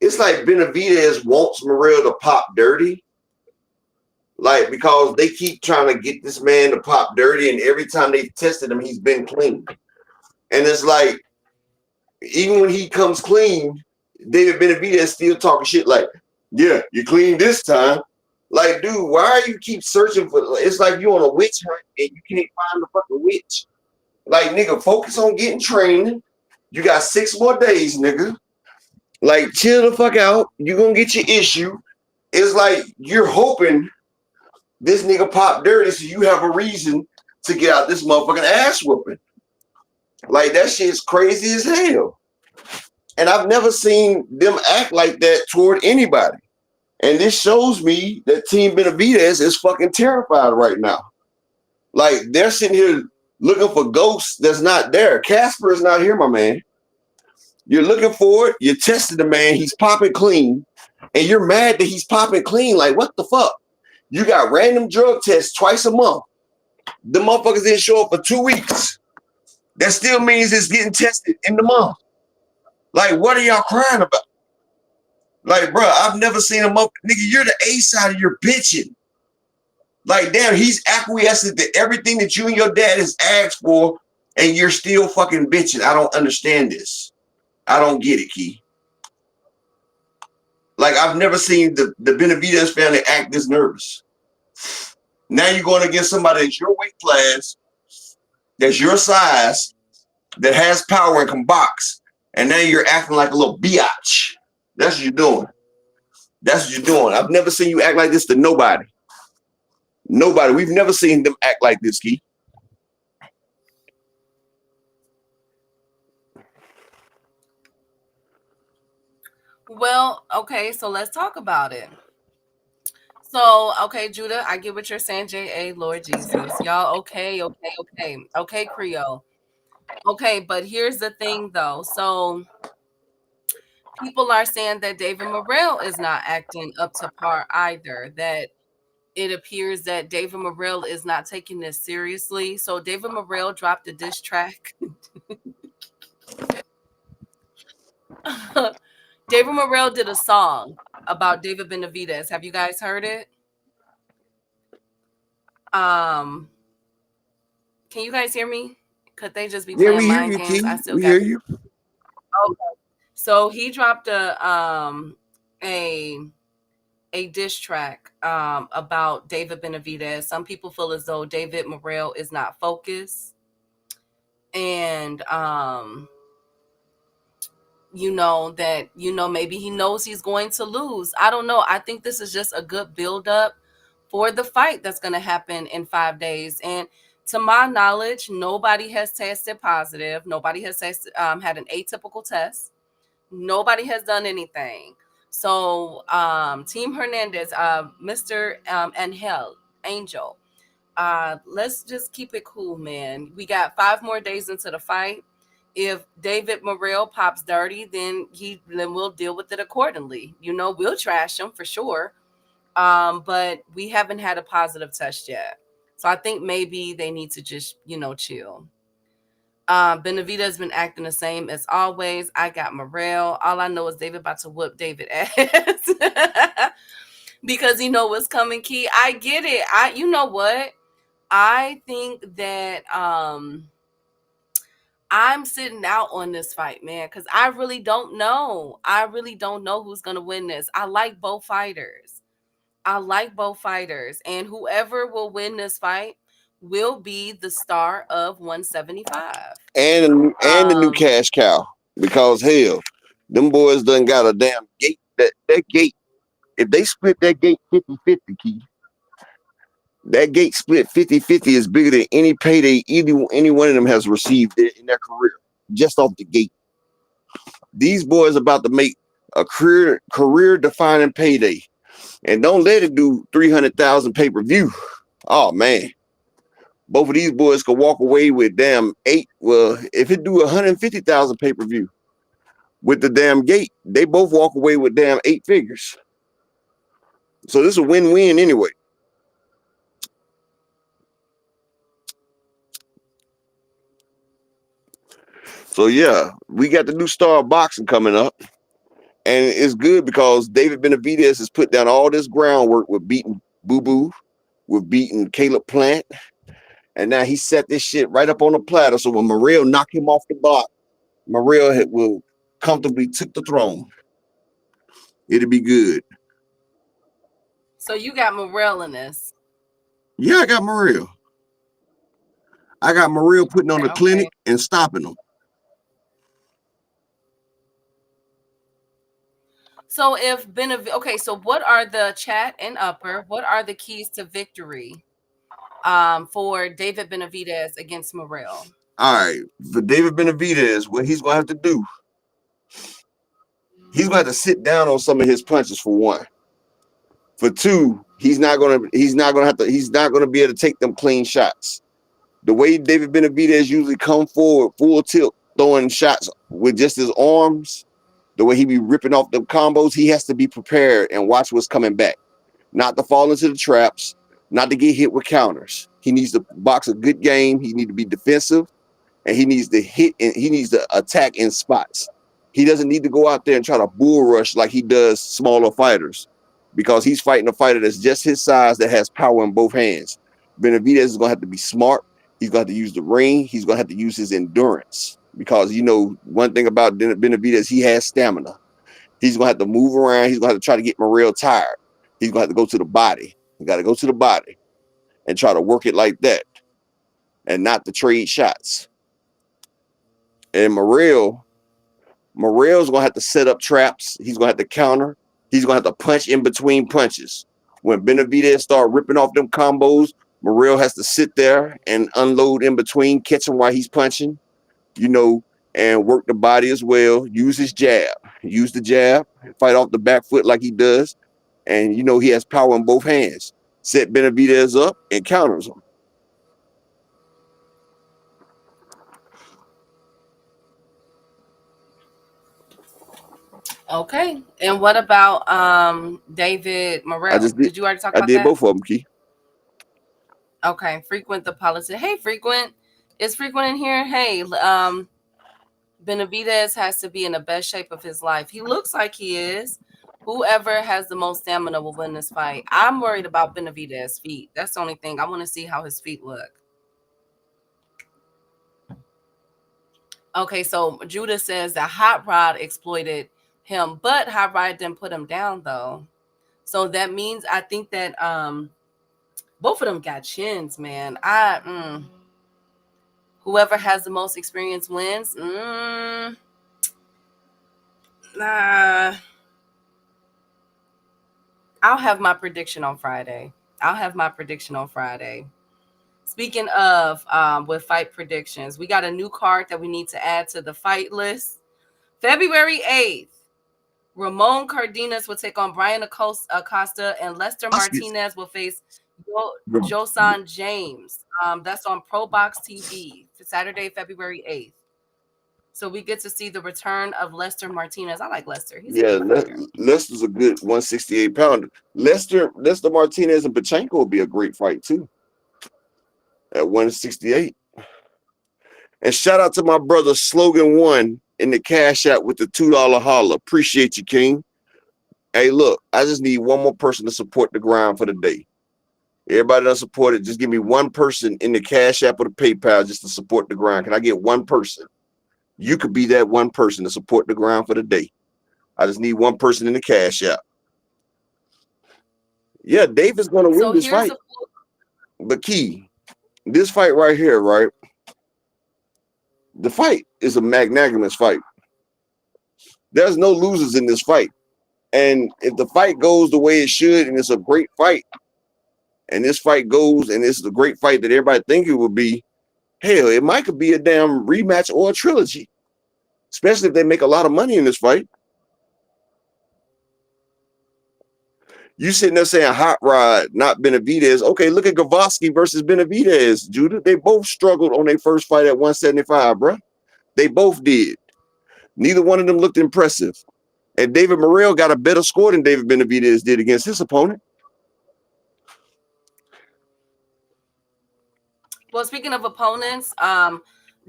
Benavidez wants Morrell to pop dirty, like because they keep trying to get this man to pop dirty, and every time they've tested him, he's been clean. And it's like even when he comes clean, David Benavidez still talking shit like, "Yeah, you clean this time." Like, dude, why are you keep searching for? It's like you on a witch hunt and you can't find the fucking witch. Like, nigga, focus on getting trained. You got 6 more days, nigga. Like, chill the fuck out. You gonna get your issue. It's like you're hoping this nigga pop dirty so you have a reason to get out this motherfucking ass whooping. Like, that shit's crazy as hell. And I've never seen them act like that toward anybody. And this shows me that Team Benavidez is fucking terrified right now. Like, they're sitting here looking for ghosts that's not there. Casper is not here, my man. You're looking for it. You're testing the man. He's popping clean. And you're mad that he's popping clean. Like, what the fuck? You got random drug tests twice a month. The motherfuckers didn't show up for 2 weeks. That still means it's getting tested in the month. Like, what are y'all crying about? Like, bro, I've never seen a motherfucker. Nigga, you're the A side of your bitching. Like, damn, he's acquiescing to everything that you and your dad has asked for, and you're still fucking bitching. I don't understand this. I don't get it, Key. Like, I've never seen the Benavidez family act this nervous. Now you're going against somebody that's your weight class, that's your size, that has power and can box, and now you're acting like a little biatch. That's what you're doing. That's what you're doing. I've never seen you act like this to nobody. Nobody. We've never seen them act like this, Key. Well, okay, so let's talk about it. So, okay, Judah, I get what you're saying, J.A., Lord Jesus. Y'all, okay, Creole. Okay, but here's the thing, though. So, people are saying that David Morrell is not acting up to par either, that it appears that David Morrell is not taking this seriously. So, David Morrell dropped a diss track. David Morrell did a song about David Benavidez. Have you guys heard it? Um, can you guys hear me? Could they just be Yeah, playing we hear mind you, games? Key. I still We got. hear you. Okay. So he dropped a diss track about David Benavidez. Some people feel as though David Morrell is not focused, and maybe he knows he's going to lose. I don't know. I think this is just a good build up for the fight that's going to happen in 5 days. And to my knowledge, nobody has tested positive. Nobody has had an atypical test. Nobody has done anything. So Team Hernandez, Mr. Angel, let's just keep it cool, man. We got 5 more days into the fight. If David Morrell pops dirty, then we'll deal with it accordingly. We'll trash him for sure. But we haven't had a positive test yet. So I think maybe they need to just, chill. Benavidez has been acting the same as always. I got Morrell. All I know is David about to whoop David ass. Because you know what's coming, Key. I get it. You know what? I think that I'm sitting out on this fight, man, because I really don't know. I really don't know who's gonna win this. I like both fighters. And whoever will win this fight will be the star of 175. And the new Um, cash cow. Because hell, them boys done got a damn gate. That gate, if they split that gate 50-50, Key, that gate split 50-50 is bigger than any payday any one of them has received in their career. Just off the gate. These boys about to make a career defining payday. And don't let it do 300,000 pay-per-view. Oh man. Both of these boys could walk away with damn 8. Well, if it do 150,000 pay-per-view with the damn gate, they both walk away with damn 8 figures. So this is a win-win anyway. So yeah, we got the new star of boxing coming up. And it's good because David Benavidez has put down all this groundwork with beating Boo Boo, with beating Caleb Plant. And now he set this shit right up on the platter. So when Morrell knock him off the block, Morrell will comfortably take the throne. It'll be good. so you got Morrell in this. Yeah, I got Morrell. I got Morrell putting on the clinic and stopping them. So if okay, so what are the chat and upper? What are the keys to victory for David Benavidez against Morrell? All right, for David Benavidez, what he's gonna have to do, he's gonna have to sit down on some of his punches for one. For two, he's not gonna be able to take them clean shots. The way David Benavidez usually come forward full tilt, throwing shots with just his arms, the way he be ripping off the combos, he has to be prepared and watch what's coming back. Not to fall into the traps, not to get hit with counters. He needs to box a good game. He needs to be defensive, and he needs to hit and he needs to attack in spots. He doesn't need to go out there and try to bull rush like he does smaller fighters, because he's fighting a fighter that's just his size that has power in both hands. Benavidez is going to have to be smart. He's going to have to use the ring. He's going to have to use his endurance, because one thing about Benavidez, he has stamina. He's going to have to move around. He's going to have to try to get Morrell tired. He's going to have to go to the body. He got to go to the body and try to work it like that and not to trade shots. And Morrell's going to have to set up traps. He's going to have to counter. He's going to have to punch in between punches. When Benavidez start ripping off them combos, Morrell has to sit there and unload in between, catch him while he's punching, and work the body as well. Use his jab. Use the jab. Fight off the back foot like he does. And, he has power in both hands. Set Benavidez up and counters him. Okay. And what about David Morrell? Did you already talk about that? I did both of them, Key. Okay. Frequent the policy. Hey, Frequent. Is Frequent in here? Hey, Benavidez has to be in the best shape of his life. He looks like he is. Whoever has the most stamina will win this fight. I'm worried about Benavidez's feet. That's the only thing. I want to see how his feet look. Okay, so Judah says that Hot Rod exploited him, but Hot Rod didn't put him down though. So that means I think that both of them got chins, man. Whoever has the most experience wins. Nah. I'll have my prediction on Friday. Speaking of with fight predictions, we got a new card that we need to add to the fight list. February 8th, Ramon Cardenas will take on Brian Acosta, and Lester Martinez will face Josan James. That's on ProBox TV for Saturday, February 8th. So we get to see the return of Lester Martinez. I like Lester. Lester's a good 168 pounder. Lester Martinez and Pachenko will be a great fight too at 168. And shout out to my brother Slogan One in the Cash App with the $2 holla. Appreciate you, King. Hey, look, I just need one more person to support the grind for the day. Everybody that support it, just give me one person in the Cash App or the PayPal just to support the grind. Can I get one person? You could be that one person to support the ground for the day. I just need one person in the cash out. Yeah, David's gonna win So this here's fight. a But Key, this fight right here, right? The fight is a magnanimous fight. There's no losers in this fight. And if the fight goes the way it should, and it's a great fight, and this fight goes, and it's the great fight that everybody think it would be, hell, it might could be a damn rematch or a trilogy. Especially if they make a lot of money in this fight. You sitting there saying Hot Rod, not Benavidez. Okay, look at Gavoski versus Benavidez, Judah. They both struggled on their first fight at 175, bro. They both did. Neither one of them looked impressive. And David Morrell got a better score than David Benavidez did against his opponent. Well, speaking of opponents,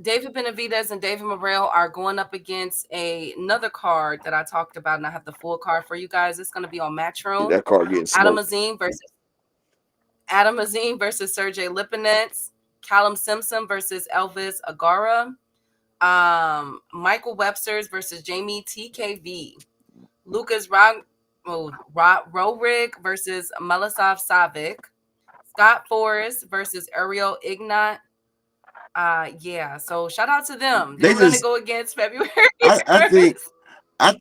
David Benavidez and David Morrell are going up against another card that I talked about, and I have the full card for you guys. It's going to be on Matchroom. That card getting smoked. Adam Azim versus Sergey Lipinets, Callum Simpson versus Elvis Agara, Michael Webster's versus Jamie TKV, Lucas Rohrig versus Miloslav Savic, Scott Forrest versus Ariel Ignat. Yeah, so shout out to them. They're going to go against February. I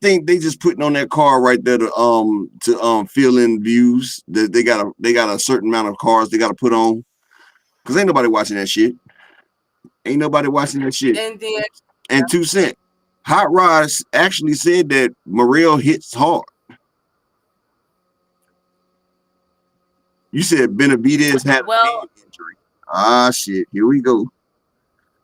think they just putting on that card right there to fill in views. That they got a certain amount of cards they got to put on, because ain't nobody watching that shit. Ain't nobody watching that shit. And 2 Cent, Hot Rod actually said that Morrell hits hard. You said Benavidez had a hand injury. Ah, shit. Here we go.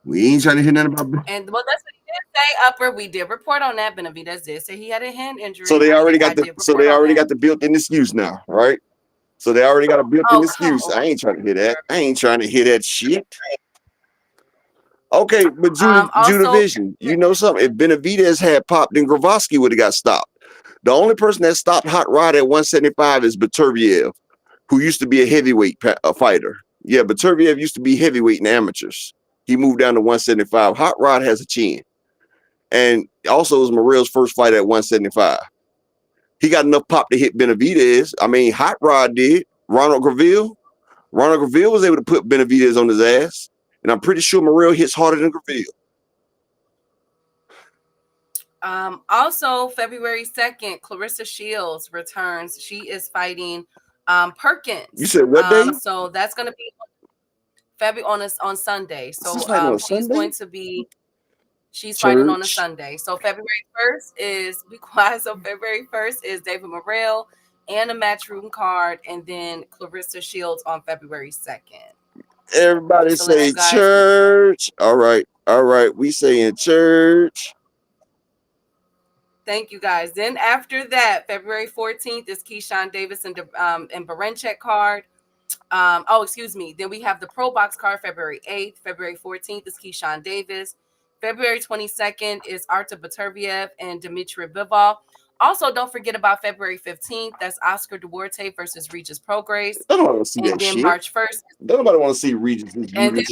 We ain't trying to hear nothing about. And well, that's what he did say. Upper, we did report on that. Benavidez did say he had a hand injury. So they already got the built-in excuse now, right? So they already got a built-in excuse. I ain't trying to hear that. I ain't trying to hear that shit. Okay, but Judah Vision, you know something? If Benavidez had popped, then Gavoski would have got stopped. The only person that stopped Hot Rod at 175 is Beterbiev, who used to be a heavyweight fighter. Yeah, Beterbiev used to be heavyweight in amateurs. He moved down to 175. Hot Rod has a chin. And also it was Morrell's first fight at 175. He got enough pop to hit Benavidez. I mean, Hot Rod did. Ronald Graville was able to put Benavidez on his ass. And I'm pretty sure Morrell hits harder than Graville. Also, February 2nd, Clarissa Shields returns. She is fighting Perkins. You said what day? So that's going to be on Sunday. So she's going to be fighting on a Sunday. So February 1st is So February 1st is David Morrell and a Matchroom card, and then Clarissa Shields on February 2nd. Everybody say church. All right. We saying church. Thank you, guys. Then after that, February 14th is Keyshawn Davis and Barenchek card. Then we have the Pro Box card February 8th. February 14th is Keyshawn Davis. February 22nd is Artur Beterbiev and Dmitry Bivol. Also, don't forget about February 15th. That's Oscar Duarte versus Regis Prograis. I don't want to see that shit. March 1st. Nobody want to see Regis. And then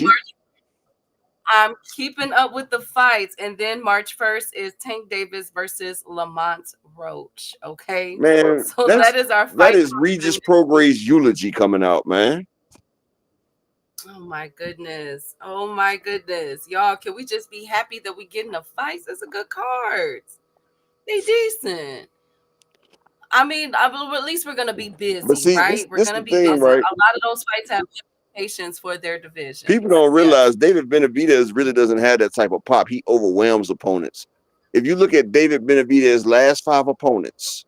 I'm keeping up with the fights. And then March 1st is Tank Davis versus Lamont Roach. Okay, man. So that is our fight. That is Regis Prograis' eulogy coming out, man. Oh my goodness. Y'all, can we just be happy that we getting the fights? It's a good cards. They decent. I mean, at least we're gonna be busy, right? We're gonna be busy. Right? A lot of those fights have implications for their division. People don't realize David Benavidez really doesn't have that type of pop. He overwhelms opponents. If you look at David Benavidez's last 5 opponents,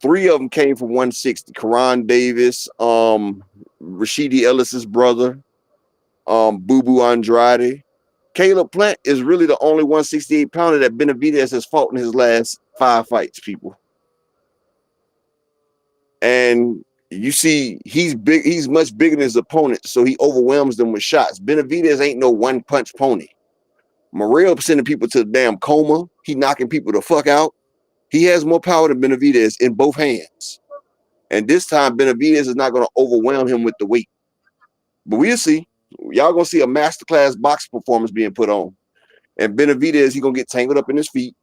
3 of them came from 160. Karan Davis, Rashidi Ellis's brother, Boo Boo Andrade. Caleb Plant is really the only 168-pounder that Benavidez has fought in his last 5 fights, people. And you see, he's big. He's much bigger than his opponent, so he overwhelms them with shots. Benavidez ain't no one-punch pony. Morrell sending people to the damn coma. He knocking people the fuck out. He has more power than Benavidez in both hands. And this time, Benavidez is not going to overwhelm him with the weight. But we'll see. Y'all going to see a masterclass boxing performance being put on. And Benavidez, he gonna get tangled up in his feet.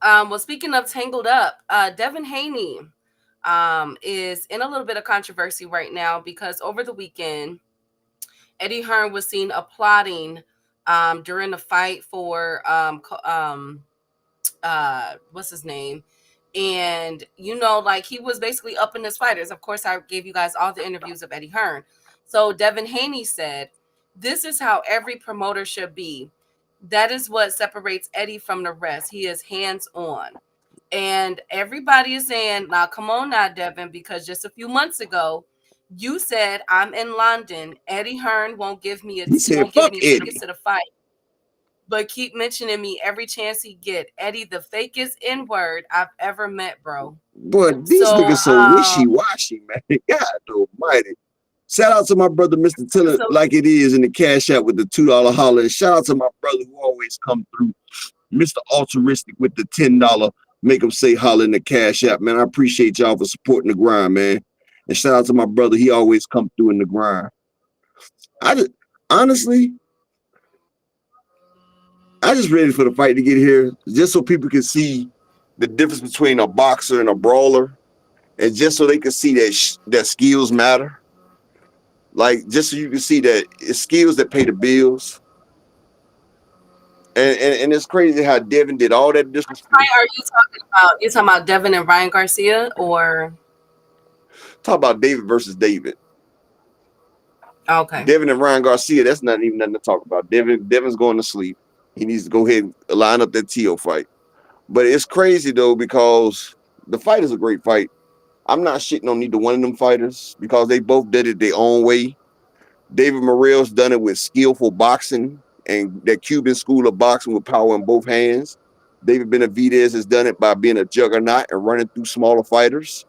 Well, speaking of tangled up, Devin Haney is in a little bit of controversy right now because over the weekend, Eddie Hearn was seen applauding during the fight for what's his name? And like he was basically upping his fighters. Of course, I gave you guys all the interviews of Eddie Hearn. So Devin Haney said, "This is how every promoter should be. That is what separates Eddie from the rest. He is hands on." And everybody is saying, "Now, come on now, Devin, because just a few months ago, you said I'm in London. Eddie Hearn won't give me He said, "Fuck tickets Eddie." to the fight, but keep mentioning me every chance he get. Eddie, the fakest N word I've ever met, bro." But these So, niggas so wishy washy, man. God Almighty. Shout out to my brother, Mr. Tiller, so like it is in the cash app with the $2 holler. And shout out to my brother who always come through, Mr. Altruistic with the $10. Make him say holler in the cash app, man. I appreciate y'all for supporting the grind, man. And shout out to my brother. He always come through in the grind. I just, honestly, I just ready for the fight to get here, just so people can see the difference between a boxer and a brawler, and just so they can see that skills matter. Like just so you can see that it's skills that pay the bills. And it's crazy how Devin did all that disrespect. are you talking about? You talking about Devin and Ryan Garcia, or Talk about David versus David. okay? Devin and Ryan Garcia, that's not even nothing to talk about. Devin's going to sleep. He needs to go ahead and line up that Tio fight. But it's crazy though, because the fight is a great fight. I'm not shitting on neither one of them fighters because they both did it their own way. David Morrell's done it with skillful boxing and that Cuban school of boxing with power in both hands. David Benavidez has done it by being a juggernaut and running through smaller fighters.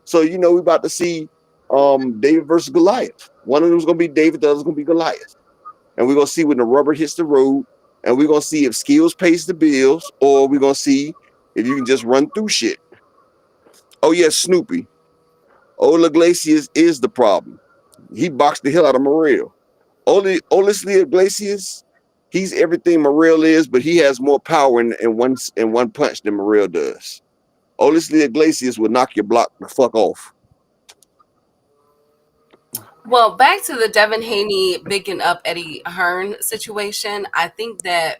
So, we're about to see David versus Goliath. One of them's going to be David, the other's going to be Goliath. And we're going to see when the rubber hits the road, and we're going to see if skills pays the bills, or we're going to see if you can just run through shit. Oh, yeah, Snoopy. Ola Iglesias is the problem. He boxed the hell out of Morrell. Olisly Iglesias, he's everything Morrell is, but he has more power in one punch than Morrell does. Olisly Iglesias will knock your block the fuck off. Well, back to the Devin Haney bigging up Eddie Hearn situation. I think that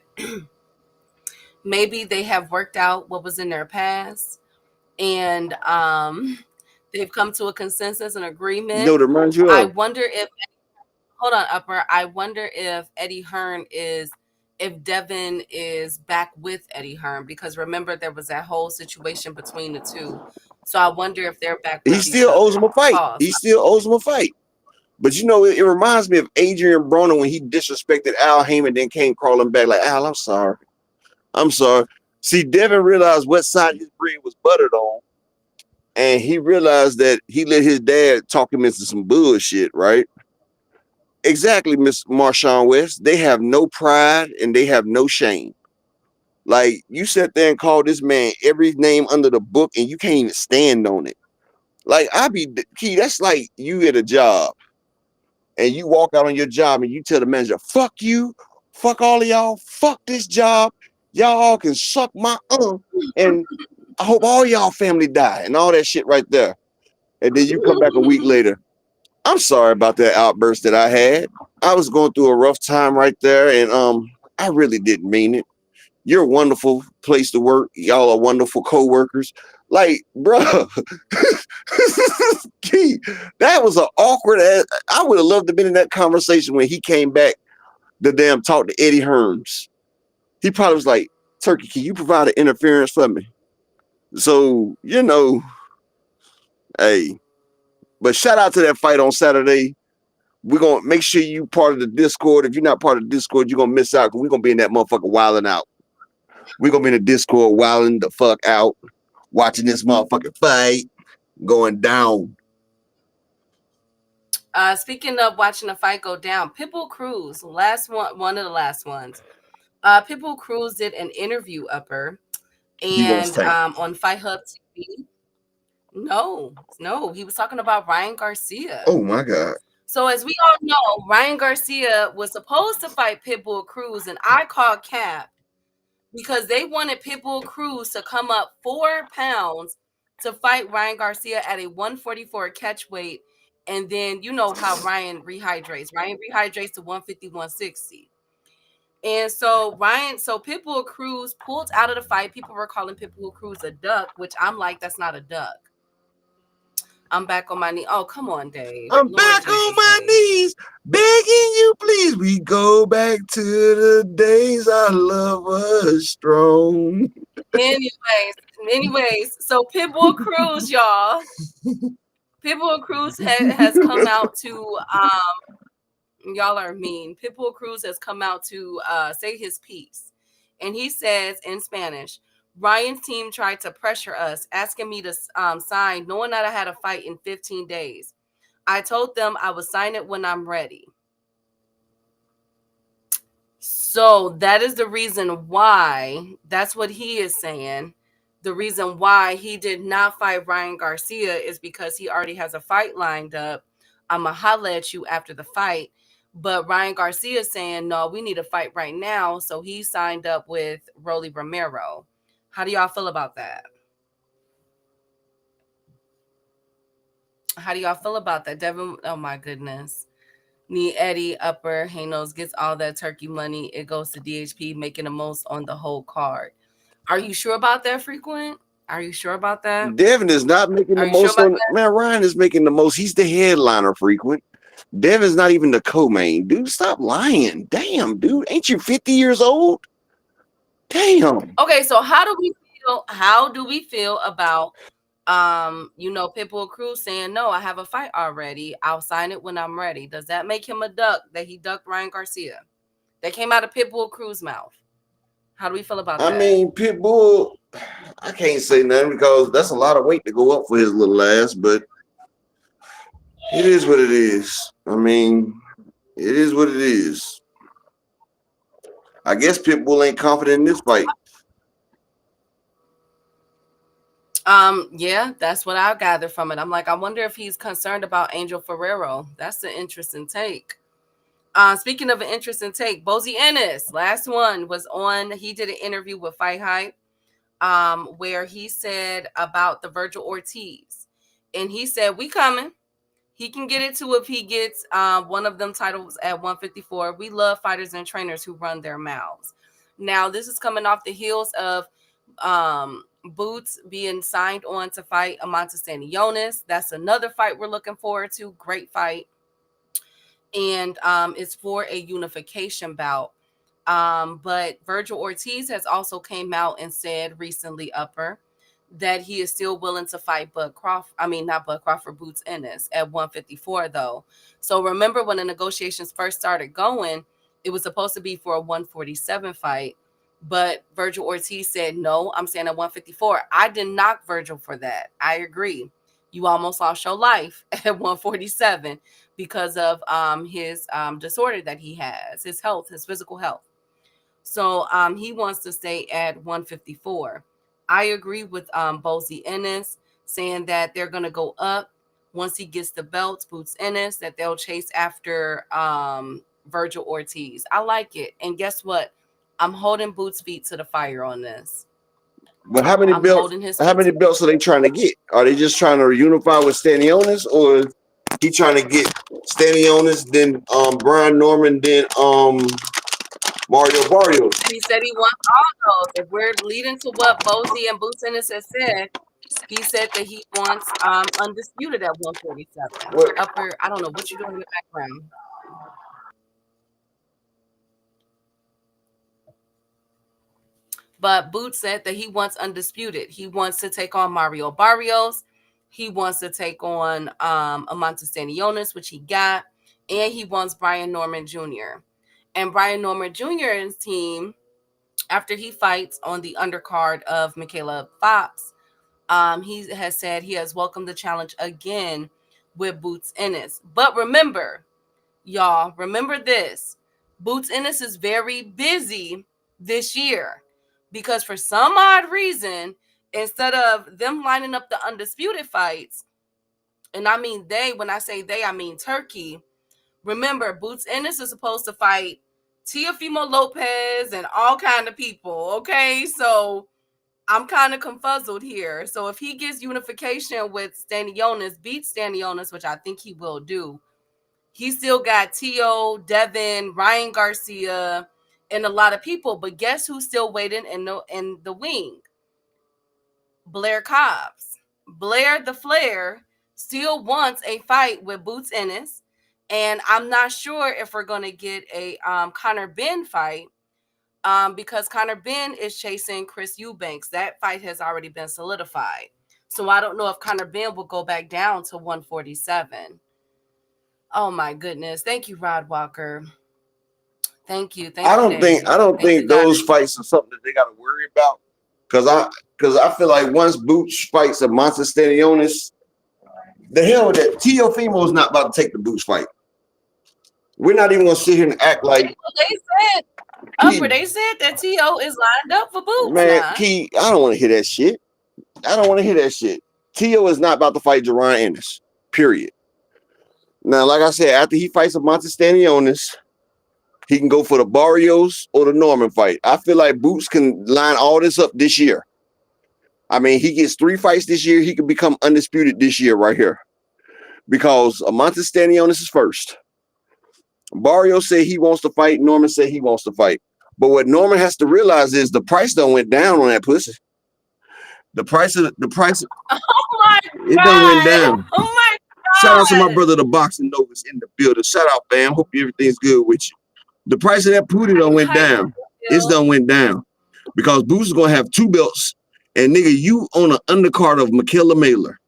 maybe they have worked out what was in their past, and they've come to a consensus and agreement. You know what it reminds you I of? wonder if hold on, Upper. I wonder if Devin is back with Eddie Hearn, because remember there was that whole situation between the two. So I wonder if they're back He with each still owes him other. a fight. Pause. He still owes him a fight. But it reminds me of Adrian Broner when he disrespected Al Heyman, then came crawling back like, Al, I'm sorry. I'm sorry. See, Devin realized what side his bread was buttered on. And he realized that he let his dad talk him into some bullshit, right? Exactly, Miss Marshawn West. They have no pride and they have no shame. Like, you sat there and called this man every name under the book and you can't even stand on it. Like, Key, that's like you at a job and you walk out on your job and you tell the manager, fuck you, fuck all of y'all, fuck this job. Y'all all can suck my and I hope all y'all family die and all that shit right there. And then you come back a week later. I'm sorry about that outburst that I had. I was going through a rough time right there, and I really didn't mean it. You're a wonderful place to work. Y'all are wonderful co-workers. Like, bro, Key, that was an awkward ass. I would have loved to have been in that conversation when he came back the damn talk to Eddie Hearns. He probably was like, Turkey, can you provide an interference for me? So, hey. But shout out to that fight on Saturday. We're going to make sure you part of the Discord. If you're not part of the Discord, you're going to miss out because we're going to be in that motherfucker wilding out. We're going to be in the Discord wilding the fuck out, watching this motherfucking fight going down. Speaking of watching the fight go down, Pitbull Cruz, one of the last ones. Pitbull Cruz did an interview, Upper, and on Fight Hub TV. No, he was talking about Ryan Garcia. Oh my God. So as we all know, Ryan Garcia was supposed to fight Pitbull Cruz, and I called cap because they wanted Pitbull Cruz to come up 4 pounds to fight Ryan Garcia at a 144 catch weight. And then you know how Ryan rehydrates. Ryan rehydrates to 150, 160. And so Pitbull Cruz pulled out of the fight. People were calling Pitbull Cruz a duck, which I'm like, that's not a duck. I'm back on my knee. Oh, come on, Dave. I'm Lord back Jesus, on my Dave. knees, begging you, please. We go back to the days our love was strong. Anyways, so Pitbull Cruz, y'all. Pitbull Cruz has come out to y'all are mean. Pitbull Cruz has come out to say his piece. And he says in Spanish, Ryan's team tried to pressure us, asking me to sign, knowing that I had a fight in 15 days. I told them I would sign it when I'm ready. So that is the reason why, that's what he is saying. The reason why he did not fight Ryan Garcia is because he already has a fight lined up. I'm going to holler at you after the fight. But Ryan Garcia is saying, no, we need a fight right now. So he signed up with Rolly Romero. How do y'all feel about that? How do y'all feel about that? Devin, oh my goodness. Need Eddie Upper Hanos gets all that turkey money. It goes to DHP, making the most on the whole card. Are you sure about that, Frequent? Are you sure about that? Devin is not making the Are you sure most about on that? man. Ryan is making the most. He's the headliner, Frequent. Devin's not even the co-main. Dude, stop lying. Damn, dude. Ain't you 50 years old? Damn. Okay, so how do we feel? How do we feel about Pitbull Cruz saying, no, I have a fight already. I'll sign it when I'm ready. Does that make him a duck that he ducked Ryan Garcia? That came out of Pitbull Cruz's mouth. How do we feel about that? I mean, Pitbull, I can't say nothing because that's a lot of weight to go up for his little ass, but it is what it is. I mean, it is what it is. I guess Pitbull ain't confident in this fight. Yeah, that's what I gather from it. I'm like, I wonder if he's concerned about Angel Ferrero. That's an interesting take. Speaking of an interesting take, Bozy Ennis, last one was on. He did an interview with Fight Hype, where he said about the Virgil Ortiz, and he said, "We coming. He can get it too if he gets one of them titles at 154. We love fighters and trainers who run their mouths." Now, this is coming off the heels of Boots being signed on to fight Amanta Stanionis. That's another fight we're looking forward to. Great fight. And it's for a unification bout. But Virgil Ortiz has also came out and said recently, Upper, that he is still willing to fight Boots Ennis at 154 though. So remember when the negotiations first started going, it was supposed to be for a 147 fight, but Virgil Ortiz said, no, I'm staying at 154. I did knock Virgil for that. I agree. You almost lost your life at 147 because of his disorder that he has, his health, his physical health. So he wants to stay at 154. I agree with Bozy Ennis saying that they're going to go up once he gets the belts, Boots Ennis, that they'll chase after Virgil Ortiz. I like it. And guess what? I'm holding Boots' feet to the fire on this. But how many belts? How many belts are they trying to get? Are they just trying to unify with Stanionis, or he trying to get Stanionis, then Brian Norman, then Mario Barrios? He said he wants all those. If we're leading to what Bozy and Boots Ennis has said, he said that he wants undisputed at 147. What? Upper, I don't know what you're doing in the background. But Boots said that he wants undisputed. He wants to take on Mario Barrios. He wants to take on Amanta Stanionis, which he got. And he wants Brian Norman Jr. And Brian Norman Jr.'s team, after he fights on the undercard of Michaela Fox, he has said he has welcomed the challenge again with Boots Ennis. But remember, y'all, remember this. Boots Ennis is very busy this year because for some odd reason, instead of them lining up the undisputed fights, and I mean they, when I say they, I mean Turkey, Remember, Boots Ennis is supposed to fight Teofimo Lopez and all kind of people. Okay, so I'm kind of confuzzled here. So if he gets unification with Stanionis, beats Stanionis, which I think he will do, he still got Tio, Devin, Ryan Garcia, and a lot of people. But guess who's still waiting in the wing? Blair Cobbs. Blair the Flair still wants a fight with Boots Ennis. And I'm not sure if we're going to get a Conor Benn fight because Conor Benn is chasing Chris Eubanks. That fight has already been solidified. So I don't know if Conor Benn will go back down to 147. Oh my goodness. Thank you, Rod Walker. Thank you. Thank I you, don't think David. Thank you, those guys. fights are something that they got to worry about. Cause I feel like once Boots fights a Monster Stanionis, the hell with that. Teofimo is not about to take the Boots fight. We're not even gonna sit here and act like They said that T.O. is lined up for Boots man, now. Key. I don't want to hear that shit. I don't want to hear that shit. Tio is not about to fight Jerron Ennis. Period. Now, like I said, after he fights a Monster Stanionis, he can go for the Barrios or the Norman fight. I feel like Boots can line all this up this year. I mean, he gets 3 fights this year. He can become undisputed this year right here. Because Monte Stanionis is first. Barrios said he wants to fight. Norman said he wants to fight. But what Norman has to realize is the price done went down on that pussy. The price, Oh my God. it done went down. Oh my God. Shout out to my brother, the Boxing Novus in the building. Shout out, fam. Hope everything's good with you. The price of that pootie done went down. It's done went down. Because Boots is going to have 2 belts. And nigga, you on an undercard of Michaela Mailer.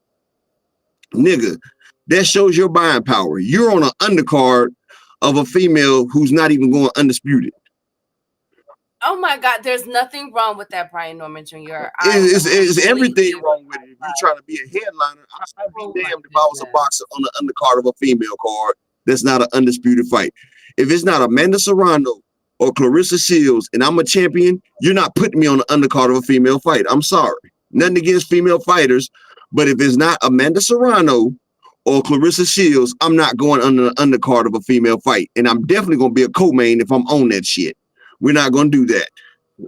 Nigga, that shows your buying power. You're on an undercard of a female who's not even going undisputed. Oh my God, there's nothing wrong with that, Brian Norman Jr. Is everything wrong with it? If you're trying to be a headliner, I'd be damned if I was a boxer on the undercard of a female card that's not an undisputed fight. If it's not Amanda Serrano or Clarissa Shields and I'm a champion, you're not putting me on the undercard of a female fight. I'm sorry. Nothing against female fighters, but if it's not Amanda Serrano or Clarissa Shields, I'm not going under the undercard of a female fight. And I'm definitely going to be a co-main if I'm on that shit. We're not going to do that.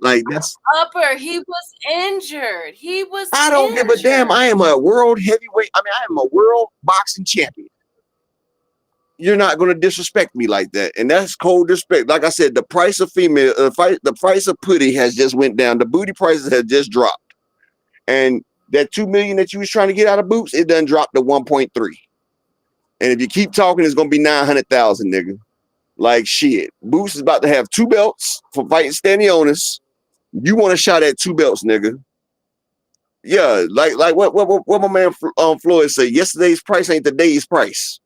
Like, that's... Upper, he was injured. I don't give a damn. I am a world heavyweight. I am a world boxing champion. You're not going to disrespect me like that. And that's cold disrespect. Like I said, the price of the price of putty has just went down. The booty prices have just dropped. And that $2 million that you was trying to get out of Boots, it done dropped to 1.3. And if you keep talking, it's going to be 900,000, nigga. Like, shit. Boots is about to have 2 belts for fighting Stanionis. You want a shot at 2 belts, nigga. Yeah, like what my man Floyd said, yesterday's price ain't today's price.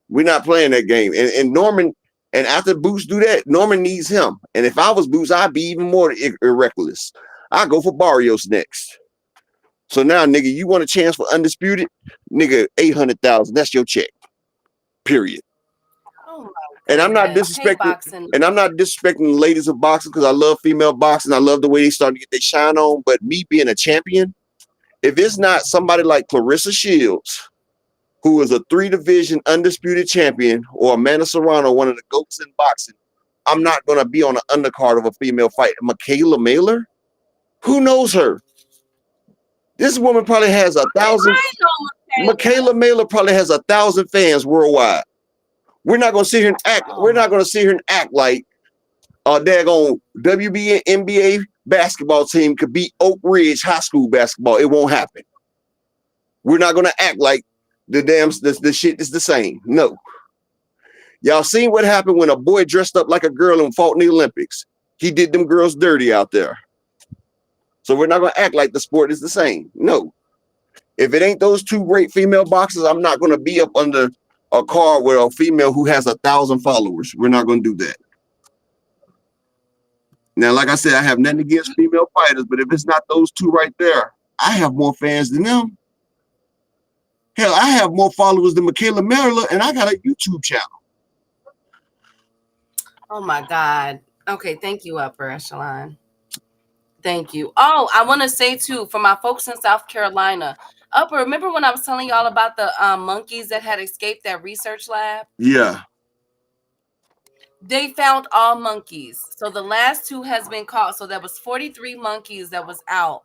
We're not playing that game. And Norman, and after Boots do that, Norman needs him. And if I was Boots, I'd be even more reckless. I'd go for Barrios next. So now, nigga, you want a chance for undisputed? Nigga, 800,000. That's your check. Period. Oh, and I'm not disrespecting, and I'm not disrespecting the ladies of boxing because I love female boxing. I love the way they start to get their shine on. But me being a champion, if it's not somebody like Clarissa Shields, who is a 3-division undisputed champion, or Amanda Serrano, one of the GOATs in boxing, I'm not going to be on the undercard of a female fight. Michaela Mailer? Who knows her? This woman probably has 1,000. Michaela Mailer probably has 1,000 fans worldwide. We're not going to sit here and act. We're not going to sit here and act like a daggone WBA NBA basketball team could beat Oak Ridge High School basketball. It won't happen. We're not going to act like the shit is the same. No. Y'all seen what happened when a boy dressed up like a girl and fought in the Olympics? He did them girls dirty out there. So we're not going to act like the sport is the same. No. If it ain't those 2 great female boxers, I'm not going to be up under a card with a female who has 1,000 followers. We're not going to do that. Now, like I said, I have nothing against female fighters, but if it's not those 2 right there, I have more fans than them. Hell, I have more followers than Michaela Mailer, and I got a YouTube channel. Oh my God. Okay, thank you, Upper Echelon. Thank you. Oh, I want to say too, for my folks in South Carolina, Upper, remember when I was telling y'all about the monkeys that had escaped that research lab? Yeah. They found all monkeys. So the last two has been caught. So there was 43 monkeys that was out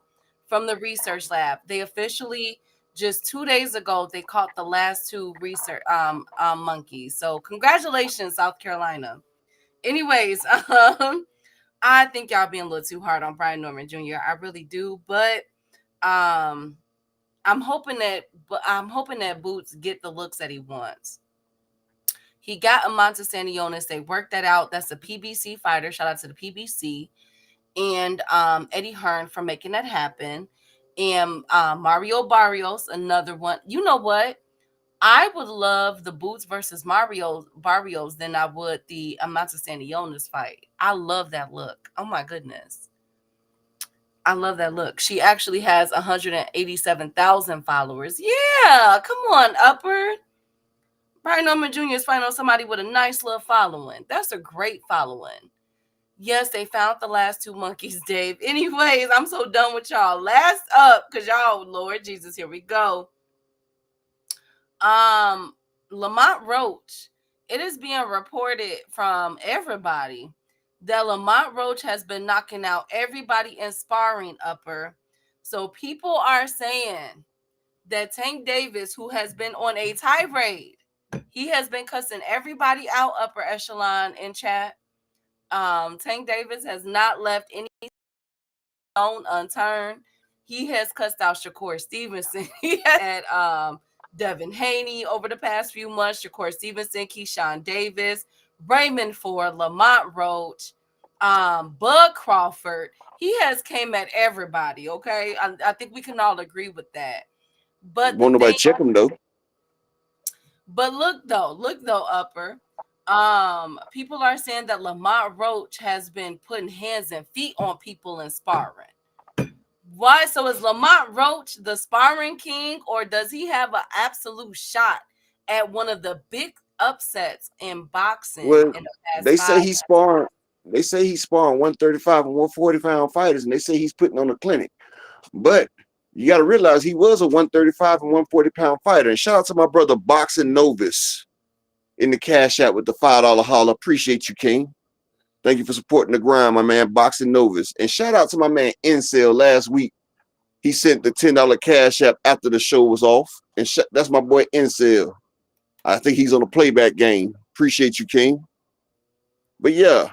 from the research lab. They officially just 2 days ago they caught the last two research monkeys. So congratulations, South Carolina. Anyways, I think y'all being a little too hard on Brian Norman Jr. I really do, but um I'm hoping that Boots get the looks that he wants. He got Amanta Sanionis. They worked that out. That's a PBC fighter. Shout out to the PBC and Eddie Hearn for making that happen. And Mario Barrios, another one. You know what? I would love the Boots versus Mario Barrios than I would the Amanta Sanionis fight. I love that look. Oh my goodness. I love that look. She actually has 187,000 followers. Yeah, come on, Upper. Brian Norman Jr. is fighting on somebody with a nice little following. That's a great following. Yes, they found the last two monkeys, Dave. Anyways, I'm so done with y'all. Last up, because y'all, Lord Jesus, here we go. Lamont Roach. It is being reported from everybody that Lamont Roach has been knocking out everybody in sparring, Upper. So people are saying that Tank Davis, who has been on a tirade, he has been cussing everybody out, upper echelon in chat. Tank Davis has not left any stone unturned. He has cussed out Shakur Stevenson. He had Devin Haney over the past few months, Shakur Stevenson, Keyshawn Davis, Raymond Ford, Lamont Roach, Bud Crawford. He has came at everybody, okay? I think we can all agree with that. But the Won't nobody thing, check him though. but look though, upper. People are saying that Lamont Roach has been putting hands and feet on people in sparring. Why? So is Lamont Roach the sparring king, or does he have an absolute shot at one of the big upsets in boxing Well, in the past they say 5? he's sparring. They say he's sparring 135 and 140-pound fighters, and they say he's putting on a clinic. But you got to realize he was a 135 and 140-pound fighter. And shout out to my brother Boxing Novus in the cash app with the $5 holler. Appreciate you, King. Thank you for supporting the grind, my man Boxing Novus. And shout out to my man Incel last week. He sent the $10 cash app after the show was off. And that's my boy Incel. I think he's on the playback game. Appreciate you, King. But yeah,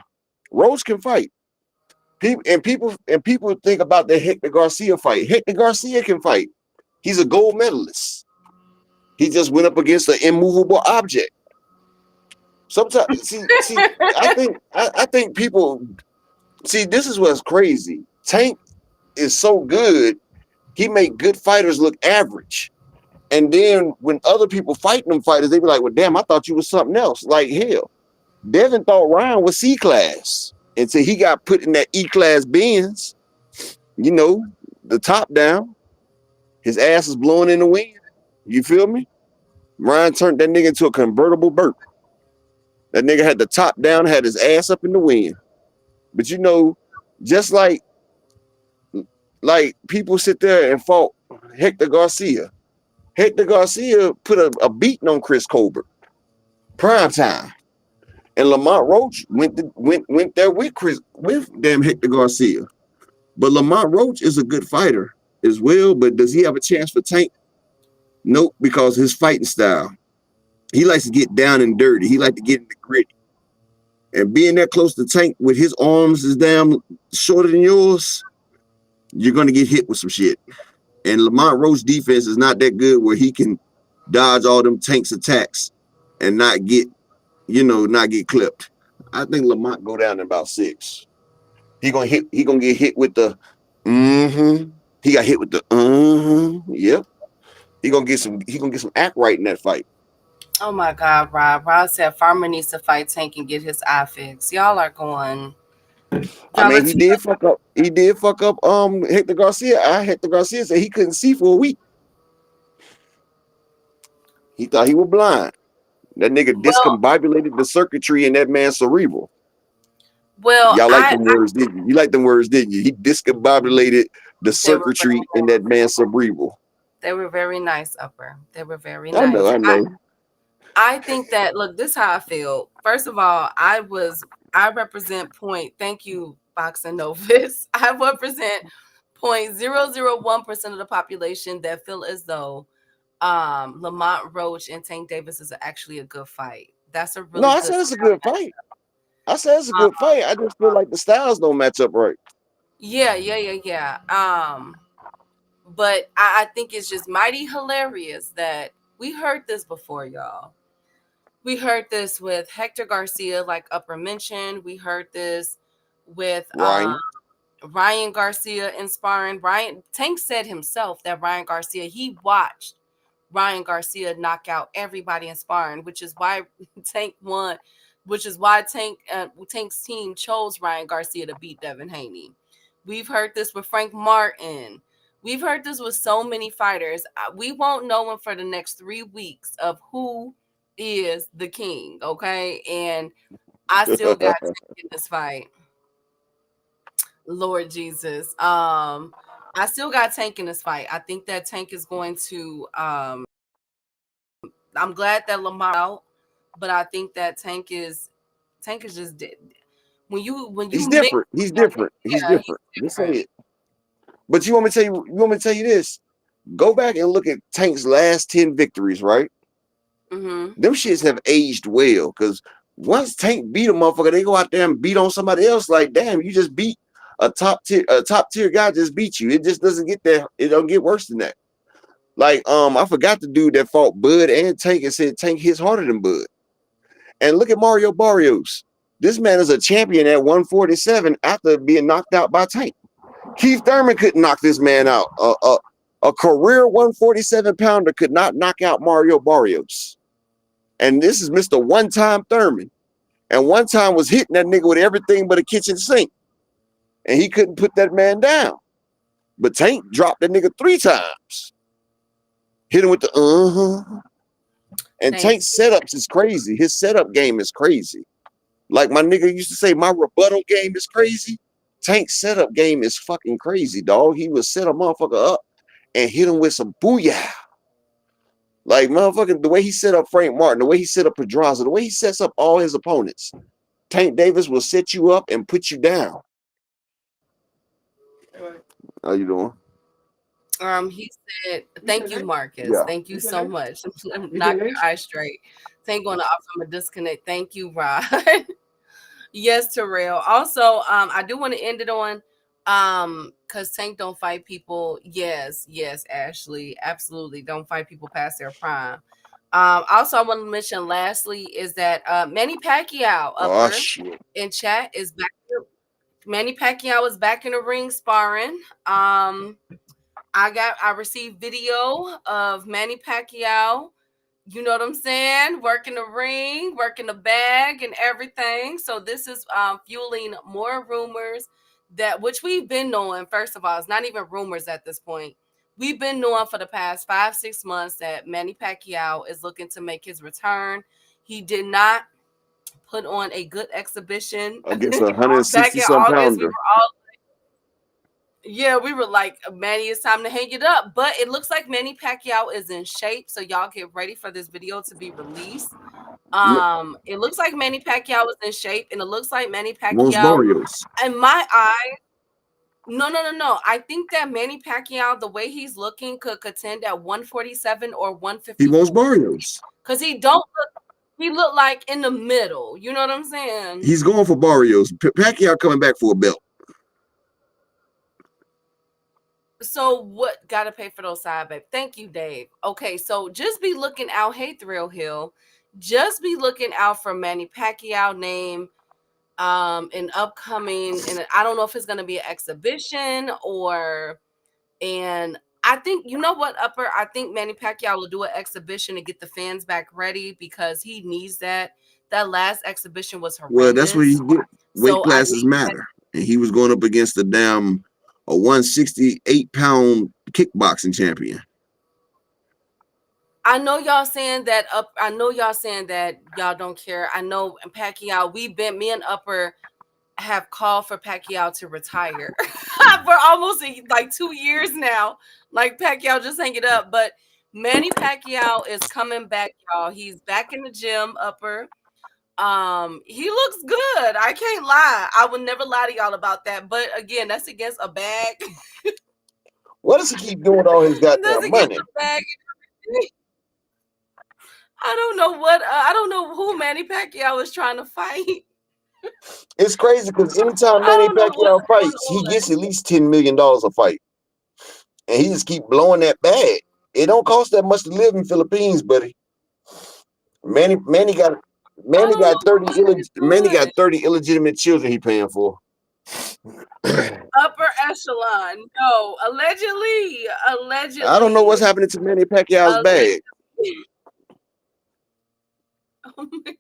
Rose can fight. People think about the Hector Garcia fight. Hector Garcia can fight. He's a gold medalist. He just went up against an immovable object. Sometimes, I think people see. This is what's crazy. Tank is so good. He make good fighters look average. And then when other people fighting them fighters, they be like, "Well, damn, I thought you was something else." Like hell, Devin thought Ryan was C class until he got put in that E class Benz. You know, the top down. His ass is blowing in the wind. You feel me? Ryan turned that nigga into a convertible burp. That nigga had the top down, had his ass up in the wind. But you know, just like people sit there and fault Hector Garcia. Hector Garcia put a beating on Chris Colbert. Prime time. And Lamont Roach went there with damn Hector Garcia. But Lamont Roach is a good fighter as well. But does he have a chance for Tank? Nope, because his fighting style. He likes to get down and dirty. He likes to get in the gritty. And being that close to Tank with his arms is damn shorter than yours, you're going to get hit with some shit. And Lamont Roach's defense is not that good where he can dodge all them Tank's attacks and not get clipped. I think Lamont go down in about 6. He gonna get hit with the He got hit with the Yep. He gonna get some act right in that fight. Oh my God, Rob. Rob said Farmer needs to fight Tank and get his eye fixed. Y'all are going. I mean, he did fuck up. He did fuck up. Hector Garcia. Hector Garcia said he couldn't see for a week. He thought he was blind. That nigga discombobulated the circuitry in that man's cerebral. Well, y'all like them words, didn't you? You like them words, didn't you? He discombobulated the circuitry in that man's cerebral. They were very nice, Upper. They were very I nice. know. I think that look, this is how I feel. First of all, I represent point. Thank you, Boxing Novus. I represent 0.001% of the population that feel as though Lamont Roach and Tank Davis is actually a good fight. That's a No, really I good said it's a good fight. I said it's a um, good fight. I just feel like the styles don't match up right. yeah. But I think it's just mighty hilarious that we heard this before, y'all. We heard this with Hector Garcia, like Upper mentioned. We heard this with Ryan. Ryan Garcia in sparring. Ryan Tank said himself that Ryan Garcia, he watched Ryan Garcia knock out everybody in sparring, which is why Tank won, which is why Tank's team chose Ryan Garcia to beat Devin Haney. We've heard this with Frank Martin. We've heard this with so many fighters. We won't know him for the next 3 weeks of who is the king, okay? And I still got Tank in this fight. Lord Jesus. I still got Tank in this fight. I think that Tank is going to I'm glad that Lamar out, but I think that Tank is just dead. When you He's mix different. He's him, different. He's yeah, different. he's Just say different. it. But you want me to tell you this? Go back and look at Tank's last 10 victories, right? Mm-hmm. Them shits have aged well. Cause once Tank beat a motherfucker, they go out there and beat on somebody else. Like, damn, you just beat a top tier guy just beat you. It just doesn't get there. It don't get worse than that. Like, I forgot the dude that fought Bud and Tank and said Tank hits harder than Bud. And look at Mario Barrios. This man is a champion at 147 after being knocked out by Tank. Keith Thurman couldn't knock this man out. A career 147 pounder could not knock out Mario Barrios. And this is Mr. One Time Thurman. And One Time was hitting that nigga with everything but a kitchen sink. And he couldn't put that man down. But Tank dropped that nigga 3 times. Hit him with the And Thank Tank's setups is crazy. His setup game is crazy. Like my nigga used to say, my rebuttal game is crazy. Tank's setup game is fucking crazy, dog. He would set a motherfucker up and hit him with some booyah. Like motherfucking the way he set up Frank Martin, the way he set up Pedraza, the way he sets up all his opponents. Tank Davis will set you up and put you down. How you doing? He said, thank you, Marcus. Yeah. Thank you so much. Knock your eyes straight. Tank going to offer him a disconnect. Thank you, Rod. Yes, Terrell. Also, I do want to end it on because Tank don't fight people. Yes, Ashley. Absolutely. Don't fight people past their prime. Also I want to mention lastly is that Manny Pacquiao Oh upper shit. in chat is back. Manny Pacquiao is back in the ring sparring. I received video of Manny Pacquiao, you know what I'm saying, working the ring, working the bag and everything. So this is fueling more rumors that which we've been knowing. First of all, it's not even rumors at this point. We've been knowing for the past 5-6 months that Manny Pacquiao is looking to make his return. He did not put on a good exhibition Against a back 160 in some August. pounder. We were like, Manny, it's time to hang it up. But it looks like Manny Pacquiao is in shape. So y'all get ready for this video to be released. It looks like Manny Pacquiao is in shape, and it looks like Manny Most Pacquiao, Barrios. in my eye, no. I think that Manny Pacquiao, the way he's looking, could contend at 147 or He most 154. Barrios. Because he look like in the middle. You know what I'm saying? He's going for Barrios. Pacquiao coming back for a belt. So what gotta pay for those side, babe? Thank you, Dave. Okay, so just be looking out. Hey, Thrill Hill, just be looking out for Manny Pacquiao name in upcoming. And I don't know if it's gonna be an exhibition or. And I think you know what, Upper. I think Manny Pacquiao will do an exhibition to get the fans back ready because he needs that. That last exhibition was Well, that's what horrendous. he get. Weight So I classes think matter. And he was going up against a 168-pound kickboxing champion. I know y'all saying that up. I know y'all saying that y'all don't care. I know Pacquiao. Me and Upper have called for Pacquiao to retire for almost like 2 years now. Like Pacquiao just hang it up. But Manny Pacquiao is coming back, y'all. He's back in the gym, Upper. He looks good. I can't lie. I would never lie to y'all about that. But again, that's against a bag. What does he keep doing all his That's goddamn against money? a bag. I don't know what. I don't know who Manny Pacquiao is trying to fight. It's crazy because anytime I Manny don't know what's Pacquiao going fights, he on. gets at least $10 million a fight, and he just keep blowing that bag. It don't cost that much to live in Philippines, buddy. Manny Manny got I Manny don't got know what he's Manny doing. got 30 illegitimate children he paying for. Upper echelon. No, allegedly. I don't know what's Allegedly. happening to Manny Pacquiao's bag. Allegedly. Oh my,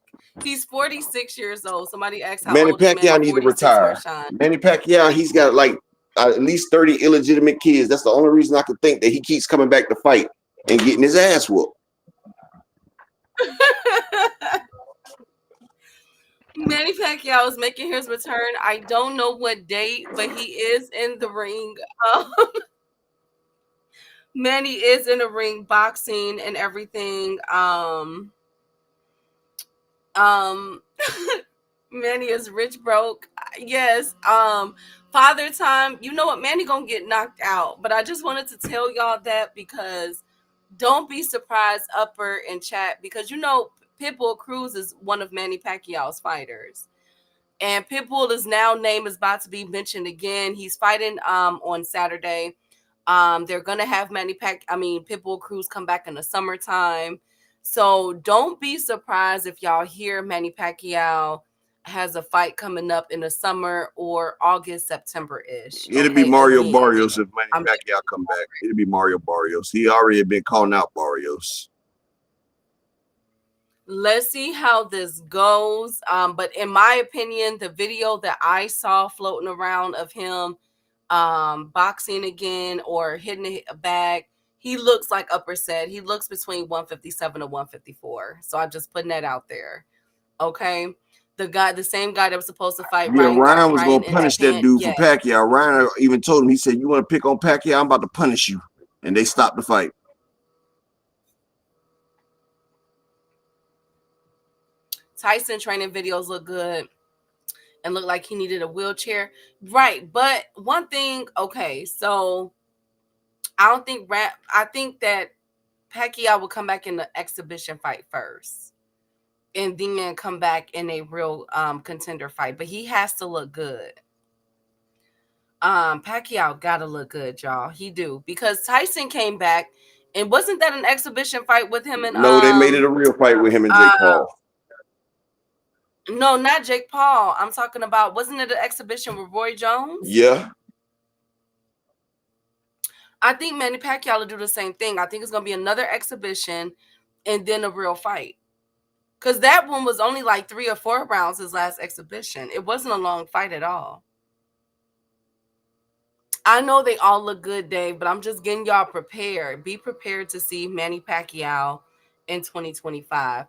he's 46 years old. Somebody asked how Manny old is Manny? Pacquiao need to 46, retire. Marshawn. Manny Pacquiao, he's got like at least 30 illegitimate kids. That's the only reason I could think that he keeps coming back to fight and getting his ass whooped. Manny Pacquiao is making his return. I don't know what date, but he is in the ring. Manny is in the ring boxing and everything. Manny is rich broke. Yes. Father time. You know what? Manny gonna get knocked out. But I just wanted to tell y'all that because don't be surprised, Upper in chat, because you know Pitbull Cruz is one of Manny Pacquiao's fighters. And Pitbull's now name is about to be mentioned again. He's fighting on Saturday. They're gonna have Pitbull Cruz come back in the summertime. So don't be surprised if y'all hear Manny Pacquiao has a fight coming up in the summer or August, September-ish. It'll be Okay, Mario again. Barrios if Manny Pacquiao come back. It'll be Mario Barrios. He already been calling out Barrios. Let's see how this goes. But in my opinion, the video that I saw floating around of him boxing again or hitting a bag, he looks like Upper said. He looks between 157 to 154. So I'm just putting that out there. Okay. The same guy that was supposed to fight Yeah, Ryan was Ryan gonna in punish that Japan. dude Yeah. for Pacquiao. Ryan even told him, he said, "You want to pick on Pacquiao? I'm about to punish you." And they stopped the fight. Tyson training videos look good and look like he needed a wheelchair. Right. But one thing, okay, so I think that Pacquiao will come back in the exhibition fight first and then come back in a real contender fight. But he has to look good. Pacquiao gotta look good, y'all. He do. Because Tyson came back and wasn't that an exhibition fight with him and No, they made it a real fight with him and Jake Paul. No, not Jake Paul. I'm talking about, wasn't it an exhibition with Roy Jones? Yeah. I think Manny Pacquiao will do the same thing. I think it's gonna be another exhibition and then a real fight. Because that one was only like 3 or 4 rounds, his last exhibition. It wasn't a long fight at all. I know they all look good, Dave, but I'm just getting y'all prepared. Be prepared to see Manny Pacquiao in 2025.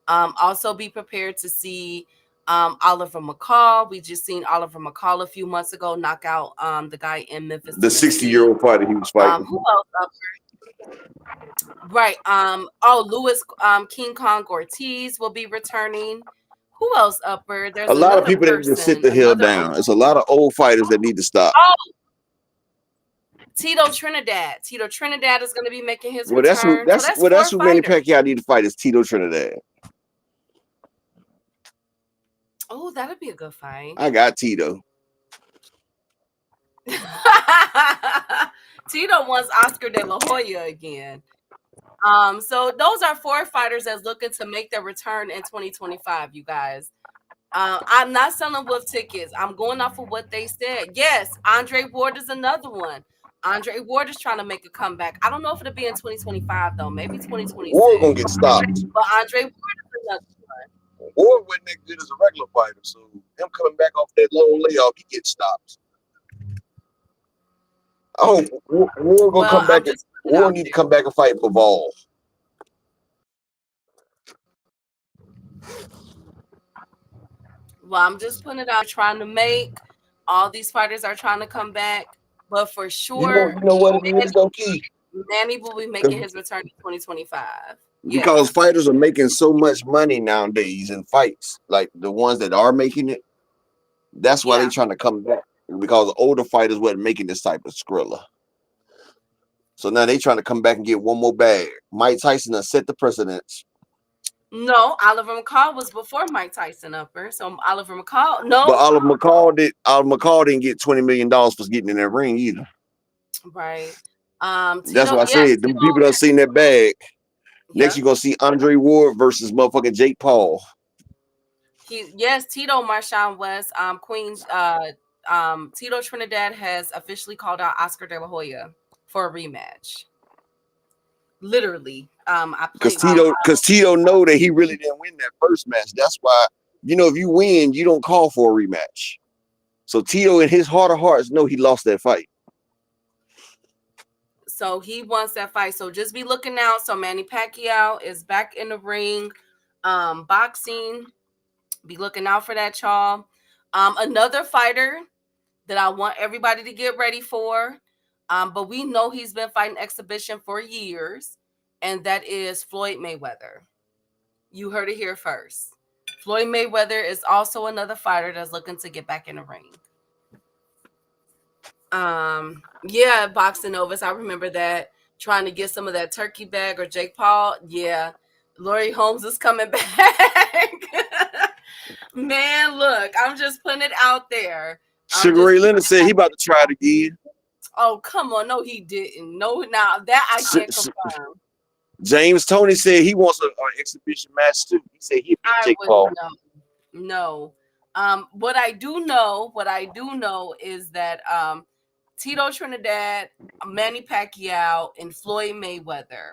Also be prepared to see Oliver McCall. We just seen Oliver McCall a few months ago knock out the guy in Memphis, The Tennessee. 60-year-old fighter he was fighting. Who else up there? Right. Louis King Kong Ortiz will be returning. Who else upper? There's A lot of another people that need to sit the hell down. It's a lot of old fighters that need to stop. Oh, Tito Trinidad. Tito Trinidad is going to be making his return. That's who Manny Pacquiao need to fight, is Tito Trinidad. Oh, that'd be a good fight. I got Tito. Tito wants Oscar De La Hoya again. So those are 4 fighters that's looking to make their return in 2025, you guys. I'm not selling Wolf tickets. I'm going off of what they said. Yes, Andre Ward is another one. Andre Ward is trying to make a comeback. I don't know if it'll be in 2025 though. Maybe 2026. Ward gonna get stopped. But Andre Ward is another one. Ward wasn't that good as a regular fighter, so him coming back off that long layoff, he gets stopped. I hope Ward gonna come back. Ward need to come back and fight Bivol. Well, I'm just putting it out, trying to make all these fighters are trying to come back, but for sure, You know what it is though, Key? Manny will be making his return in 2025. Because Yes. fighters are making so much money nowadays in fights, like the ones that are making it. That's why they Yeah. trying to come back, because older fighters wasn't making this type of Skrilla. So now they trying to come back and get one more bag. Mike Tyson has set the precedence. No, Oliver McCall was before Mike Tyson upper. So Oliver McCall, But no. Oliver McCall didn't get $20 million for getting in that ring either. Right. That's Tito, why I yeah, said them Tito, people done seen that bag. Next yeah. you're gonna see Andre Ward versus motherfucking Jake Paul. Tito Marshawn West, Queen, Tito Trinidad has officially called out Oscar De La Hoya for a rematch. Literally, I Cause played the Tito know that he really didn't win that first match. That's why, if you win, you don't call for a rematch. So Tito in his heart of hearts know he lost that fight. So he wants that fight. So just be looking out. So Manny Pacquiao is back in the ring, boxing. Be looking out for that, y'all. Another fighter that I want everybody to get ready for. But we know he's been fighting exhibition for years, and that is Floyd Mayweather. You heard it here first. Floyd Mayweather is also another fighter that's looking to get back in the ring. Yeah, Boxing Novus. I remember that, trying to get some of that turkey bag or Jake Paul. Yeah, Laurie Holmes is coming back. Man, look, I'm just putting it out there. I'm Sugar just Ray putting Leonard it said out he about there. to try it again. Oh, come on. No, he didn't. No, now that I can't confirm. James Toney said he wants an exhibition match too. He said he'd beat I Jake wouldn't Paul. know. No. What I do know is that Tito Trinidad, Manny Pacquiao, and Floyd Mayweather.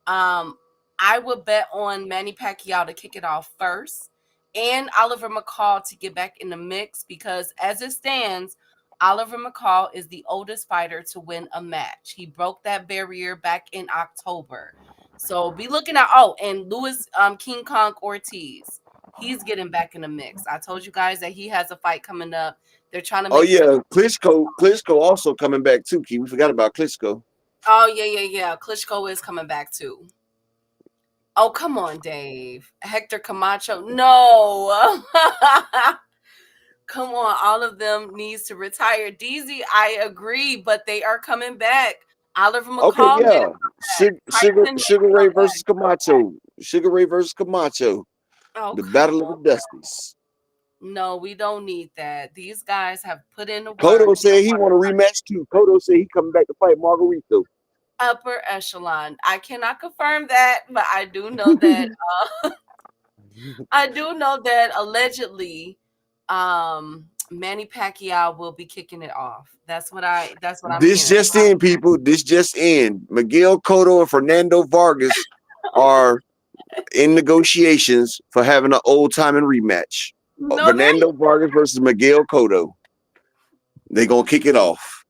Um, I would bet on Manny Pacquiao to kick it off first, and Oliver McCall to get back in the mix, because as it stands, Oliver McCall is the oldest fighter to win a match. He broke that barrier back in October. So be looking out. Oh, and Louis King Kong Ortiz. He's getting back in the mix. I told you guys that he has a fight coming up. They're trying to Oh make sure. yeah, Klitschko also coming back too. Key, we forgot about Klitschko. Oh, yeah. Klitschko is coming back too. Oh, come on, Dave. Hector Camacho. No. Come on. All of them needs to retire. DZ, I agree, but they are coming back. Oliver Okay, McCall made a yeah. comeback. Tyson made Sugar a Ray comeback. versus Camacho. Sugar Ray versus Camacho. Oh, The come Battle on. of the Dusties. No, we don't need that. These guys have put in the work. Kodo said he want a rematch too. Kodo said he coming back to fight Margarito. Upper echelon. I cannot confirm that, but I do know that allegedly Manny Pacquiao will be kicking it off. That's what I'm This hearing. just in, people. This just in. Miguel Cotto and Fernando Vargas are in negotiations for having an old timing rematch. No, Fernando Vargas versus Miguel Cotto. They gonna kick it off.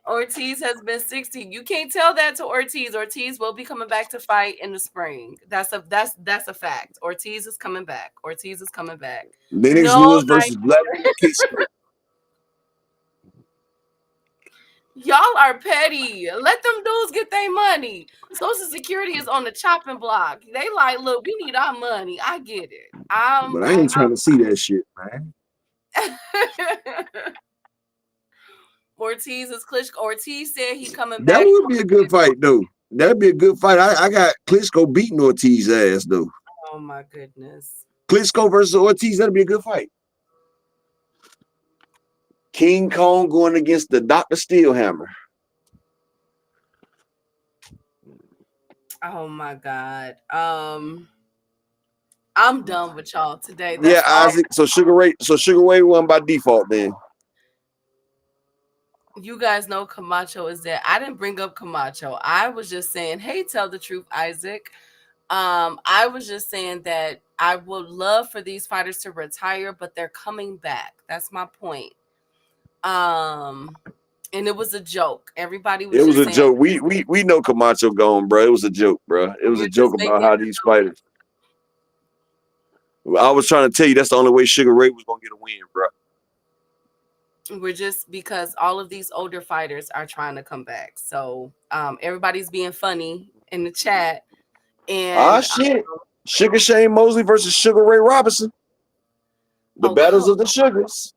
Ortiz has been 60. You can't tell that to Ortiz. Ortiz will be coming back to fight in the spring. That's a fact. Ortiz is coming back. Lennox No, Lewis versus Vladimir Klitschko. y'all are petty. Let them dudes get their money. Social Security is on the chopping block. They like, look, we need our money. I get it. But I ain't trying to see that shit, man. Ortiz is Klitschko. Ortiz said he coming That back. would be a good fight, though. That'd be a good fight. I got Klitschko beating Ortiz ass, though. Oh my goodness. Klitschko versus Ortiz, that'd be a good fight. King Kong going against the Dr. Steelhammer. Oh my God. I'm done with y'all today. Yeah, That's all. Isaac. So Sugar Ray won by default then. You guys know Camacho is there. I didn't bring up Camacho. I was just saying, hey, tell the truth, Isaac. I was just saying that I would love for these fighters to retire, but they're coming back. That's my point. And it was a joke. Everybody was It was just a saying, joke. We know Camacho gone, bro. It was a joke, bro. It was you're a just joke about making how these fighters. I was trying to tell you that's the only way Sugar Ray was gonna get a win, bro. We're just because all of these older fighters are trying to come back. So everybody's being funny in the chat. Ah, And shit. Sugar Shane Mosley versus Sugar Ray Robinson. The oh, battles of the sugars.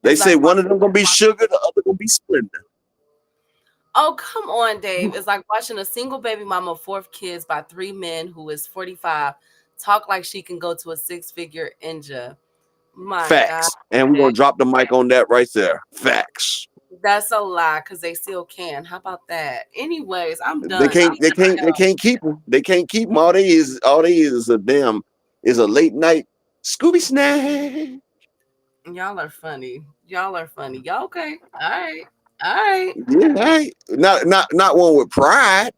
They it's say like, one of them gonna be Sugar, the other gonna be Splendor. oh, come on, Dave. It's like watching a single baby mama of 4 kids by 3 men who is 45 talk like she can go to a 6-figure ninja. My God. Facts. And we're gonna drop the mic on that right there. Facts. That's a lie because they still can. How about that? Anyways, I'm They done. can't. They can't. They can't keep them. They can't keep them. All they is. All they is a damn. Is a late night Scooby snack. Y'all are funny. Y'all are funny. Y'all okay? All right. All right. Yeah. Right. Not one with pride.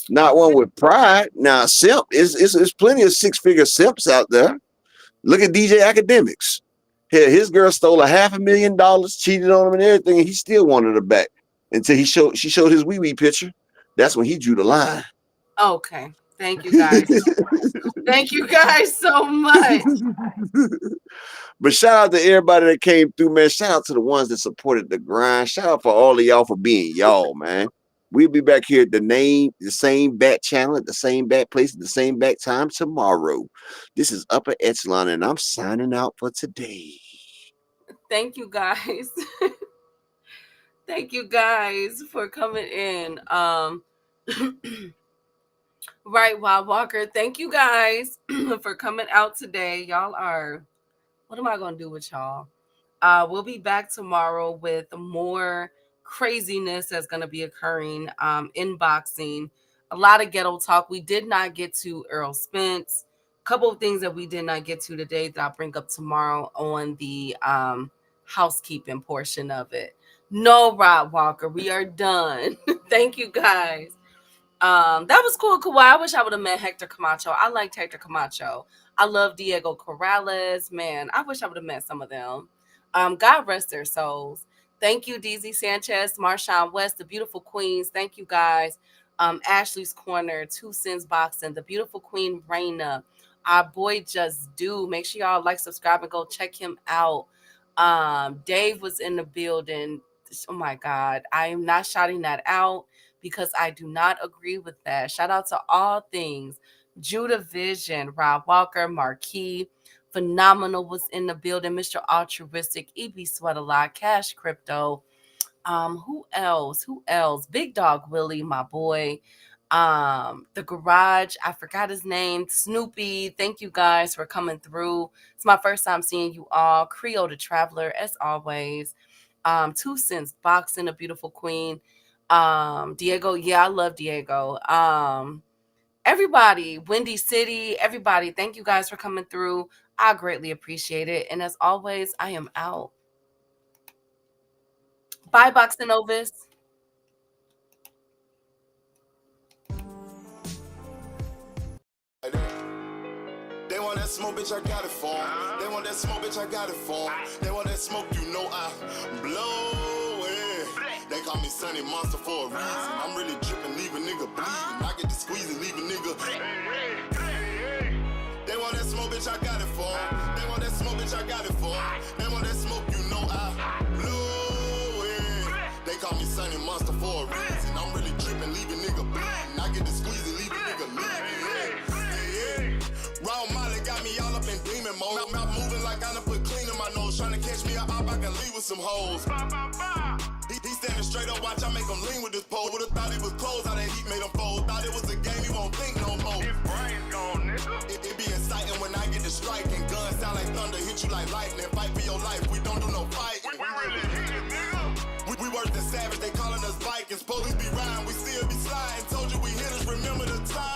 Not one with pride. Now simp is plenty of 6-figure simps out there. Look at DJ Academics. Hell, his girl stole $500,000, cheated on him and everything, and he still wanted her back until she showed his wee picture. That's when he drew the line. Okay. Thank you guys. Thank you guys so much. But shout out to everybody that came through, man. Shout out to the ones that supported the grind. Shout out for all of y'all for being y'all, man. We'll be back here at the same bat channel, at the same bat place, at the same bat time tomorrow. This is Upper Echelon, and I'm signing out for today. Thank you guys. Thank you guys for coming in. Right, Wild Walker. Thank you guys for coming out today. Y'all are, what am I going to do with y'all? We'll be back tomorrow with more craziness that's going to be occurring in boxing. A lot of ghetto talk. We did not get to Earl Spence. A couple of things that we did not get to today that I'll bring up tomorrow on the housekeeping portion of it. No, Rod Walker, we are done. Thank you guys. That was cool. I wish I would have met Hector Camacho. I liked Hector Camacho. I love Diego Corrales. Man, I wish I would have met some of them. God rest their souls. Thank you, DZ Sanchez, Marshawn West, the beautiful queens. Thank you guys. Ashley's Corner, Two Sins Boxing, the beautiful queen Raina, our boy Just Do. Make sure y'all like, subscribe, and go check him out. Dave was in the building. Oh my God. I am not shouting that out because I do not agree with that. Shout out to all things. Judah Vision, Rob Walker, Marquis, Phenomenal was in the building. Mr. Altruistic, EB Sweat a Lot, Cash Crypto. Who else? Big Dog Willie, my boy. The Garage, I forgot his name. Snoopy, thank you guys for coming through. It's my first time seeing you all. Creole the Traveler, as always. Two Cents Boxing, a beautiful queen. Diego, yeah, I love Diego. Everybody, Windy City, everybody, thank you guys for coming through. I greatly appreciate it. And as always, I am out. Bye, Boxing Novus. They want that smoke, bitch, I got it for 'em. They want that smoke, bitch, I got it for 'em. They want that smoke, you know I blow it. They call me Sunny Monster for a reason. I'm really dripping, leave a nigga bleeding. I get to squeeze and leave a nigga. They want that smoke, bitch, I got it for 'em. They want that smoke, bitch, I got it for 'em. They want that smoke, you know I blow it. They call me Sunny Monster for a reason. I'm really dripping, leave a nigga bleeding. I get to squeeze and leave a nigga bleeding. Raw Molly got me all up in demon mode. Mouth moving like I done put clean in my nose. Tryna catch me up, I can leave with some hoes. He standing straight up, watch I make him lean with this pole. Would've thought he was closed, how that heat made him fold. Thought it was a game, he won't think no more. His brain's gone, nigga. It be exciting when I get to striking. Guns sound like thunder, hit you like lightning. Fight for your life, we don't do no fighting. We really hit it, nigga. We worse than savage, they calling us Vikings. Police be riding, we still be sliding. Told you we hit us, remember the time.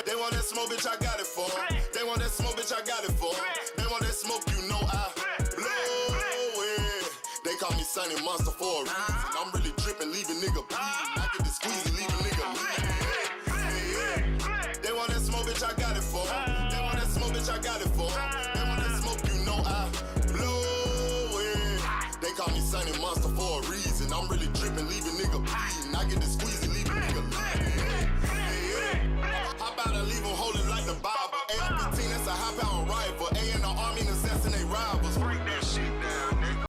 They want that smoke, bitch, I got it for 'em. They want that smoke, bitch, I got it for 'em. They want that smoke, you know I blow it. They call me Sunny Monster for a reason. I'm really dripping, leave a nigga bleeding. I get to squeeze and leave a nigga bleeding. They want that smoke, bitch, I got it for 'em. They want that smoke, bitch, I got it for 'em.